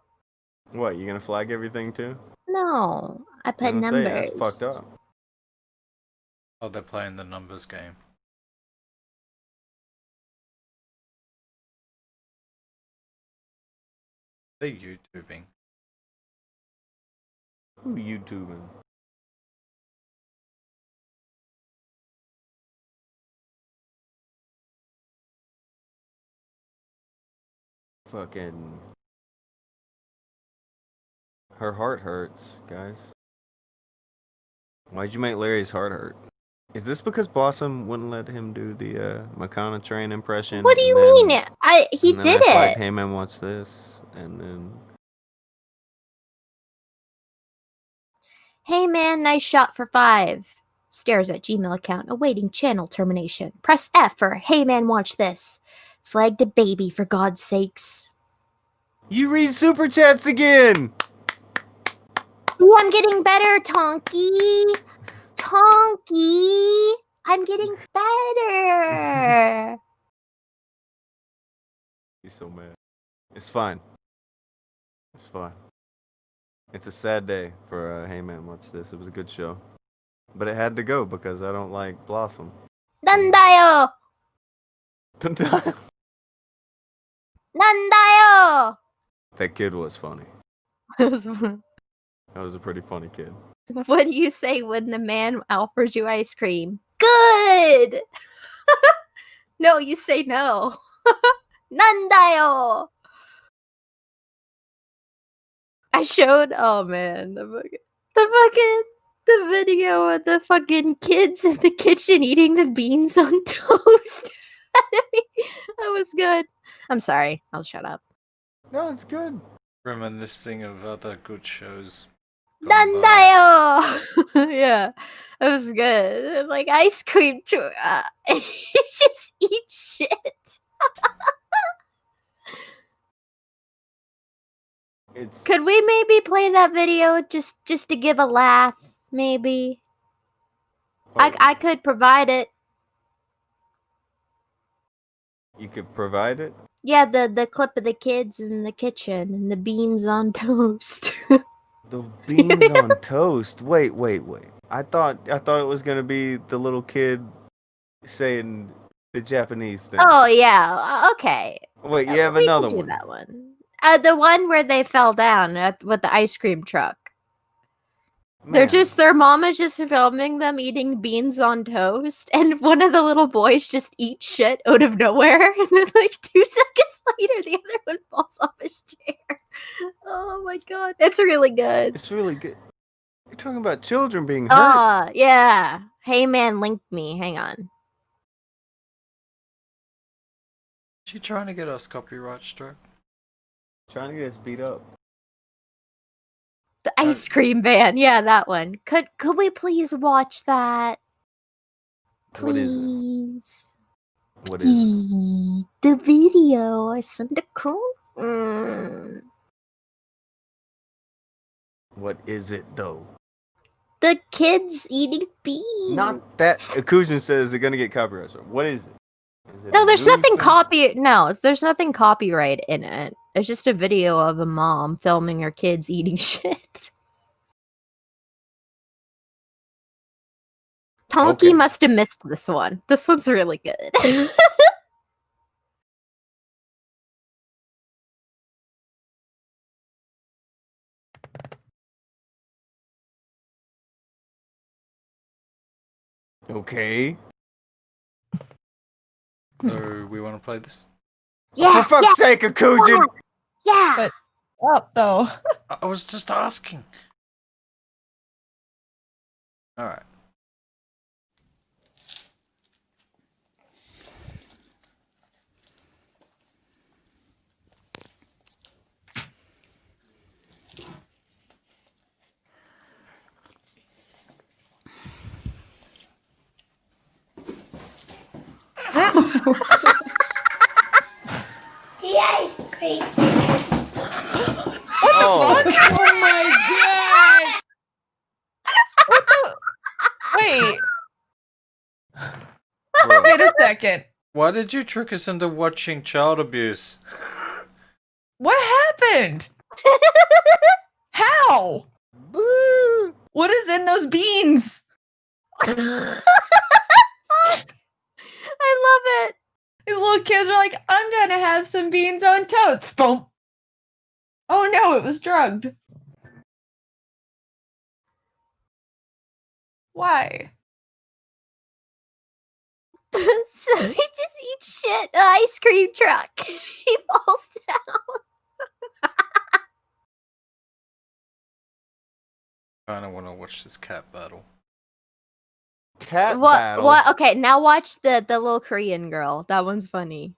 What? You gonna flag everything too? No, I put Say, numbers. that's fucked up. Oh, they're playing the numbers game. They YouTubing. Who YouTubing? Fucking. Her heart hurts, guys. Why'd you make Larry's heart hurt? Is this because Blossom wouldn't let him do the McConatrain impression? What do you mean? He did Like, it. hey man, watch this, and then. Hey man, nice shot for 5. Stares at Gmail account, awaiting channel termination. Press F for hey man, watch this. Flagged a baby for God's sakes. You read super chats again. Ooh, I'm getting better, Tonky. Tonky, I'm getting better. He's so mad. It's fine. It's fine. It's a sad day for Hey Man, watch this. It was a good show. But it had to go because I don't like Blossom. Nandayo! That Nandayo! kid was funny. That was a pretty funny kid. What do you say when the man offers you ice cream? Good! No, you say no. Nandayo! I showed, oh man, the video of the fucking kids in the kitchen eating the beans on toast. That was good. I'm sorry, I'll shut up. No, it's good. Reminiscing of other good shows. Nandayo! Yeah, it was good. Like ice cream too. You just eat shit. Could we maybe play that video just to give a laugh? Maybe. I could provide it. You could provide it? Yeah, the clip of the kids in the kitchen and the beans on toast. The beans on toast. Wait. I thought it was gonna be the little kid saying the Japanese thing. Oh yeah, okay. Wait, you have We can another do one. that one. The one where they fell down with the ice cream truck. Their mom is just filming them eating beans on toast, and one of the little boys just eats shit out of nowhere, and then like 2 seconds later, the other one falls off his chair. Oh my god, it's really good. It's really good. You're talking about children being hurt. Yeah. Hey man, linked me. Hang on. She trying to get us copyright struck? Trying to get us beat up. The ice cream van. Yeah, that one. Could we please watch that? What is it? Please. What is it? The video I sent a call. What is it though? The kids eating beans. Not that Akujin says they're gonna get copyright struck. What is it? No, there's nothing there's nothing copyright in it. It's just a video of a mom filming her kids eating shit. Tonky must have missed this one. This one's really good. Okay. So we want to play this? Yeah. For fuck's sake, Akujin! Yeah. But up though. I was just asking. All right. The ice cream. What the fuck? Oh my god! What the? Wait. Wait a second. Why did you trick us into watching child abuse? What happened? How? What is in those beans? I love it. These little kids are like, I'm gonna have some beans on toast. Boom. Oh no, it was drugged. Why? So he just eats shit in an ice cream truck. He falls down. I don't want to watch this cat battle. Cat What? battle. What? Okay, now watch the little Korean girl. That one's funny.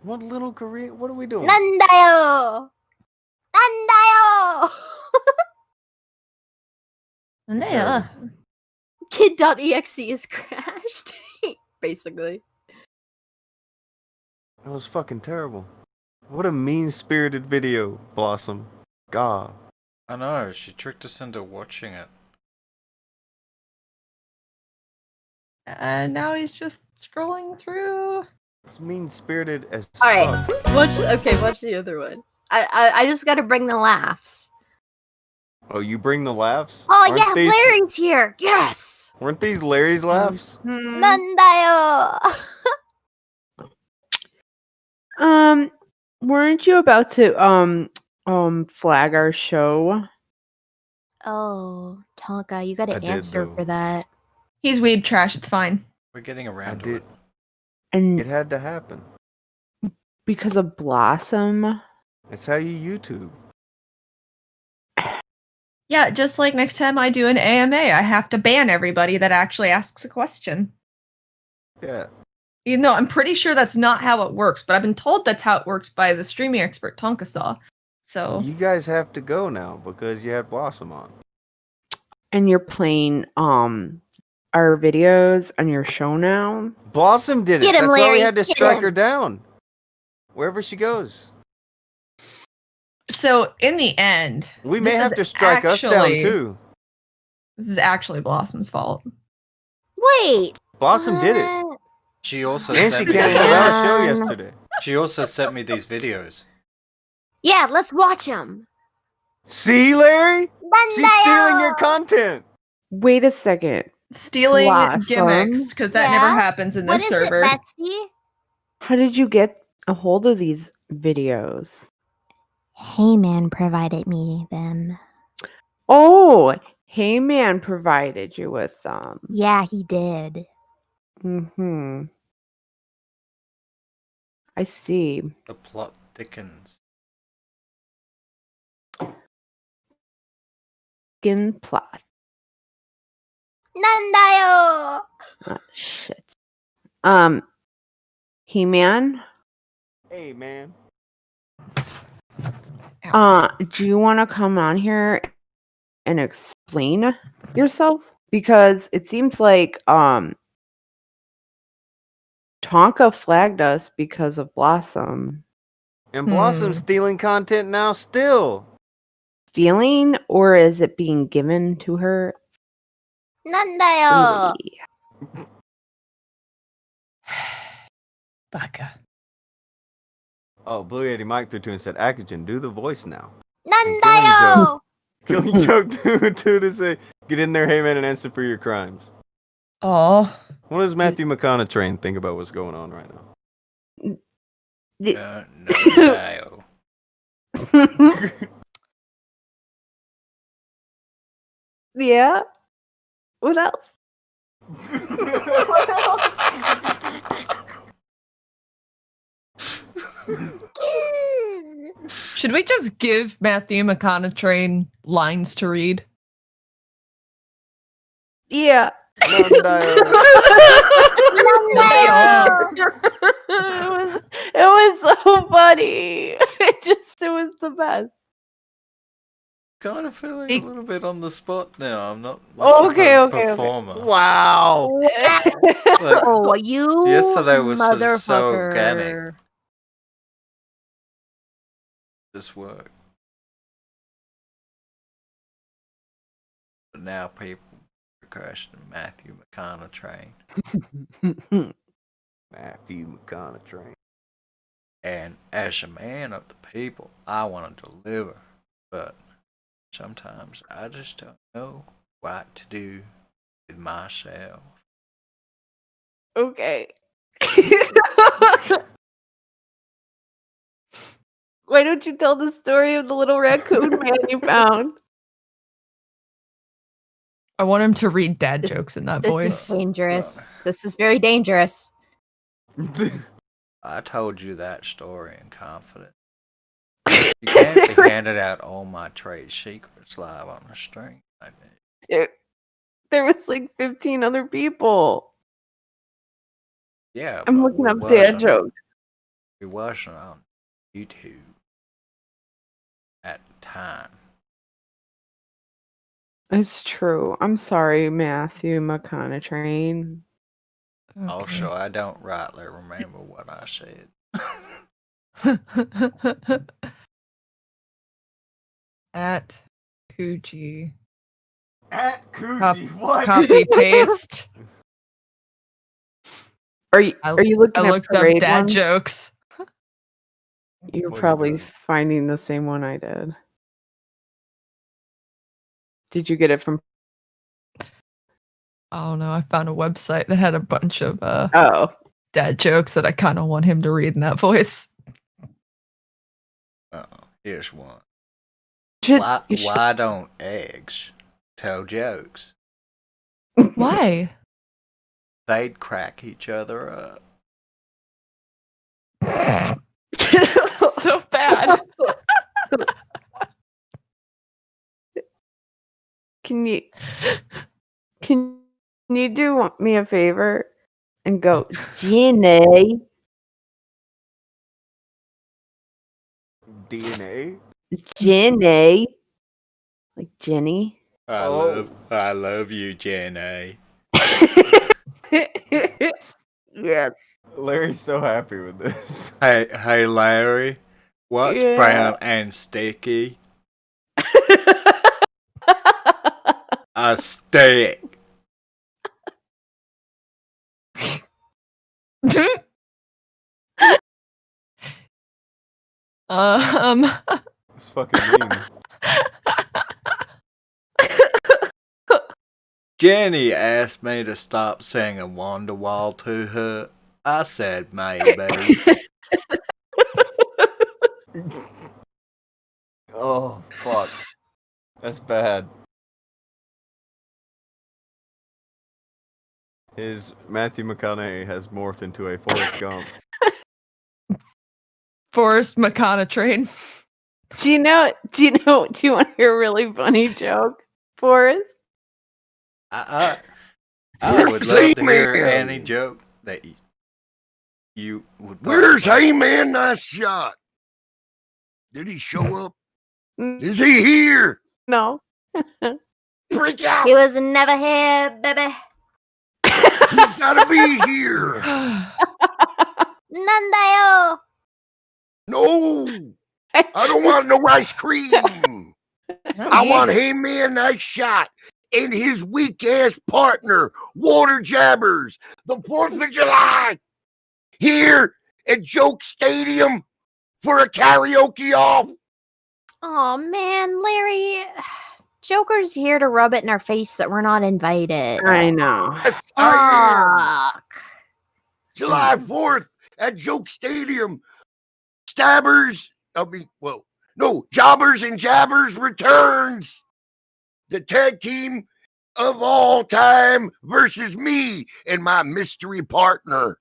What little Korean? What are we doing? Nandayo. Nandayo. Nandayo. Kid.exe is crashed. Basically. That was fucking terrible. What a mean-spirited video, Blossom. God. I know, she tricked us into watching it. And now he's just scrolling through. It's mean-spirited as All right, fuck. watch the other one. I just gotta bring the laughs. Oh, you bring the laughs? Oh Aren't yeah, these- Larry's here. Yes. Weren't these Larry's laughs? Nandayo. Weren't you about to flag our show? Oh, Tonka, you gotta I did, answer though. for that. He's weeb trash, it's fine. We're getting around I to did. it. And It had to happen. because of Blossom? It's how you YouTube. Yeah, just like next time I do an AMA, I have to ban everybody that actually asks a question. Yeah. You know, I'm pretty sure that's not how it works, but I've been told that's how it works by the streaming expert Tonka Saw. So You guys have to go now because you had Blossom on. And you're playing our videos on your show now? Blossom did it. Get him, That's why we Larry, had to get strike him. her down. Wherever she goes. So in the end, We may this have is to strike us down actually- too. This is actually Blossom's fault. Wait. Blossom did it. what? She also And sent she me canceled our show Man. yesterday. She also sent me these videos. Yeah, let's watch him. See, Larry? She's stealing your content. Wait a second. Stealing Blossom? gimmicks, because that never Yeah? happens in What this is server. it, Bestie? How did you get a hold of these videos? Heyman provided me them. Oh, Heyman provided you with them. Yeah, he did. Mm-hmm. I see. The plot thickens. Skin plot. Nandayo. Ah, shit. He-Man, Hey, man. do you want to come on here and explain yourself? Because it seems like Tonka flagged us because of Blossom. And Blossom's stealing content now still. Stealing, or is it being given to her? Nandayo. freely? Baka. Oh, Blue Yeti Mike 32 and said, Akujin, do the voice now. Nandayo. Killing joke too to say, get in there, hey man, and answer for your crimes. Oh. What does Matthew McConatrain think about what's going on right now? No. Yeah. What else? Should we just give Matthew McConatrain lines to read? Yeah. It was so funny. It was the best. Kind of feeling a little bit on the spot now. I'm not Okay, much of a okay. performer. Wow. Like, Oh, you yesterday was so motherfucker. organic. This work. But now people are crashing Matthew McConatrain. Matthew McConatrain. And as a man of the people, I want to deliver. But sometimes I just don't know what to do with myself. Okay. Why don't you tell the story of the little raccoon man you found? I want him to read dad jokes in that This voice. is dangerous. This is very dangerous. I told you that story in confidence. You can't be handing out all my trade secrets live on the stream. There was like 15 other people. Yeah, I'm but looking we up dad wasn't- jokes. We wasn't on YouTube at the time. It's true. I'm sorry, Matthew McConatrain. Also, I don't rightly remember what I said. At Kuji. At Kuji, what? Copy paste. Are you looking I at looked up parade dad ones? jokes. You're What are you probably doing? finding the same one I did. Did you get it from? I don't know. I found a website that had a bunch of dad jokes that I kind of want him to read in that voice. Here's one. Should- why, you should- why don't eggs tell jokes? Why? They'd crack each other up. So bad. Can you do me a favor and go, Jenny? DNA? Jenny. Like Jenny. I love you, Jenny. Yes. Larry's so happy with this. Hey, Larry. What's Yeah. brown and sticky? A stick. It's fucking mean. Jenny asked me to stop singing Wonderwall to her. I said maybe. Oh, fuck. That's bad. His Matthew McConaughey has morphed into a Forrest Gump. Forrest McConatrain. Do you want to hear a really funny joke, Forrest? I would love to hear any joke that you would. Where's Heyman? Nice shot. Did he show up? Is he here? No. Freak out. He was never here, baby. He's gotta be here. Nandayo. No. I don't want no ice cream. I want Heyman Nice Shot and his weak ass partner, Water Jabbers, the 4th of July, here at Joke Stadium for a karaoke off. Oh man, Larry. Joker's here to rub it in our face that we're not invited. I know. Yes, I am. Fuck. July 4th at Joke Stadium. Jobbers and Jabbers returns. The tag team of all time versus me and my mystery partner.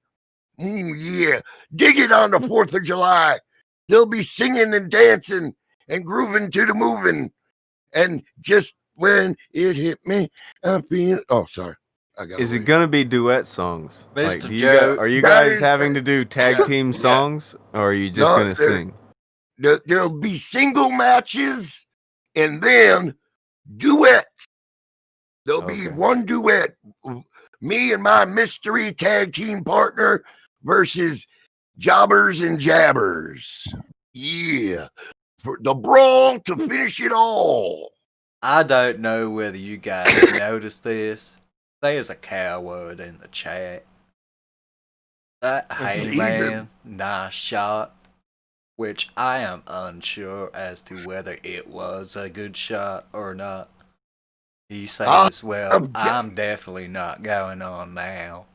Yeah, dig it on the 4th of July. They'll be singing and dancing and grooving to the moving. And just when it hit me, I feel. Oh, sorry. Is it gonna be duet songs? Like, Mr. do you Joe, are you that guys is- having to do tag team songs, or are you just No, gonna sing? There'll be single matches and then duets. There'll be one duet. Me and my mystery tag team partner versus Jobbers and Jabbers. Yeah. For the brawl to finish it all. I don't know whether you guys noticed this. There's a coward in the chat. That Heyman Nice Shot, which I am unsure as to whether it was a good shot or not. He says, well, I'm definitely not going on now.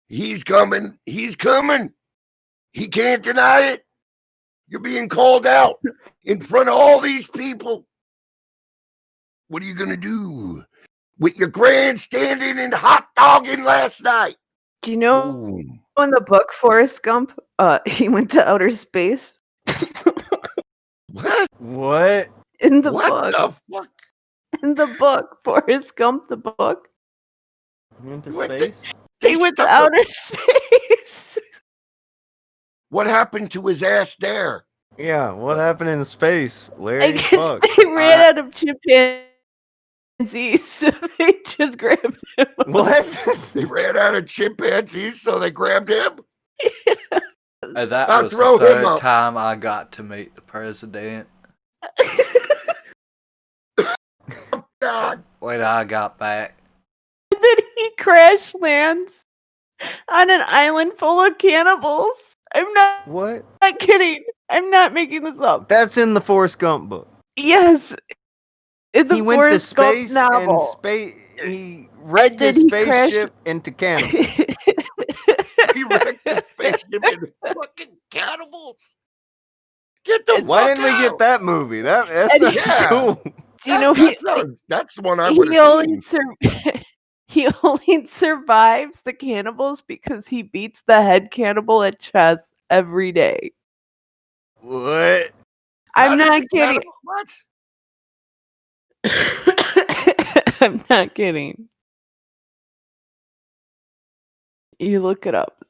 He's coming. He's coming. He can't deny it. You're being called out in front of all these people. What are you gonna do with your grandstanding and hot dogging last night? Do you know in the book Forrest Gump, he went to outer space? What? What? In the What book. the fuck? In the book, Forrest Gump, the book. He went to What the- space? He went to outer space. What happened to his ass there? Yeah, what happened in space, I Larry? guess Fuck. they ran out of chimpanzees, so they just grabbed him. What? They ran out of chimpanzees, so they grabbed him? That I'll was the throw him third up. time I got to meet the president. God. When I got back. And then he crash lands on an island full of cannibals. I'm not kidding. I'm not making this up. That's in the Forrest Gump book. Yes. In the He went to Forrest Gump space novel. he wrecked then his he crashed- spaceship into cannibals. He wrecked the spaceship into fucking cannibals. Get the Why fuck didn't we out. get that movie? That And sounds yeah. cool. Do you know he That's the one I would he have only seen. he only survives the cannibals because he beats the head cannibal at chess every day. What? I'm not kidding. What? I'm not kidding. You look it up.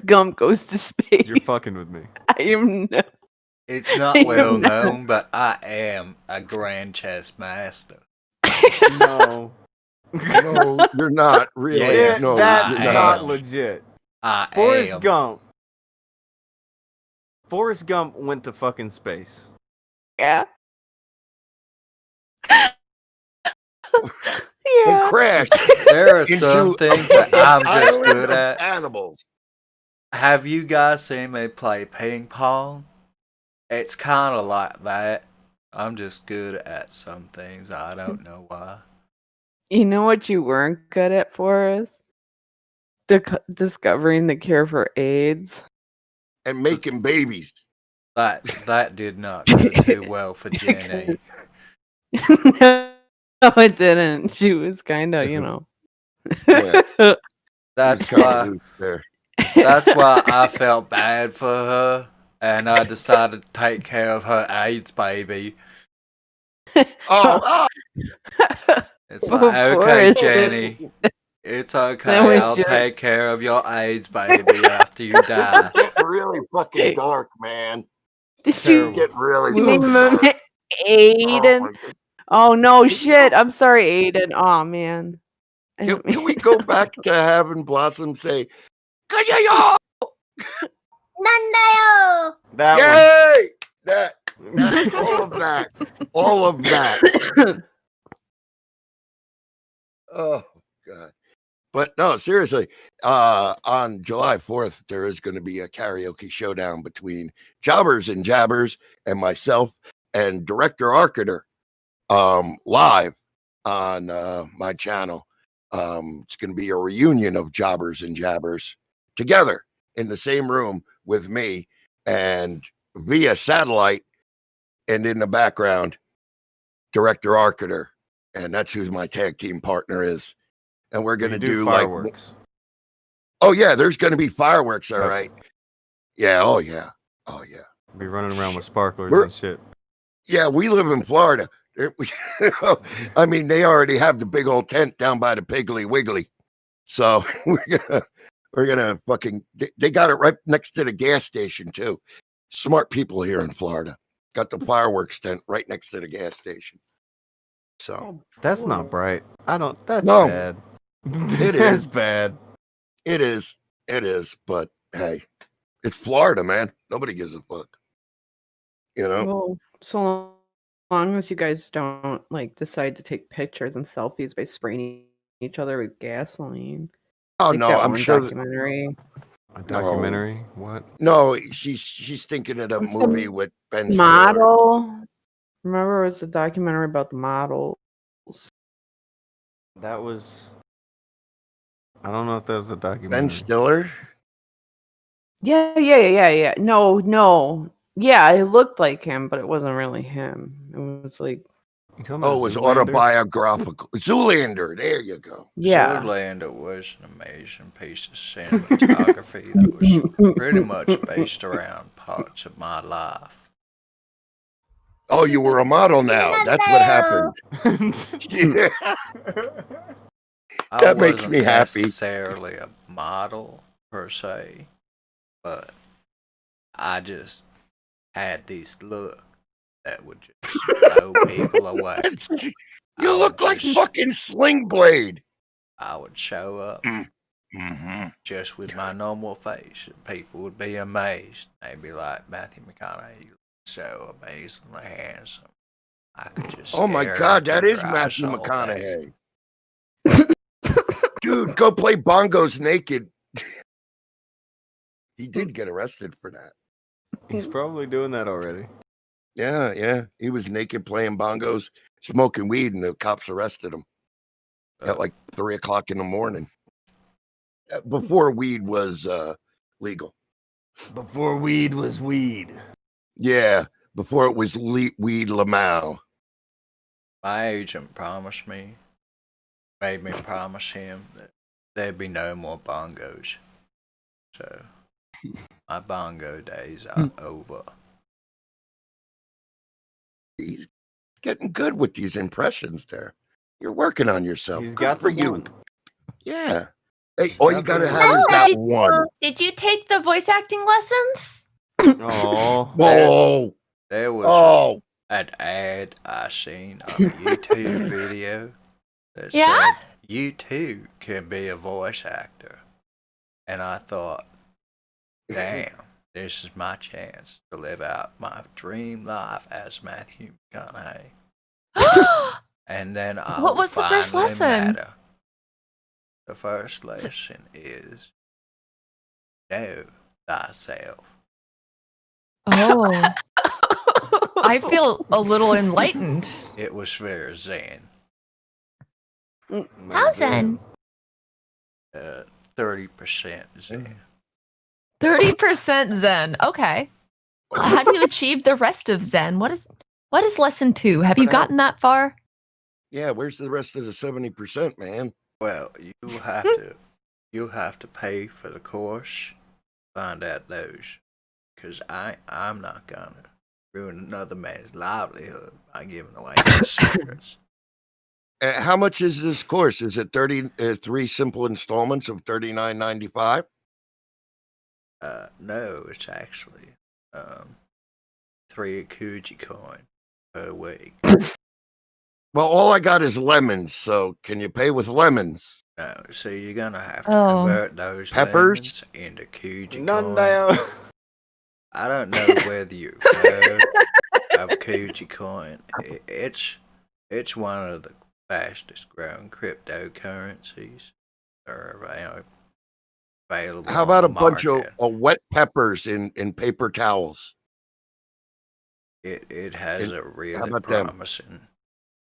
Gump goes to space. You're fucking with me. I am no. It's not well known, but I am a grand chess master. No. No, you're not. Really. Yes, no, that's you're not am. legit. I Forrest am. Gump. Forrest Gump went to fucking space. Yeah. And Yeah. crashed. There are into some a things that fucking I'm just island good of at. Animals. Have you guys seen me play ping pong? It's kind of like that. I'm just good at some things. I don't know why. You know what you weren't good at, Forrest? Discovering the cure for AIDS. And making babies. That did not go too well for Jenny. No, it didn't. She was kind of, you know. Yeah. That's Kinda why. loose there. That's why I felt bad for her, and I decided to take care of her AIDS baby. Oh, It's Of like, okay, course. Jenny, it's That okay. was I'll just- take care of your AIDS baby after you die. it's getting really fucking dark, man. Did It's you getting really name dark. him Aiden? Oh, my God. Oh no, shit! I'm sorry, Aiden. Oh man. Can we go back to having Blossom say, "Kayayo!" Nandayo! That Yay! That all of that. All of that. Oh God. But no, seriously, on July 4th, there is going to be a karaoke showdown between Jobbers and Jabbers and myself and Director Arcater live on my channel. It's going to be a reunion of Jobbers and Jabbers together in the same room with me and via satellite, and in the background, Director Arcater. And that's who my tag team partner is. And we're going to do fireworks. Oh, yeah, there's going to be fireworks. All right. Yeah. Oh, yeah. Oh, yeah. Be running around with sparklers We're- and shit. Yeah, we live in Florida. I mean, they already have the big old tent down by the Piggly Wiggly. So we're gonna fucking. They got it right next to the gas station too. Smart people here in Florida got the fireworks tent right next to the gas station. So That's not bright. I don't. That's No. bad. It That's is. bad. It is. It is. But hey, it's Florida, man. Nobody gives a fuck. You know. Well, so long as you guys don't like decide to take pictures and selfies by spraying each other with gasoline. Oh Like no, that I'm one sure. documentary. A documentary? What? No, she's thinking of the What's the movie with Ben Stiller. Model. Remember, it was a documentary about the models. That was. I don't know if that was a documentary. Ben Stiller. Yeah. No. Yeah, it looked like him, but it wasn't really him. It was like, Oh, it was autobiographical. Zoolander. There you go. yeah. Zoolander was an amazing piece of cinematography that was pretty much based around parts of my life. Oh, you were a model now. That's what happened. Yeah. I That makes wasn't me happy. necessarily a model per se, but I just had this look that would just blow people away. You look like fucking Sling Blade. I would show up just with my normal face, and people would be amazed. They'd be like, Matthew McConaughey, you look so amazingly handsome. I could just Oh my stare God, into that your is eyes Matthew all day. McConaughey. Dude, go play bongos naked. He did get arrested for that. He's probably doing that already. Yeah. He was naked playing bongos, smoking weed, and the cops arrested him at like 3 o'clock in the morning. Before weed was legal. Before weed was weed. Yeah, before it was weed Lamau. My agent made me promise him that there'd be no more bongos. So, my bongo days are over. He's getting good with these impressions there. You're working on yourself. He's Good got for the you. one. Yeah. Hey, all you gotta have is that one. Did you take the voice acting lessons? Oh. Whoa. There was Oh. an ad I seen on a YouTube video that Yeah? said, you too can be a voice actor. And I thought, damn, this is my chance to live out my dream life as Matthew McConaughey. And then I What was the first lesson? Matter. The first lesson is know thyself. Oh. I feel a little enlightened. It was very zen. How zen? 30% zen. 30% zen. Okay. How do you achieve the rest of zen? What is lesson 2? Have you gotten that far? Yeah, where's the rest of the 70%, man? Well, you have to pay for the course. Find out those, because I'm not gonna ruin another man's livelihood by giving away his secrets. How much is this course? Is it 3 simple installments of $39.95? No, it's actually 3 Akujin coin per week. Well, all I got is lemons, so can you pay with lemons? No, so you're gonna have to convert those Peppers lemons into Akujin None coin. down. I don't know whether you've heard of Akujin coin. It's one of the fastest growing cryptocurrencies. Are available. How about on a the bunch market. of wet peppers in paper towels? It has a really about them?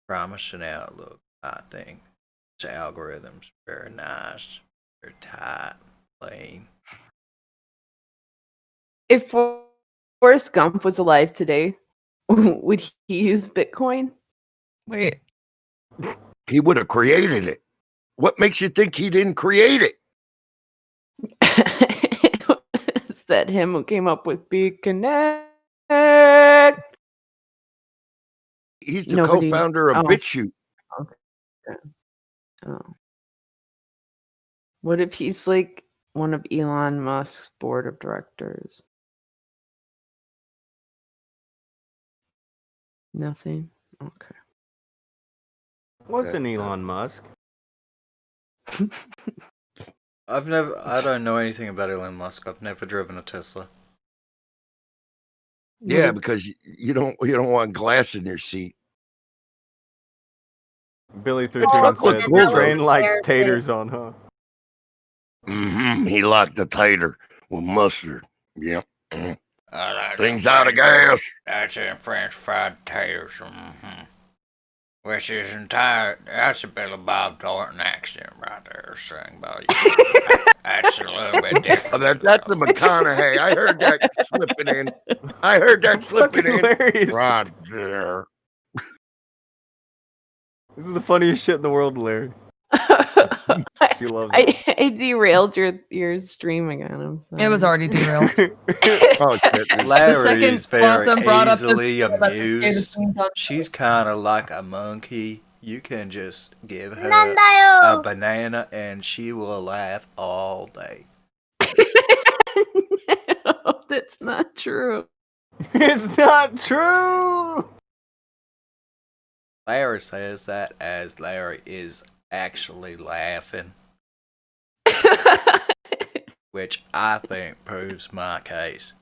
promising outlook, I think. Its algorithm's very nice. They're tight, clean. If Forrest Gump was alive today, would he use Bitcoin? Wait. He would have created it. What makes you think he didn't create it? Is that him who came up with Be Connect? He's the Nobody- co-founder of oh. BitChute. Okay. Oh. What if he's like one of Elon Musk's board of directors? Nothing? Okay. Wasn't Elon Musk? I don't know anything about Elon Musk. I've never driven a Tesla. Yeah, because you don't want glass in your seat. Billy Truck 13 looked said cool, the train though. likes taters on, huh? He liked the tater with mustard. Yeah. Things out of gas. That's in French fried taters. Which is entire. That's a Billy Bob Thornton accent right there, saying about you. That's a little bit different. Oh, that's the McConaughey. I heard that slipping in. I heard that slipping in. Hilarious. Right there. This is the funniest shit in the world, Larry. She loves I it. derailed your stream again. I'm sorry. It was already derailed. Oh, shit. Larry's very Blossom brought up the easily video about the amused. potatoes on She's kind of like a monkey. You can just give her Nandayo! a banana and she will laugh all day. No, that's not true. It's not true. Larry says that as Larry is actually laughing. Which I think proves my case.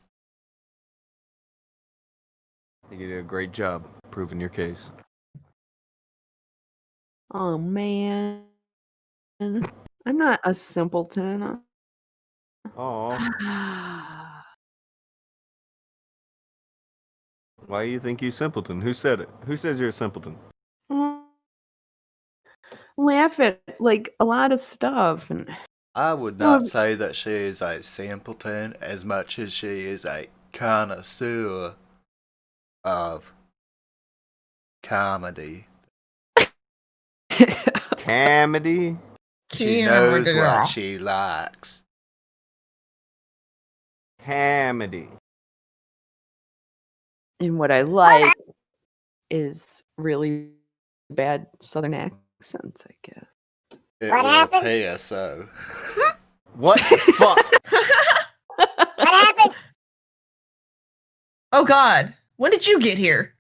You did a great job proving your case. Oh man, I'm not a simpleton. Oh. Why do you think you simpleton? Who said it? Who says you're a simpleton? Laugh at like a lot of stuff and I would not say that she is a simpleton as much as she is a connoisseur of comedy. Comedy? She knows what she likes. Comedy. and what I like is really bad Southern accents, I guess. It What will happened? pay us so. What the fuck? What happened? Oh God, when did you get here?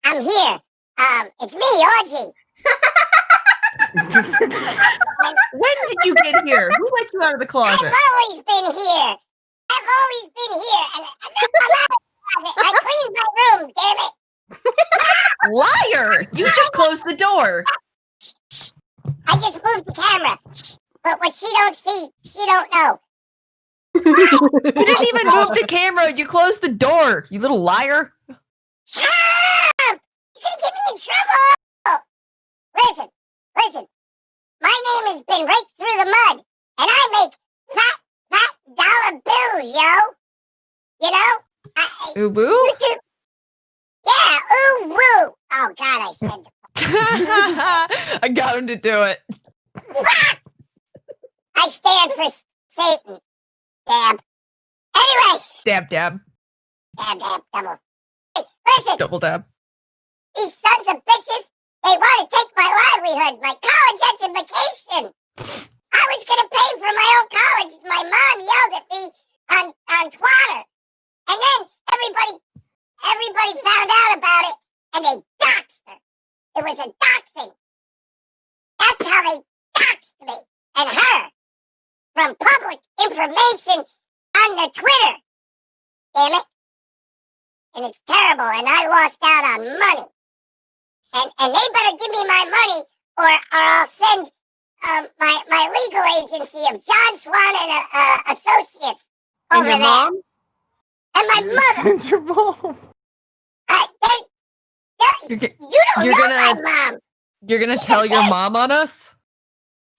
I'm here. It's me, Orgy. When did you get here? Who let you out of the closet? I've always been here. I've always been here. And I'm out of the closet. I cleaned my room, damn it. Liar! You just closed the door. I just moved the camera. But what she don't see, she don't know. You didn't even move the camera. You closed the door, you little liar. Shut up! You're gonna get me in trouble! Listen. My name has been raked through the mud, and I make fat dollar bills, yo. You know? Ooh woo? Yeah, ooh woo. Oh God, I said I got him to do it. I stand for Satan. Dab. Anyway. Dab. Dab, double. Hey, listen. Double dab. These sons of bitches, they want to take my livelihood, my college education. I was going to pay for my own college. My mom yelled at me on Twitter. And then everybody found out about it, and they doxed her. It was a doxing. That's how they doxed me and her from public information on the Twitter. Damn it. And it's terrible, and I lost out on money. And they better give me my money, or I'll send my legal agency of John Swan and Associates And over your there. mom? And my mother. Send your mom. You don't know my mom. You're gonna tell your mom on us?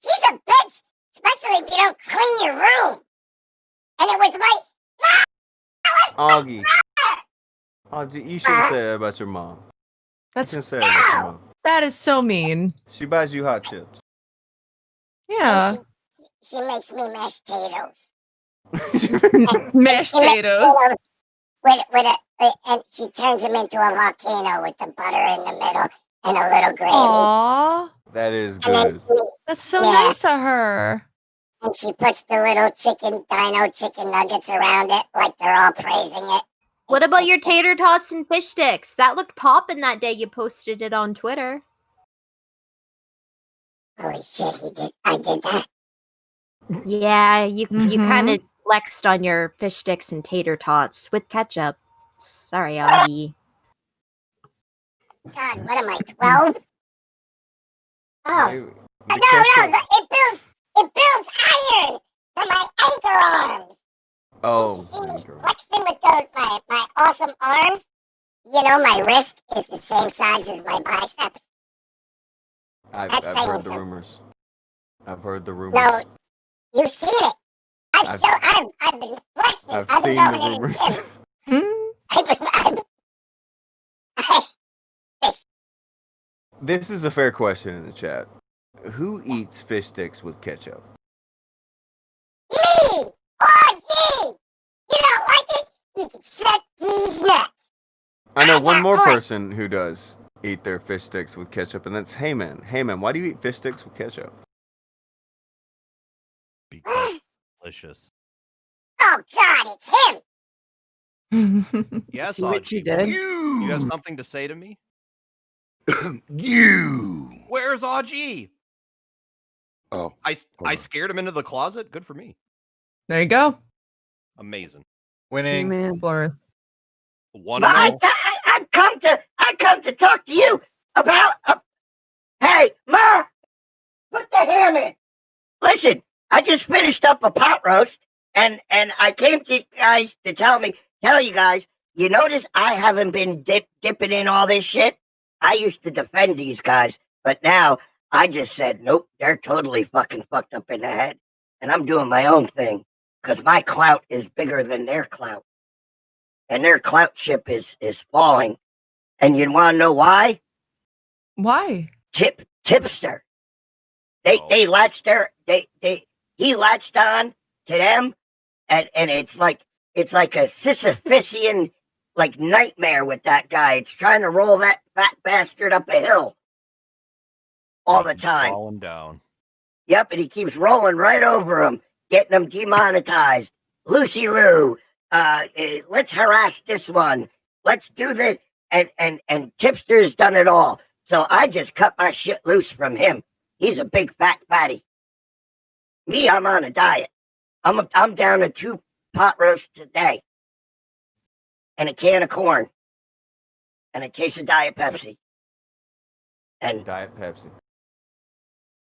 She's a bitch, especially if you don't clean your room. And it was my Augie. Augie, you shouldn't say that about your mom. That's you shouldn't say that about your mom. That is so mean. She buys you hot chips. Yeah. She makes me mashed potatoes. Mashed potatoes. And she turns them into a volcano with the butter in the middle and a little gravy. Aww. That is And then good. That's so Yeah. nice of her. And she puts the little dino chicken nuggets around it like they're all praising it. What about your tater tots and fish sticks? That looked poppin' that day you posted it on Twitter. Holy shit, I did that. Yeah, you kind of flexed on your fish sticks and tater tots with ketchup. Sorry, Augie. God, what am I, 12? Oh. No, it builds iron for my anchor arms. Oh. See me flexing with my awesome arms? You know, my wrist is the same size as my biceps. I've That's saying heard the something. rumors. I've heard the rumors. No, you've seen it. I've been flexing. I've been seen going the in rumors. This is a fair question in the chat. Who eats fish sticks with ketchup? Me! Oh, gee! You don't like it? You can suck these nuts. I know one more person who does eat their fish sticks with ketchup, and that's Heyman. Heyman, why do you eat fish sticks with ketchup? Because delicious. Oh, God, it's him! Yes, See what Aji. you did? You have something to say to me? You. Where's Aji? Oh. I scared him into the closet? Good for me. There you go. Amazing. Winning. Flores. I've come to talk to you about. Hey, Ma, put the ham in. Listen, I just finished up a pot roast, and I came to you guys to tell you guys. You notice I haven't been dipping in all this shit. I used to defend these guys, but now I just said nope. They're totally fucking fucked up in the head, and I'm doing my own thing because my clout is bigger than their clout. And their clout ship is falling. And you want to know why? Why? Tipster. He latched on to them, and it's like a Sisyphusian like nightmare with that guy. It's trying to roll that fat bastard up a hill all the time. Falling down. Yep, and he keeps rolling right over him, getting them demonetized. Lucy Lou. Let's harass this one. Let's do this. And Tipster's done it all. So I just cut my shit loose from him. He's a big fat fatty. Me, I'm on a diet. I'm down to 2 pot roasts a day. And a can of corn. And a case of Diet Pepsi. And Diet Pepsi.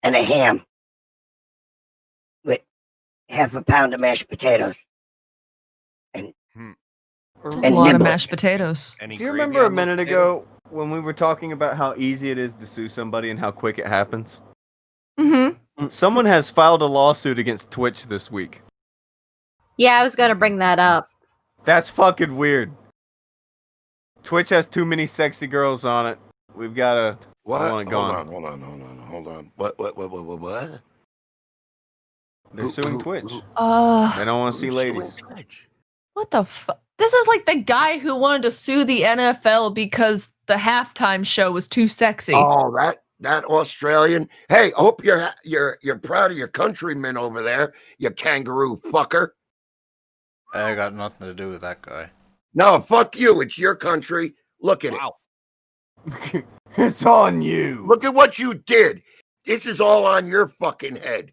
And a ham. With half a pound of mashed potatoes. And A lot of mashed potatoes. Do you remember a minute ago when we were talking about how easy it is to sue somebody and how quick it happens? Mm-hmm. Someone has filed a lawsuit against Twitch this week. Yeah, I was gonna bring that up. That's fucking weird. Twitch has too many sexy girls on it. We've got to. What? I want it gone. Hold on. What? They're suing Twitch. They Uh, don't want to see ladies. what the fuck? This is like the guy who wanted to sue the NFL because the halftime show was too sexy. Oh, that Australian. Hey, I hope you're proud of your countrymen over there, you kangaroo fucker. I got nothing to do with that guy. No, fuck you. It's your country. Look at it. It's on you. Look at what you did. This is all on your fucking head.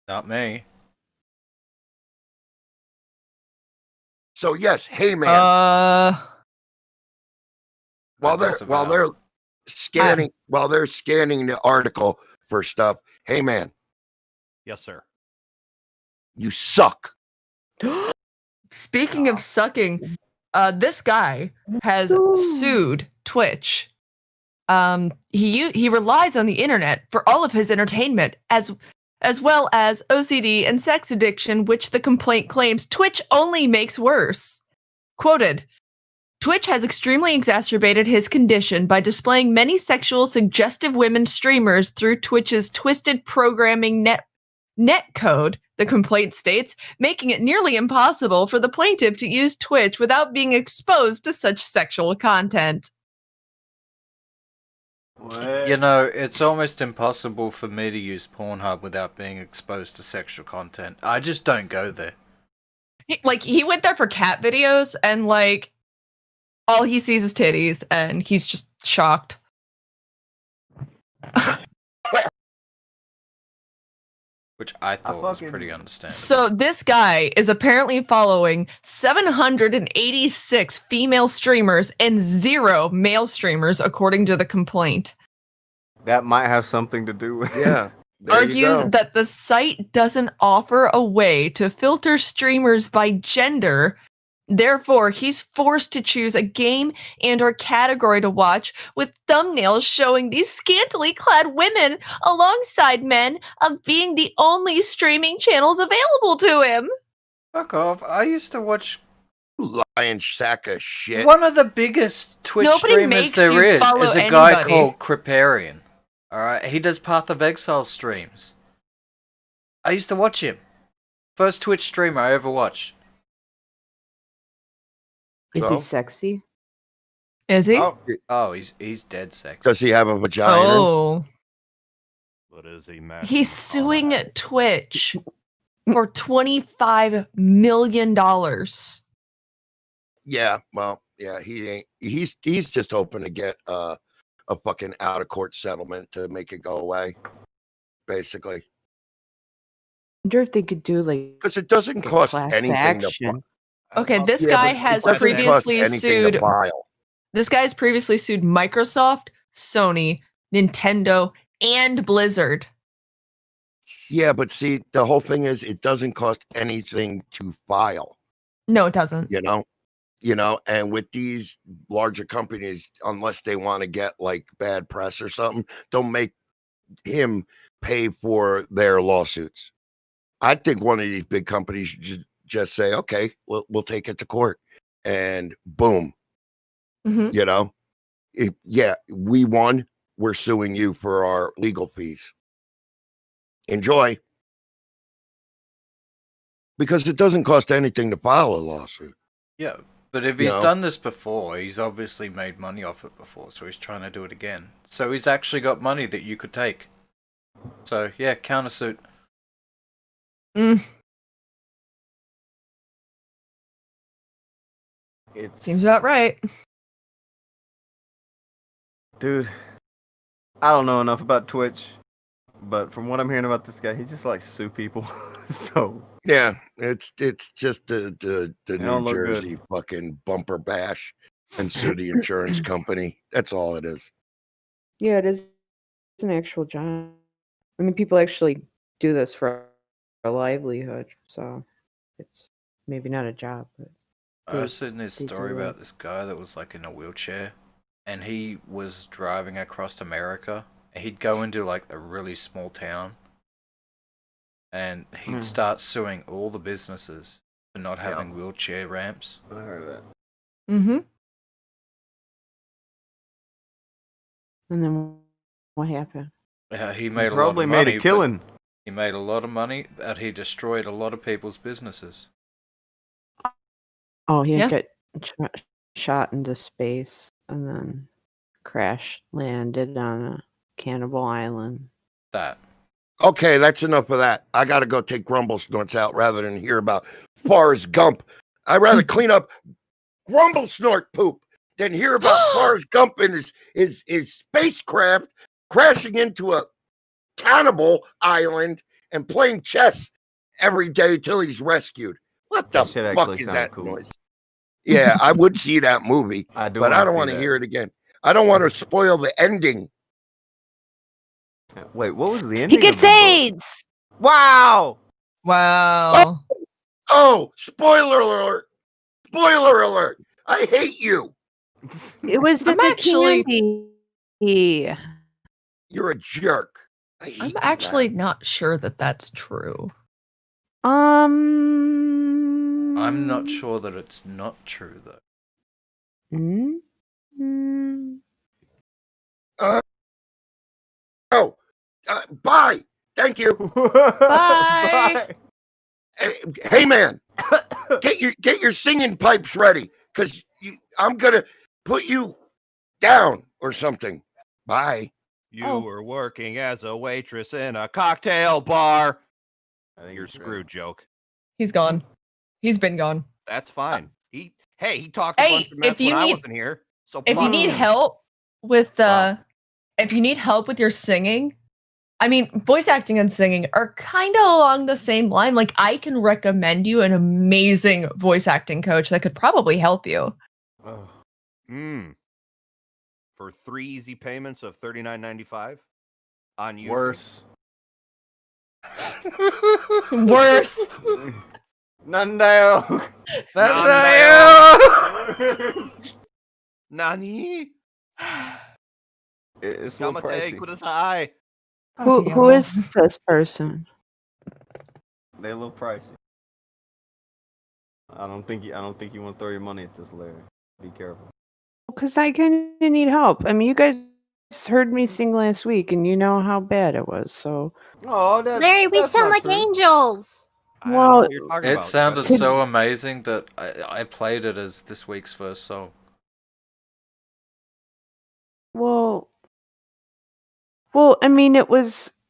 Not me. So yes, hey man. While they're scanning the article for stuff, hey man, Yes, sir. you suck. Speaking of sucking, this guy has sued Twitch. He relies on the internet for all of his entertainment, as well as OCD and sex addiction, which the complaint claims Twitch only makes worse. Quoted, Twitch has extremely exacerbated his condition by displaying many sexual suggestive women streamers through Twitch's twisted programming net code, the complaint states, making it nearly impossible for the plaintiff to use Twitch without being exposed to such sexual content. You know, it's almost impossible for me to use Pornhub without being exposed to sexual content. I just don't go there. He went there for cat videos, and all he sees is titties, and he's just shocked. Which I thought was pretty understandable. So this guy is apparently following 786 female streamers and 0 male streamers, according to the complaint. That might have something to do with it. Yeah. Argues that the site doesn't offer a way to filter streamers by gender Therefore, he's forced to choose a game and or category to watch with thumbnails showing these scantily clad women alongside men of being the only streaming channels available to him. Fuck off. I used to watch Lion sack of shit. one of the biggest Twitch Nobody streamers makes there you is follow a guy anybody. called Kriparian. Alright, he does Path of Exile streams. I used to watch him. First Twitch streamer I ever watched. Is So? he sexy? Is he? Oh, he's dead sexy. Does he have a vagina? Oh. What is he, man? He's suing Twitch for $25 million. Yeah, well, yeah, he ain't. He's just hoping to get a fucking out of court settlement to make it go away. Basically, I wonder if they could do like because it doesn't cost class anything to. action. Okay, this Yeah, guy but it has doesn't cost previously anything to sued. file. This guy's previously sued Microsoft, Sony, Nintendo, and Blizzard. Yeah, but see, the whole thing is it doesn't cost anything to file. No, it doesn't. You know, and with these larger companies, unless they want to get like bad press or something, don't make him pay for their lawsuits. I think one of these big companies should just say, okay, we'll take it to court, and boom. Mm-hmm. You know, yeah, we won. We're suing you for our legal fees. Enjoy. Because it doesn't cost anything to file a lawsuit. Yeah, but if he's No. done this before, he's obviously made money off it before, so he's trying to do it again. So he's actually got money that you could take. So yeah, countersuit. It Seems about right. Dude, I don't know enough about Twitch, but from what I'm hearing about this guy, he just likes to sue people. So Yeah, it's just the don't New look good. Jersey fucking bumper bash and sue the insurance company. That's all it is. Yeah, it is an actual job. I mean, people actually do this for a livelihood, so it's maybe not a job, but I was seeing this they story do about this guy that was like in a wheelchair, and he was driving across America. And he'd go into like a really small town, and he'd start suing all the businesses for not having wheelchair ramps. I heard that. Mm-hmm. And then what happened? He made a probably lot of made a money, killing. but He made a lot of money, but he destroyed a lot of people's businesses. Oh, he Yeah. got shot into space and then crash landed on a cannibal island. That. Okay, that's enough of that. I got to go take Grumble Snorts out rather than hear about Forrest Gump. I'd rather clean up Grumble Snort poop than hear about Forrest Gump and his spacecraft crashing into a cannibal island and playing chess every day till he's rescued. What the That shit fuck actually is sounded that cool. noise? Yeah, I would see that movie, I do but I wanna don't see want to that. hear it again. I don't want to spoil the ending. Wait, what was the He ending? gets AIDS! Wow! Wow. Oh, spoiler alert! Spoiler alert! I hate you. It was the I'm actually- candy. You're a jerk. I hate I'm you, actually man. not sure that that's true. I'm not sure that it's not true, though. Bye. Thank you. Bye. Hey, man, get your singing pipes ready, because I'm gonna put you down or something. Bye. You were working as a waitress in a cocktail bar. You're screwed, joke. He's gone. He's been gone. That's fine. He talked a Hey, bunch of mess if you when I need- wasn't here. So If you fuck need him. help with if you need help with your singing, I mean, voice acting and singing are kind of along the same line. Like, I can recommend you an amazing voice acting coach that could probably help you. For 3 easy payments of $39.95 on YouTube. Worse. Worse. Nandayo. Nani? It's a little pricey. Kudasai. Who is this person? They're a little pricey. I don't think you want to throw your money at this, Larry. Be careful. Because I kind of need help. I mean, you guys heard me sing last week, and you know how bad it was. So. Oh, Larry, we sound like angels. Well, It sounded so amazing that I played it as this week's first song. Well, I mean,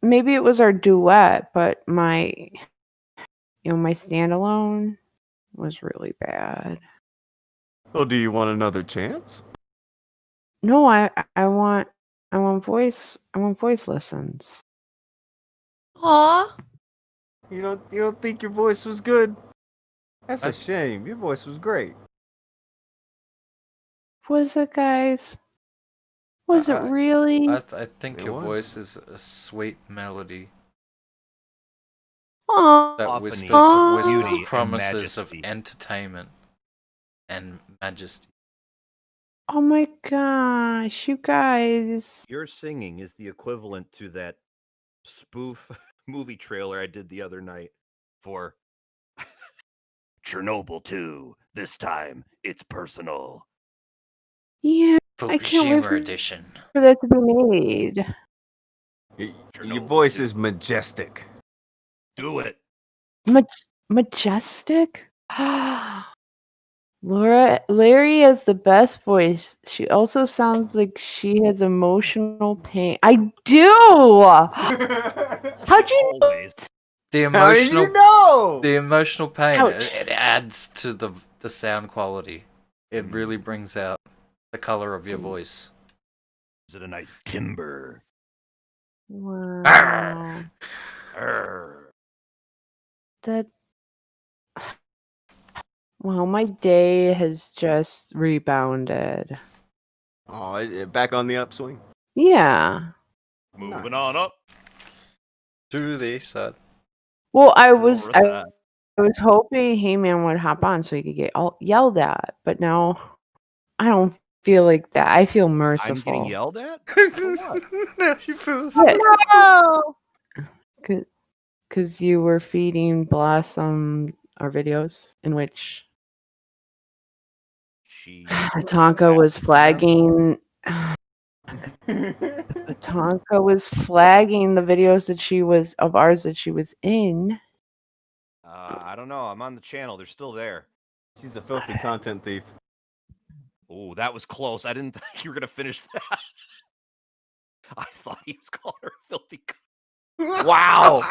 maybe it was our duet, but my standalone was really bad. Oh, do you want another chance? No, I want voice lessons. Aw. You don't think your voice was good? That's a shame. Your voice was great. Was it, guys? Was it really? I think It your was. voice is a sweet melody Aww. that Often whispers, is whispers beauty and promises of majesty. entertainment and majesty. Oh my gosh, you guys. Your singing is the equivalent to that spoof movie trailer I did the other night for Chernobyl 2. This time, it's personal. Yeah, I can't wait Fukushima for edition. that to be made. Your voice is majestic. Do it. Majestic? Larry has the best voice. She also sounds like she has emotional pain. I do. How'd you know? The How did you emotional, know? the emotional pain. Ouch. It adds to the sound quality. It really brings out the color of your voice. Is it a nice timber? Wow. Arr. That. Well, my day has just rebounded. Oh, back on the upswing. Yeah. Moving on up. To the side. Well, I was hoping Heyman would hop on so he could get all yelled at, but now I don't feel like that. I feel merciful. I'm getting yelled at? For what? No, you feel. No. Because you were feeding Blossom our videos in which Tonka was flagging. Tonka was flagging the videos that she was of ours that she was in. I don't know. I'm on the channel. They're still there. She's a filthy content thief. Oh, that was close. I didn't think you were gonna finish that. I thought he was calling her filthy. Wow.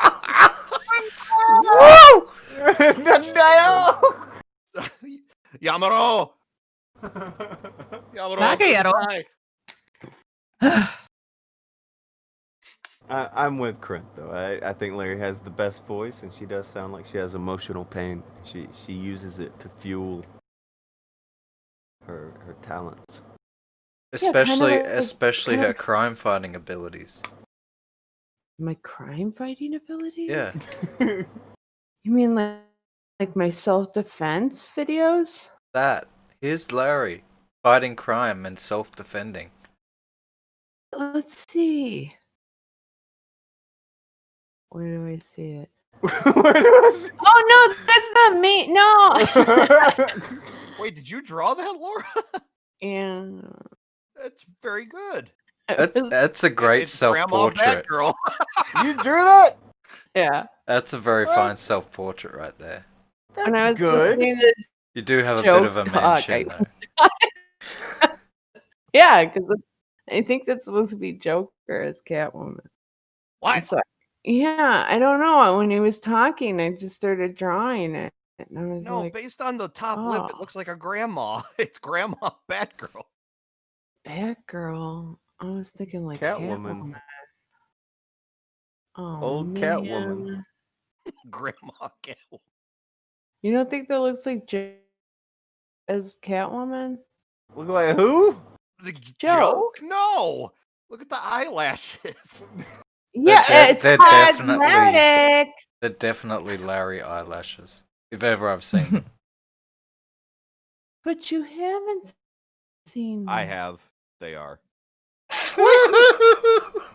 Woo! Yamaro. Yamaro. I'm with Krent though. I think Larry has the best voice, and she does sound like she has emotional pain. She uses it to fuel her talents. Especially her crime fighting abilities. My crime fighting ability? Yeah. You mean like my self-defense videos? That. Here's Larry fighting crime and self-defending. Let's see. Where do I see it? Oh no, that's not me. No. Wait, did you draw that, Laura? Yeah. That's very good. That's a great self-portrait. Grandma Batgirl. You drew that? Yeah. That's a very fine self-portrait right there. That's good. You do have a bit of a mention though. Yeah, because I think that's supposed to be Joker as Catwoman. What? So, yeah, I don't know. When he was talking, I just started drawing it. And I was No, like, based on the top lip, it looks like a grandma. It's Grandma Batgirl. Batgirl. I was thinking like Catwoman. Oh, Old man. Catwoman. Grandma Catwoman. You don't think that looks like as Catwoman? Look like who? The Joke? No. Look at the eyelashes. Yeah, it's cosmetic. They're definitely Larry eyelashes. If ever I've seen. But you haven't seen. I have. They are.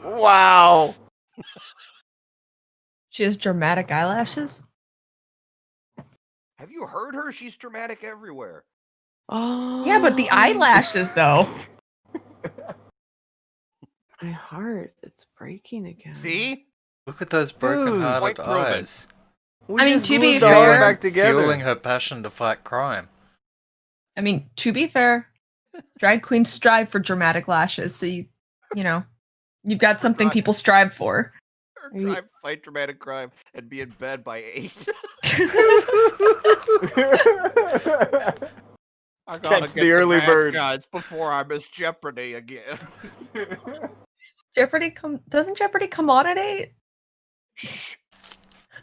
Wow. She has dramatic eyelashes. Have you heard her? She's dramatic everywhere. Oh. Yeah, but the eyelashes, though. My heart, it's breaking again. See? Look at those broken-hearted point proven. eyes. I mean, to be glued them fair, back together. Fueling her passion to fight crime. I mean, to be fair, drag queens strive for dramatic lashes, so you know, you've got something people strive for. Or try to fight dramatic crime and be in bed by 8. I gotta Catch get the early bad bird. guys before I miss Jeopardy again. Doesn't Jeopardy come on at 8? Shh.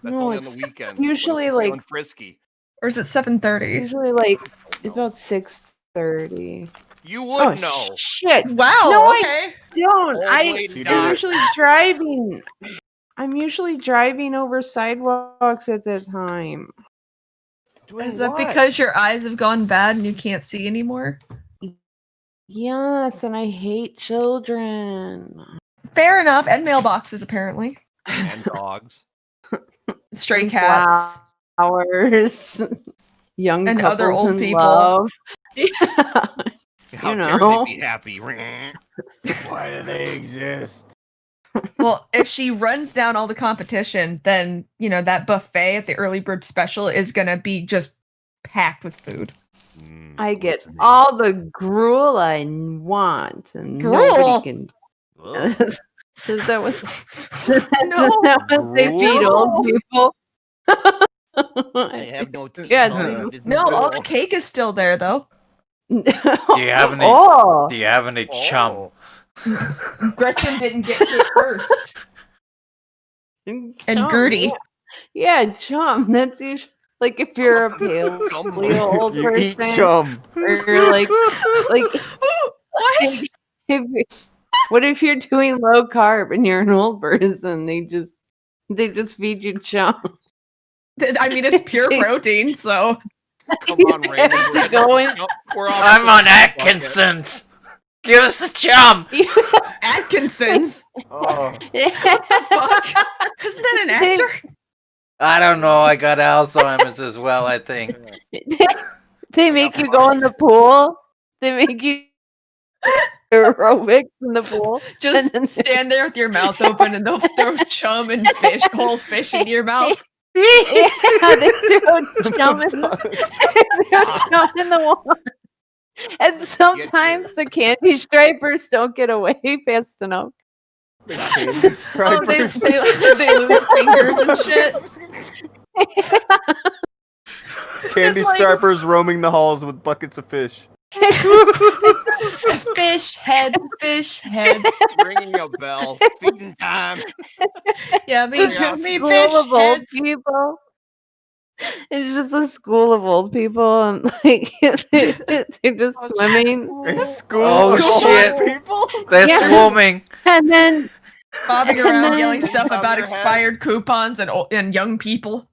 That's No, only on the it's weekends. usually, when it's like- frisky. Or is it 7:30? Usually like about 6:30. You would Oh, know. Shit! Wow. No, Okay. I don't. Old I'm lady died. usually driving. I'm usually driving over sidewalks at that time. Doing Is that what? because your eyes have gone bad and you can't see anymore? Yes, and I hate children. Fair enough. And mailboxes, apparently. And dogs. Stray And cats. flowers, young And other couples old in people. love. Yeah. How You dare know. they be happy? Why do they exist? Well, if she runs down all the competition, then, you know, that buffet at the early bird special is going to be just packed with food. I get all the gruel I want, and Gruel? nobody can. Is that what? No. Is that what they feed old people? I have no Yeah, No, all the cake is still there, though. Do you have any? Oh. Do you have any chum? Gretchen didn't get to it first. And Gertie. Yeah, chum. That's usually like if you're a pale old You person. eat chum. Or you're like what? What if you're doing low carb and you're an old person? They just feed you chum. I mean, it's pure protein, so. Come on, Raymond. I'm on Atkinson's. Give us a chum. Atkinson's? Oh. What the fuck? Isn't that an actor? I don't know. I got Alzheimer's as well, I think. They make you go in the pool. They make you aerobics in the pool. Just stand there with your mouth open and they'll throw chum and whole fish into your mouth. Yeah, they throw chum in the water. And sometimes the candy stripers don't get away fast enough. Oh, they lose fingers and shit. Candy It's like- stripers roaming the halls with buckets of fish. Fish heads, fish heads. Ringing a bell. Feeding time. Yeah, me School fish of old heads. people. It's just a school of old people, and like they're just swimming. Oh shit! People? They're Yeah. swarming. And then Bobbing and around then- yelling stuff on about their head. expired coupons and young people.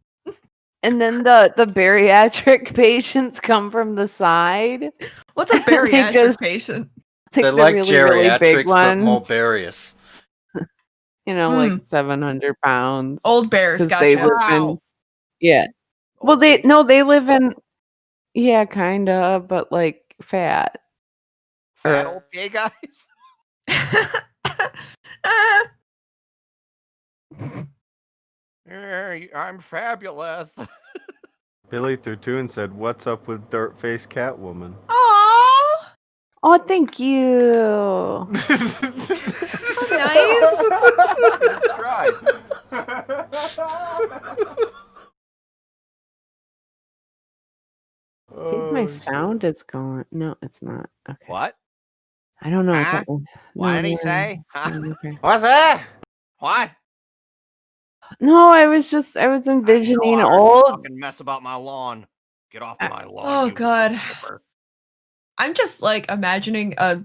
And then the bariatric patients come from the side. What's a bariatric just- patient? Like They're the like really big geriatrics, but more ones. various. You know, like 700 pounds. Old bears, 'Cause they gotcha. live in, yeah. Well, they live in, yeah, kinda, but like fat. Fat old gay guys. I'm fabulous. Billy Thurtoon said, "What's up with dirt face Catwoman?" Oh, Oh, thank you. nice. That's right. I think my sound is going. No, it's not. Okay. What? I don't know. Huh? No, What did he no, say? Huh? no, okay. What's that? What? No, I was envisioning I old. fucking mess about my lawn. Get off my lawn. Oh you god. skipper. I'm just like imagining a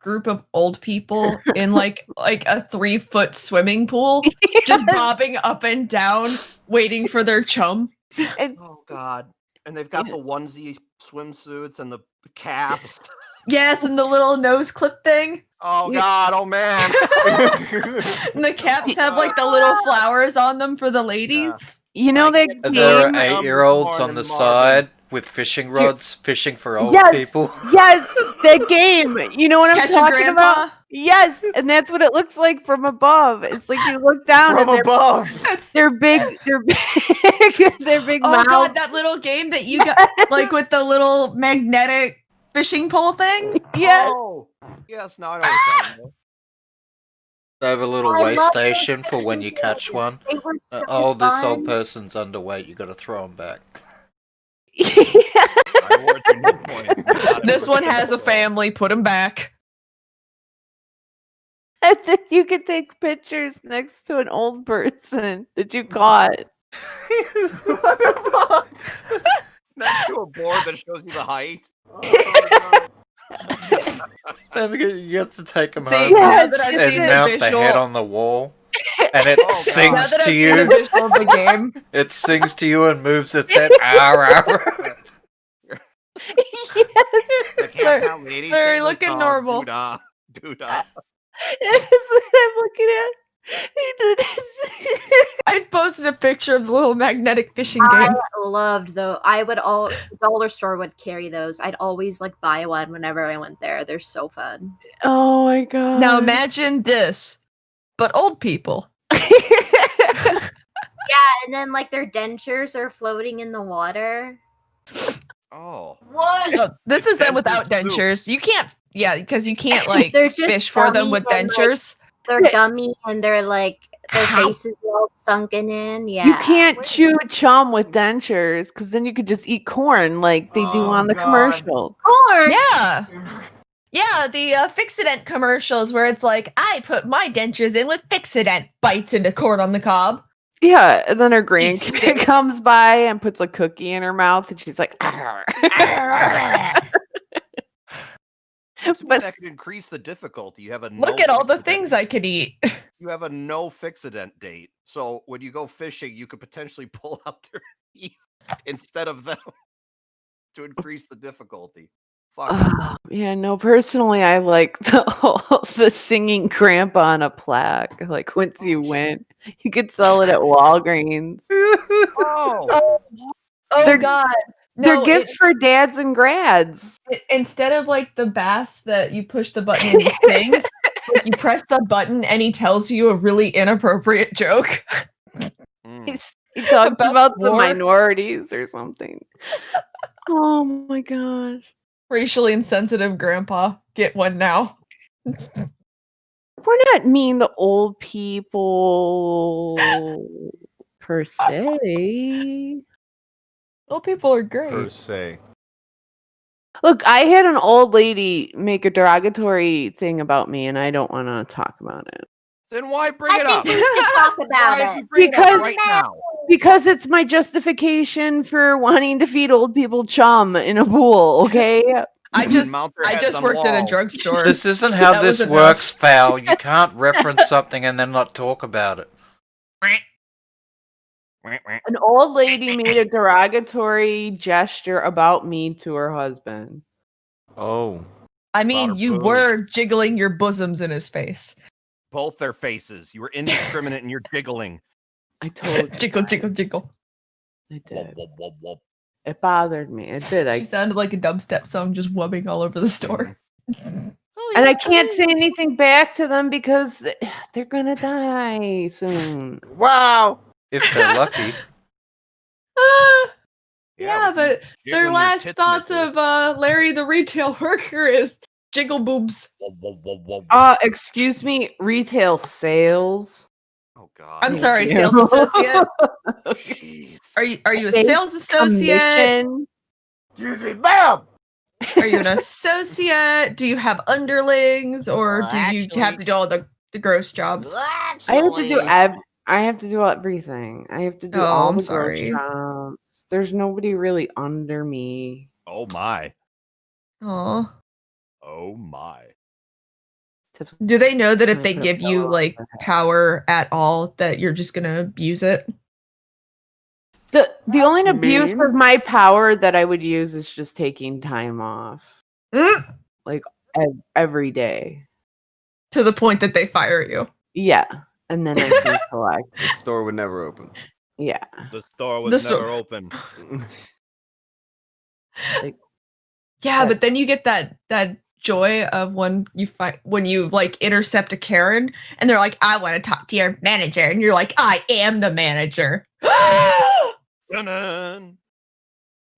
group of old people in like a 3-foot swimming pool, just bobbing up and down, waiting for their chum. Oh God! And they've got the onesie swimsuits and the caps. Yes, and the little nose clip thing. Oh God! Oh man! And the caps have like the little flowers on them for the ladies. You know that And there are game? 8-year-olds on the side with fishing rods, fishing for old Yes, people. yes, that game. You know what I'm Catch a talking Grandpa? about? Yes, and that's what it looks like from above. It's like you look down From and above. they're big, they're big, they're big Oh mouths. God, that little game that you got, like with the little magnetic fishing pole thing. Yes. Oh, yes. Now I know what you're talking about. They have a little I weigh love station for when you catch one. They were so Oh, this old fun. person's underweight. You got to throw him back. I award you no points. This one has a family. Put him back. And then you can take pictures next to an old person that you caught. Next to a board that shows you the height. Then you have to take them See, home now that I've and seen the mount the visual- head on the wall, and it Now sings that I've to seen the you. visual of the game, It sings to you and moves its head. Arr, arr. The cat town lady. they're they look looking all normal. Doo-dah, doo-dah. That's what I'm looking at. He did this. I posted a picture of the little magnetic fishing I game. loved though. I would the dollar store would carry those. I'd always like buy one whenever I went there. They're so fun. Oh my god. Now imagine this, but old people. Yeah, and then like their dentures are floating in the water. Oh. What? Oh, this is them without Dentures, too. dentures. You can't, yeah, because you can't like They're just fish for them gummy with and, like, dentures. they're gummy and they're like their faces are all sunken in. Yeah. You can't chew chum with dentures because then you could just eat corn like they do on the commercial. Corn. Yeah. Yeah, the Fixident commercials where it's like, I put my dentures in with Fixident, bites into corn on the cob. Yeah, and then her stick. grandkid comes by and puts a cookie in her mouth, and she's like, "Arr." But that could increase the difficulty. You have a Look at all the things I could eat. You have a no fixident date. So when you go fishing, you could potentially pull out their teeth instead of them to increase the difficulty. Fuck. Yeah, no, personally, I like the singing grandpa on a plaque. Like, once you win, you could sell it at Walgreens. Oh, Oh They're- God. They're No, gifts for dads and grads. Instead of like the bass that you push the button and he sings, like you press the button and he tells you a really inappropriate joke. He talks about the war. minorities or something. Oh my gosh. Racially insensitive grandpa. Get one now. We're not mean to old people per se. Old people are great. Per se. Look, I had an old lady make a derogatory thing about me, and I don't want to talk about it. Then why bring it up? We should talk about Why it. bring it up Because- right now? Because it's my justification for wanting to feed old people chum in a pool, okay? I just Mount their heads on worked at a walls. drugstore. This isn't how That this was enough. works, Foul. You can't reference something and then not talk about it. An old lady made a derogatory gesture about me to her husband. Oh. I mean, Brought her you boobs. were jiggling your bosoms in his face. Both their faces. You were indiscriminate in your jiggling. I told you. Jiggle, jiggle, jiggle. I Whoop, did. whoop, whoop, whoop. It bothered me. It did. She sounded like a dubstep song just wubbing all over the store. And I can't say anything back to them because they're gonna die soon. Wow. If they're lucky. Yeah, but jiggling their your last tits thoughts nipples. of Larry the retail worker is jiggle boobs. Whoop, whoop, whoop, whoop, whoop. Excuse me, retail sales. Oh God. I'm sorry, you. sales associate. Jeez. Are you a Base sales associate? commission. Excuse me, bam! Are you an associate? Do you have underlings, or Well, do you have to do all the gross jobs? I have to do I have to do everything. I have to do Oh, all I'm the sorry. grocery jobs. There's nobody really under me. Oh my. Oh, Oh my. do they know that if I they put a give you pillow like on my head. power at all, that you're just gonna abuse it? The only That's abuse mean. of my power that I would use is just taking time off, like every day, to the point that they fire you. Yeah, and then I can collect. The store would never open. Yeah. The store was The store- never open. Yeah, but then you get that joy of when you like intercept a Karen and they're like, I want to talk to your manager, and you're like, I am the manager. Dun-dun.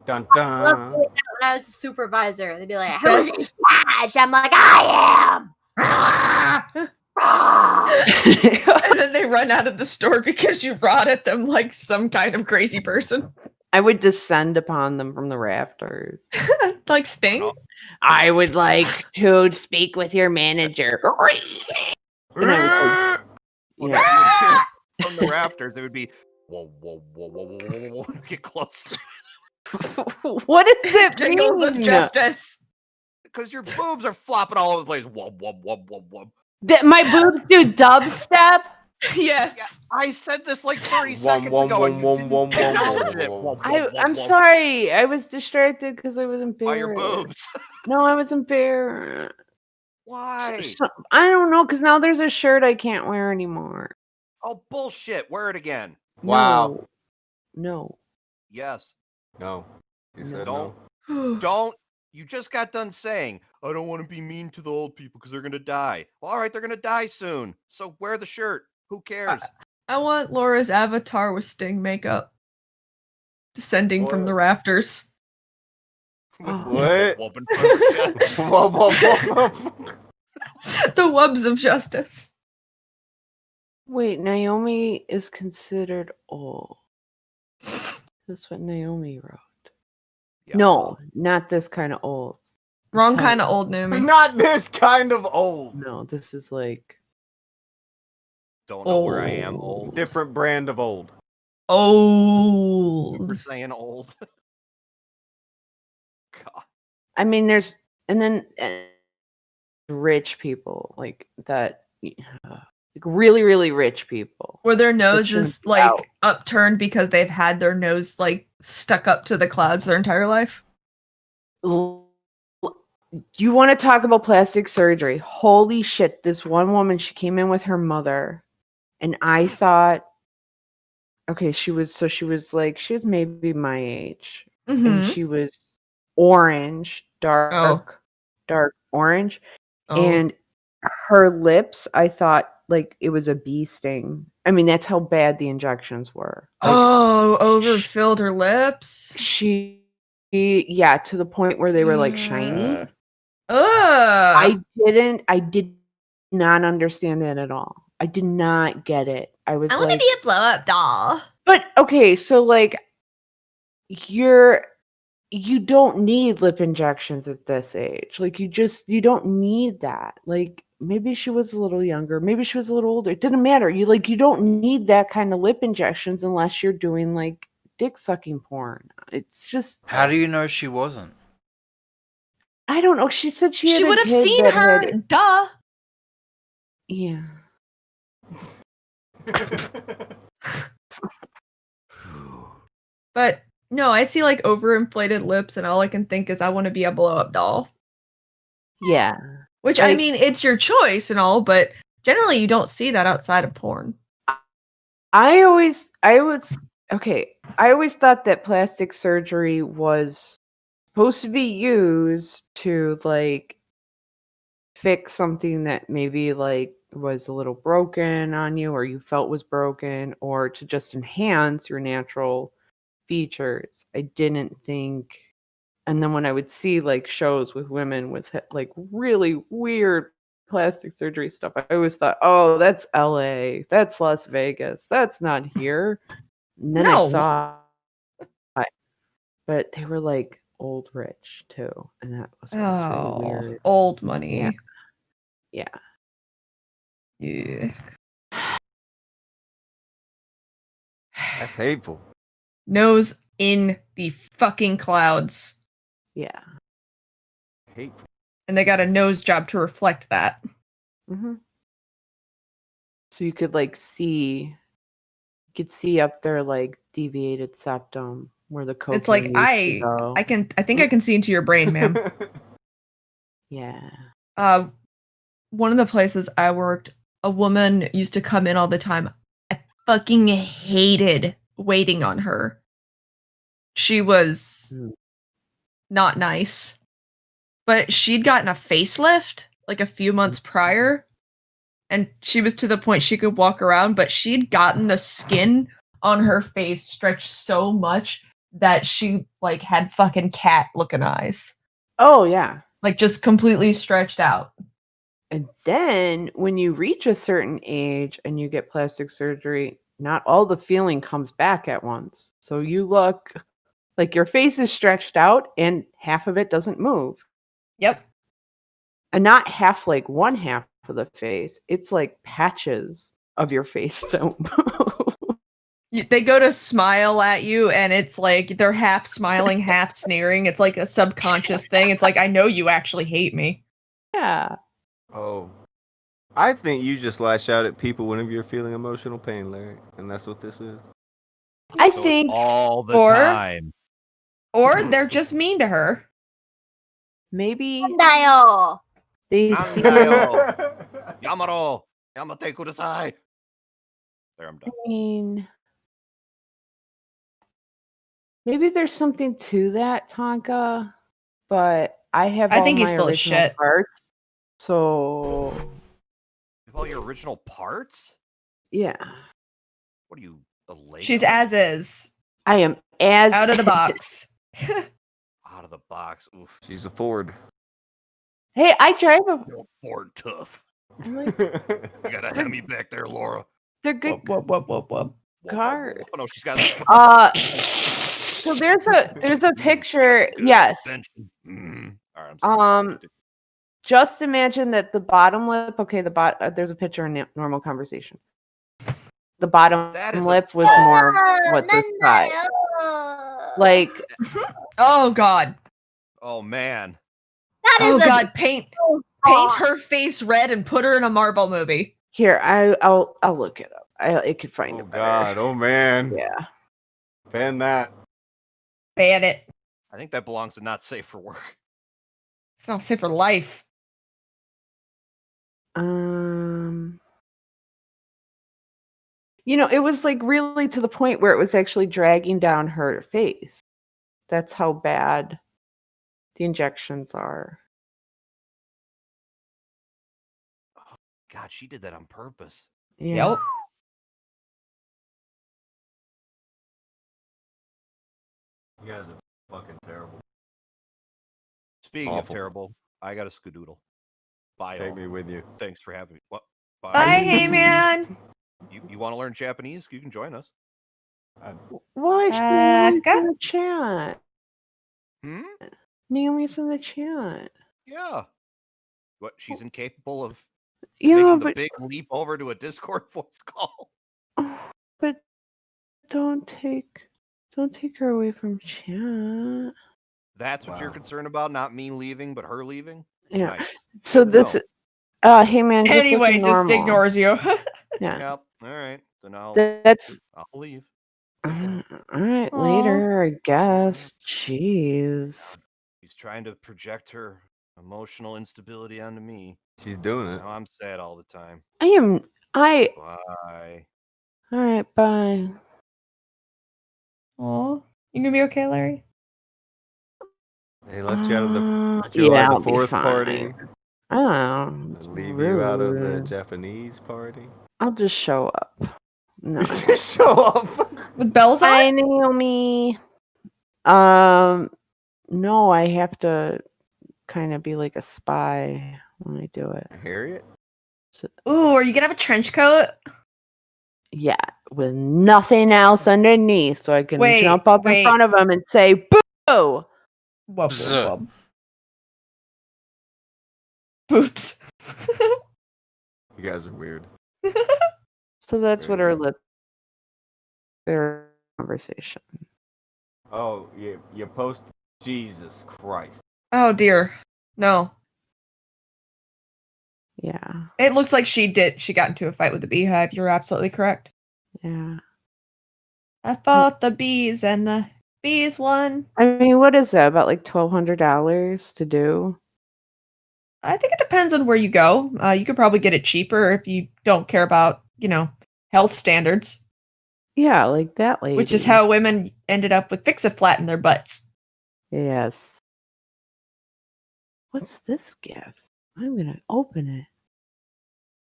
Dun I love doing that when I was a supervisor. They'd be like, who's in charge? I'm like, I am. And then they run out of the store because you rot at them like some kind of crazy person. I would descend upon them from the rafters. Like Sting? I would like to speak with your manager. And I would, yeah. From the rafters, it would be whoa, whoa, whoa, whoa, whoa, whoa, whoa. Get close. What does it Jingles of mean? justice. Because your boobs are flopping all over the place. Whoa, whoa, whoa, whoa, whoa. That my boobs do dubstep? Yes. Yeah, I said this like 30 seconds ago and you didn't acknowledge it. I'm sorry. I was distracted because I was embarrassed. By your boobs. No, I was embarrassed. Why? I don't know, because now there's a shirt I can't wear anymore. Oh, bullshit. Wear it again. Wow. No. Yes. No. You said Don't. no. Don't. You just got done saying, I don't want to be mean to the old people because they're going to die. Well, all right, they're going to die soon. So wear the shirt. Who cares? I want Laura's avatar with Sting makeup descending from the rafters. With What? The wubs of justice. Wait, Naomi is considered old. That's what Naomi wrote. Yeah, no, not this kind of old. Wrong kind of old, Naomi. Not this kind of old. No, this is like Don't know where I am. Old. Different brand of old. Old. Super saying old. God. I mean, there's and then rich people like that, like really, really rich people. Where their nose That is shouldn't be like out. upturned because they've had their nose like stuck up to the clouds their entire life. You want to talk about plastic surgery? Holy shit! This one woman, she came in with her mother, and I thought, okay, she was maybe my age, and Mhm. she was orange, dark orange, and her lips, I thought like it was a bee sting. I mean, that's how bad the injections were. Overfilled her lips. Yeah, to the point where they were like shiny. I did not understand that at all. I did not get it. I was want to like, be a blow up doll. but okay, so like you don't need lip injections at this age. Like you don't need that. Like maybe she was a little younger, maybe she was a little older. It didn't matter. You don't need that kind of lip injections unless you're doing like dick sucking porn. It's just How do you know she wasn't? I don't know. She said she She had a would have kid seen that her. had- Duh. Yeah. But no, I see like overinflated lips, and all I can think is I want to be a blow up doll. Yeah. Which I mean, it's your choice and all, but generally you don't see that outside of porn. I always thought that plastic surgery was supposed to be used to like fix something that maybe like was a little broken on you or you felt was broken, or to just enhance your natural features. I didn't think. And then when I would see like shows with women with like really weird plastic surgery stuff, I always thought, oh, that's LA, that's Las Vegas, that's not here. And then I saw it, but they were like old rich too, and that was really weird. Old money. Yeah. Yeah. That's hateful. Nose in the fucking clouds. Yeah. Hateful. And they got a nose job to reflect that. Mm-hmm. So you could like see up there like deviated septum where the cocaine It's like used to go. I think I can see into your brain, ma'am. Yeah. One of the places I worked, a woman used to come in all the time. I fucking hated waiting on her. She was not nice. But she'd gotten a facelift like a few months prior. And she was to the point she could walk around, but she'd gotten the skin on her face stretched so much that she like had fucking cat looking eyes. Oh yeah. Like just completely stretched out. And then when you reach a certain age and you get plastic surgery, not all the feeling comes back at once. So you look like your face is stretched out and half of it doesn't move. Yep. And not half like one half of the face. It's like patches of your face don't move. They go to smile at you and it's like they're half smiling, half sneering. It's like a subconscious thing. It's like, I know you actually hate me. Yeah. Oh. I think you just lash out at people whenever you're feeling emotional pain, Larry. And that's what this is. I So think it's all the or- time. Or they're just mean to her. maybe Dial. they Nandayo. Yamaro. Yamate kudasai. There, I'm done. I mean, maybe there's something to that, Tonka, but I have I all think he's my full of original shit. parts. So With all your original parts? yeah, What are you, a Lego? She's as is. I am as Out of the box. Out of the box. Oof. She's a Ford. Hey, I drive a. You're Ford tough. I'm like, You got a Hemi back there, Laura. they're good Whoop. cars. Oh no, she's got. So there's a picture. Yes. All right, I'm sorry. Just imagine that the bottom lip. Okay, there's a picture in normal conversation. The bottom That is a lip was toe. more what this side. Like, Oh god. Oh man. That is Oh a god, paint her face red and put her in a Marvel movie. here, I'll look it up. I could find Oh it better. god, oh man. Yeah. Ban that. Ban it. I think that belongs to not safe for work. It's not safe for life. It was like really to the point where it was actually dragging down her face. That's how bad the injections are. God, she did that on purpose. Yeah. Yep. You guys are fucking terrible. Speaking of Awful. terrible, I got a skadoodle. Bye. Take all. me with you. Thanks for having me. What? Bye, hey man. You want to learn Japanese? You can join us. Why? Naomi's in the chat. Hmm? Naomi's in the chat. Yeah. What? She's incapable of Yeah, making the but big leap over to a Discord voice call. but don't take her away from chat. That's what you're concerned about, not me leaving, but her leaving. Yeah. Nice. So Good to this, know. hey man. Just Anyway, looking just normal. ignores you. Yeah. Yep. All right. Then I'll leave. All right. Later, I guess. Jeez. She's trying to project her emotional instability onto me. She's doing it. Now I'm sad all the time. I. Bye. All right. Bye. Oh, you gonna be okay, Larry? They left you out of the July yeah, the I'll be 4th fine. party. I don't know. It's Leave you out of the rude. Japanese party. I'll just show up. No. Just show up. With bells on? Hi, Naomi. No, I have to kind of be like a spy when I do it. Harriet? Ooh, are you gonna have a trench coat? Yeah, with nothing else underneath, so I can Wait, jump up in wait. front of him and say, "Boo!" Whoop. Boops. You guys are weird. So that's what our their conversation. Oh, you post Jesus Christ. Oh dear. No. Yeah. It looks like she got into a fight with the beehive. You're absolutely correct. Yeah. I fought the bees and the bees won. I mean, what is that? About like $1,200 to do? I think it depends on where you go. You could probably get it cheaper if you don't care about, health standards. Yeah, like that lady. Which is how women ended up with Fix-A-Flat in their butts. Yes. What's this gift? I'm gonna open it.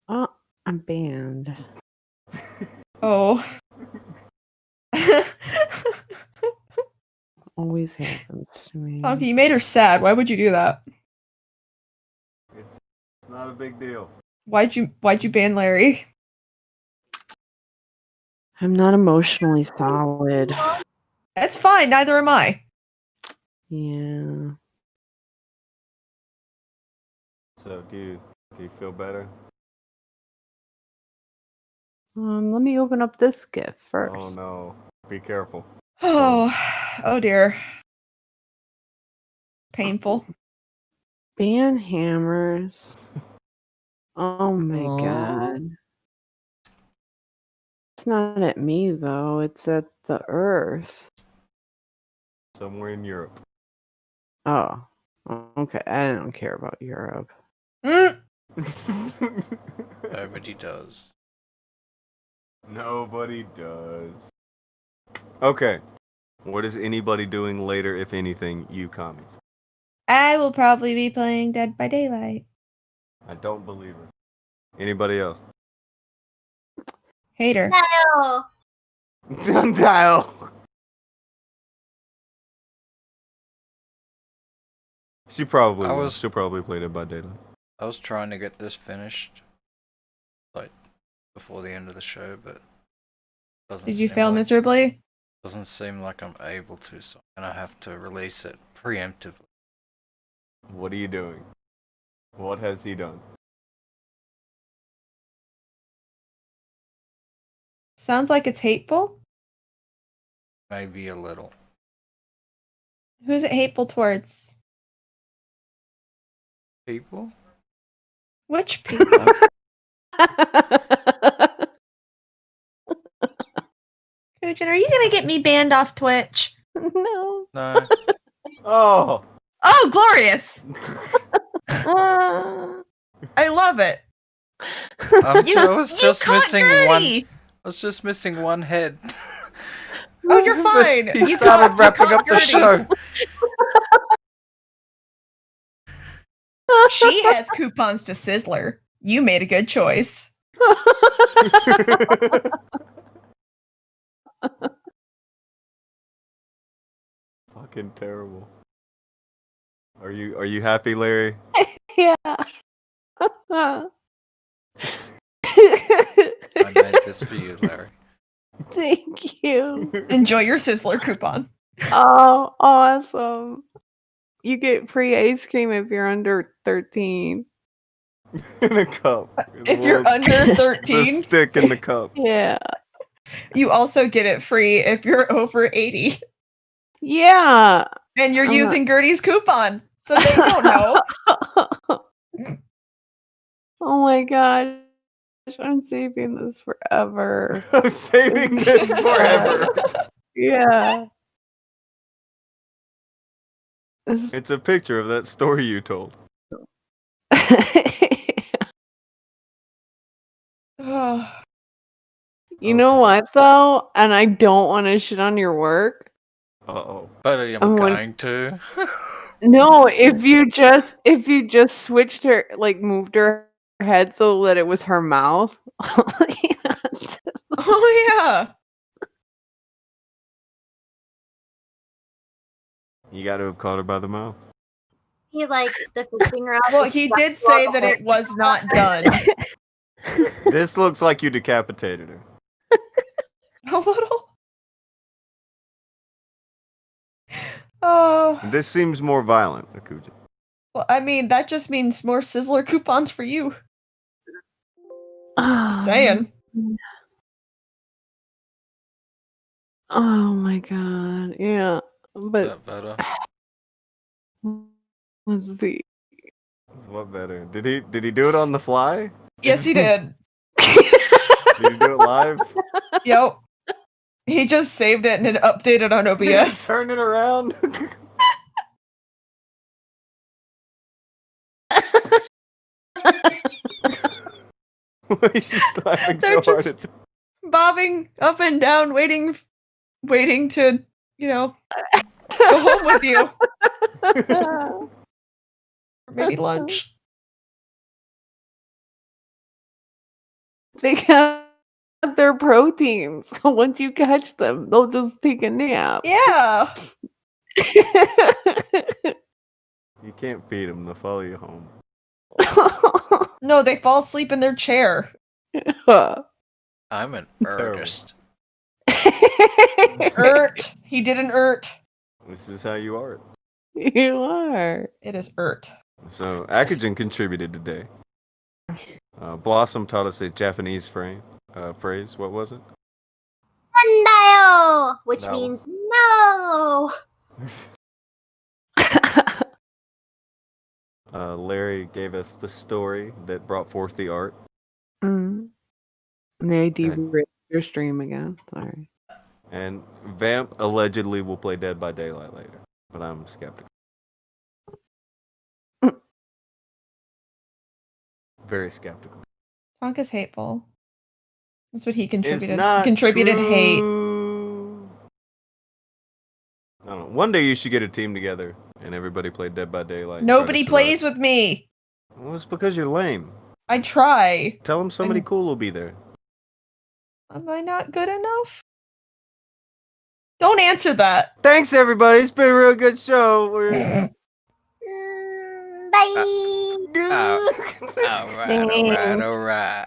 Oh, I'm banned. Oh. Always happens to me. Funky, you made her sad. Why would you do that? It's not a big deal. Why'd you ban Larry? I'm not emotionally solid. That's fine, neither am I. Yeah. So do you feel better? Let me open up this gift first. Oh no. Be careful. Oh dear. Painful. Ban hammers. Oh my god. It's not at me though, it's at the earth. Somewhere in Europe. Oh. Okay, I don't care about Europe. Nobody does. Nobody does. Okay. What is anybody doing later, if anything, you commies? I will probably be playing Dead by Daylight. I don't believe her. Anybody else? Hater. No. Dial. She'll probably play Dead by Daylight. I was trying to get this finished, like, before the end of the show, but doesn't. Did you fail miserably? Doesn't seem like I'm able to, so I'm gonna have to release it preemptively. What are you doing? What has he done? Sounds like it's hateful. Maybe a little. Who's it hateful towards? People? Which people? Akujin, are you gonna get me banned off Twitch? No. No. Oh! Oh, glorious! I love it. I was just caught missing Gertie! I was just missing one head. Oh, you're fine. He started wrapping up the show. She has coupons to Sizzler. You made a good choice. Fucking terrible. Are you happy, Larry? Yeah. I made this for you, Larry. Thank you. Enjoy your Sizzler coupon. Oh, awesome. You get free ice cream if you're under 13. In a cup. If you're under 13? The stick in the cup. Yeah. You also get it free if you're over 80. Yeah. And you're using Gertie's coupon, so they don't know. Oh my gosh. I'm saving this forever. I'm saving this forever. Yeah. It's a picture of that story you told. You know what though? And I don't want to shit on your work. Uh-oh. But I'm going to. No, if you just switched her, like moved her head so that it was her mouth. Oh yeah. You got to have caught her by the mouth. He like the finger out. Well, he did say that it was not done. This looks like you decapitated her. A little. Oh. This seems more violent, Akujin. Well, I mean, that just means more Sizzler coupons for you. Just saying. Oh my god. Yeah. But better. Let's see. What better? Did he do it on the fly? Yes, he did. Did he do it live? Yep. He just saved it and it updated on OBS. Turn it around. He's just laughing so They're hard just at bobbing up and down, waiting to, go home with you. Or maybe lunch. They have their proteins. Once you catch them, they'll just take a nap. Yeah. You can't feed them, they'll follow you home. No, they fall asleep in their chair. I'm an artist. Ert. He did an ert. This is how you are. You are. It is ert. So, Akujin contributed today. Blossom taught us a Japanese phrase. What was it? Nandayo! Which No. means no! Larry gave us the story that brought forth the art. Mm. They derailed your stream again. Sorry. And Vamp allegedly will play Dead by Daylight later, but I'm skeptical. Very skeptical. Tonka's hateful. That's what he It's contributed. not He contributed hate. true. I don't know. One day you should get a team together and everybody play Dead by Daylight. and try to Nobody survive. plays with me. Well, it's because you're lame. I try. Tell them somebody cool will be there. Am I not good enough? Don't answer that. Thanks, everybody. It's been a real good show. We're... Bye! Alright.